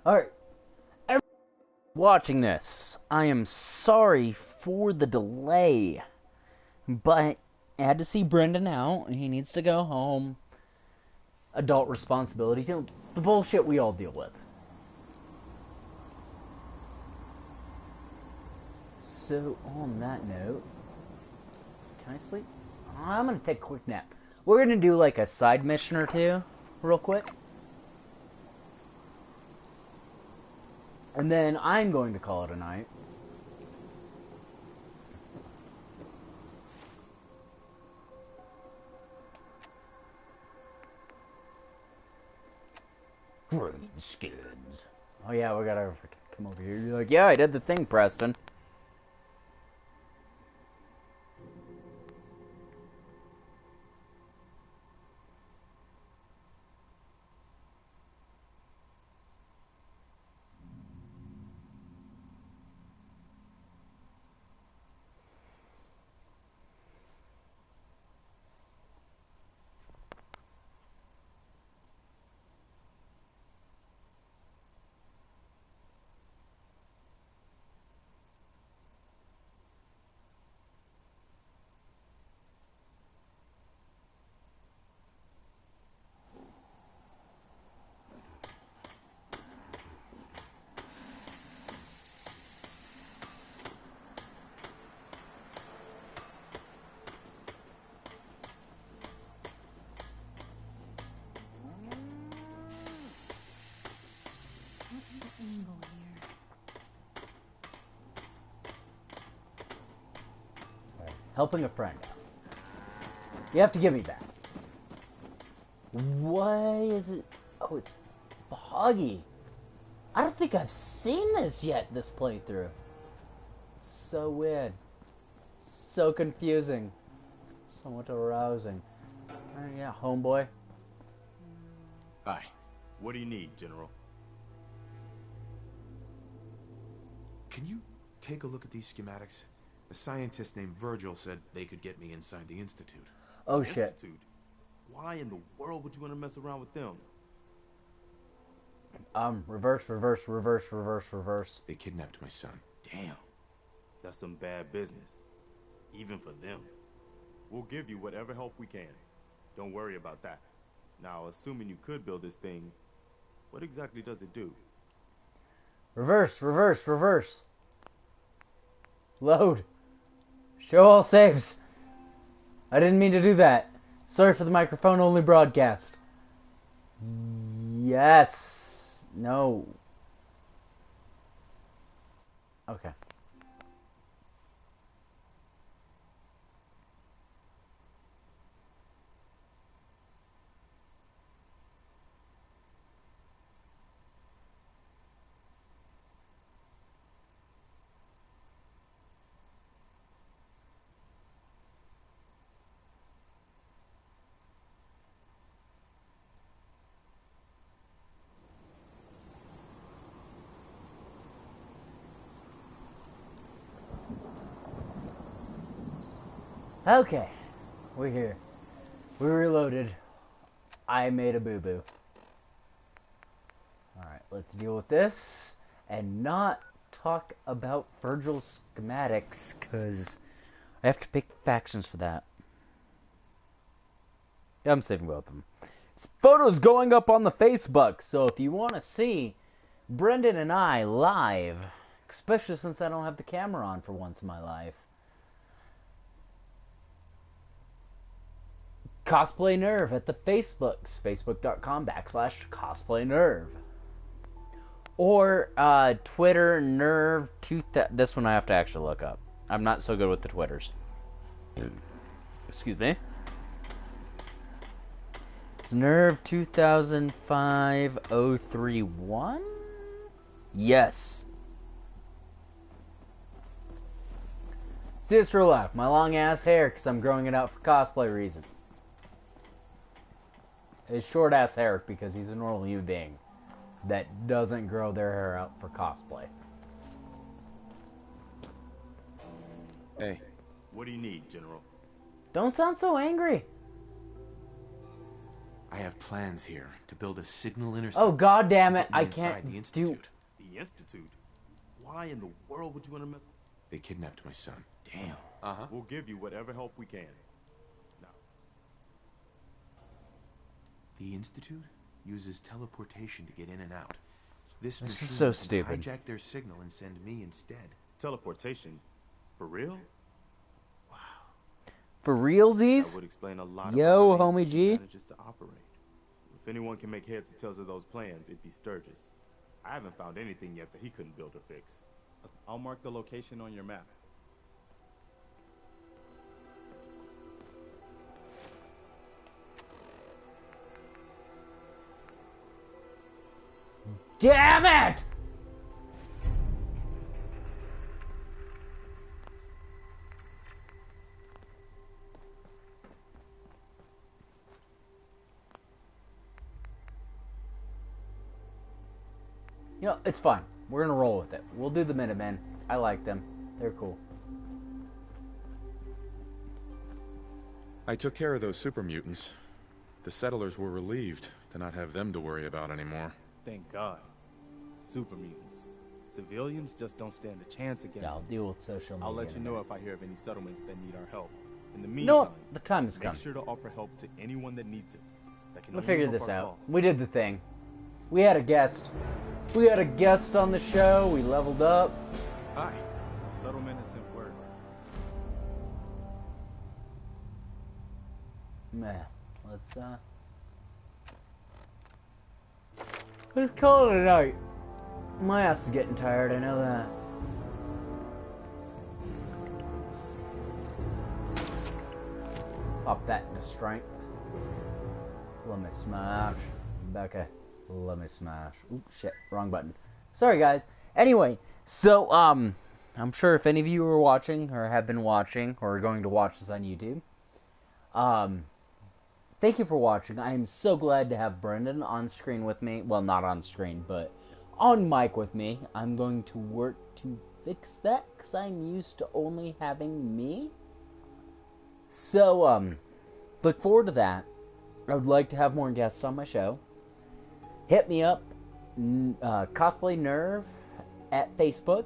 Alright. Watching this, I am sorry for the delay, but I had to see Brendan out. He needs to go home. Adult responsibilities, you know, the bullshit we all deal with. So, on that note, can I sleep? I'm gonna take a quick nap. We're gonna do like a side mission or two, real quick. And then I'm going to call it a night. Greenskins. Oh yeah, we gotta come over here. You're like, yeah, I did the thing, Preston. Helping a friend. You have to give me that. Why is it? Oh, it's boggy. I don't think I've seen this yet, this playthrough. It's so weird. So confusing. Somewhat arousing. Yeah, homeboy. Hi. What do you need, General? Can you take a look at these schematics? A scientist named Virgil said they could get me inside the Institute. Oh, shit. Institute? Why in the world would you want to mess around with them? Reverse. They kidnapped my son. Damn. That's some bad business. Even for them. We'll give you whatever help we can. Don't worry about that. Now, assuming you could build this thing, what exactly does it do? Reverse. Load. Show all saves. I didn't mean to do that. Sorry for the microphone-only broadcast. Yes. No. Okay. Okay, we're here. We reloaded. I made a boo-boo. Alright, let's deal with this and not talk about Virgil's schematics, because I have to pick factions for that. Yeah, I'm saving both of them. This photo's going up on the Facebook, so if you want to see Brendan and I live, especially since I don't have the camera on for once in my life, Cosplay Nerve at the Facebooks, facebook.com/cosplaynerve. Or Twitter Nerve 2000. This one I have to actually look up. I'm not so good with the Twitters. Excuse me. It's Nerve 2005-031? Yes. See this real life. My long ass hair because I'm growing it out for cosplay reasons. His short ass Eric because he's a normal human being that doesn't grow their hair out for cosplay. Hey. What do you need, General? Don't sound so angry. I I have plans here to build a signal interceptor. Oh, god damn it. to get me I inside can't the do... Institute. The Institute? Why in the world would you want to mess? They kidnapped my son. Damn. Uh-huh. We'll give you whatever help we can. Now. The Institute uses teleportation to get in and out. This This is machine so can stupid. hijack their signal and send me instead. Teleportation? For real? For realsies? That would explain a lot Yo, of how the homie Institute G. manages to operate. If anyone can make heads or tails of those plans, it'd be Sturgis. I haven't found anything yet that he couldn't build or fix. I'll mark the location on your map. Damn it! You know, it's fine. We're gonna roll with it. We'll do the Minutemen. I like them. They're cool. I took care of those super mutants. The settlers were relieved to not have them to worry about anymore. Thank God. Super mutants. Civilians just don't stand a chance against Yeah, I'll them. deal with social media. I'll let you in a know minute. if I hear of any settlements that need our help. In the You meantime, know what? The time has come. make sure to offer help to anyone that needs it. That can We only figured help this our out. cause. We did the thing. We had a guest. We had a guest on the show. We leveled up. Hi. A settlement is sent word. Man, let's call it a night. My ass is getting tired, I know that. Pop that into strength. Let me smash. Becca, let me smash. Oop, shit, wrong button. Sorry, guys. Anyway, so, I'm sure if any of you are watching, or have been watching, or are going to watch this on YouTube, thank you for watching. I am so glad to have Brendan on screen with me. Well, not on screen, but on mic with me. I'm going to work to fix that, because I'm used to only having me. So, look forward to that. I would like to have more guests on my show. Hit me up, Cosplay Nerve at Facebook,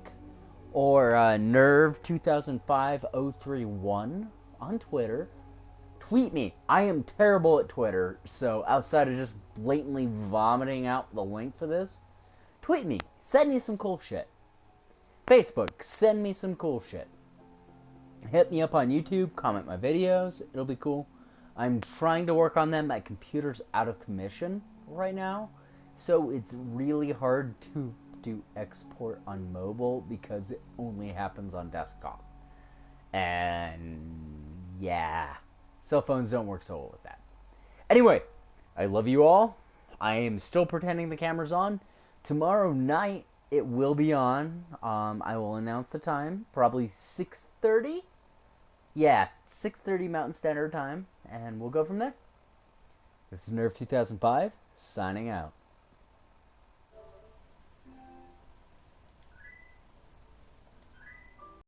or Nerve2005-031 on Twitter. Tweet me. I am terrible at Twitter, so outside of just blatantly vomiting out the link for this, tweet me. Send me some cool shit. Facebook, send me some cool shit. Hit me up on YouTube, comment my videos, it'll be cool. I'm trying to work on them. My computer's out of commission right now, so it's really hard to do export on mobile because it only happens on desktop. And yeah, cell phones don't work so well with that. Anyway, I love you all. I am still pretending the camera's on. Tomorrow night it will be on. I will announce the time, probably 6:30. Yeah, 6:30 Mountain Standard Time, and we'll go from there. This is Nerve 2005, signing out.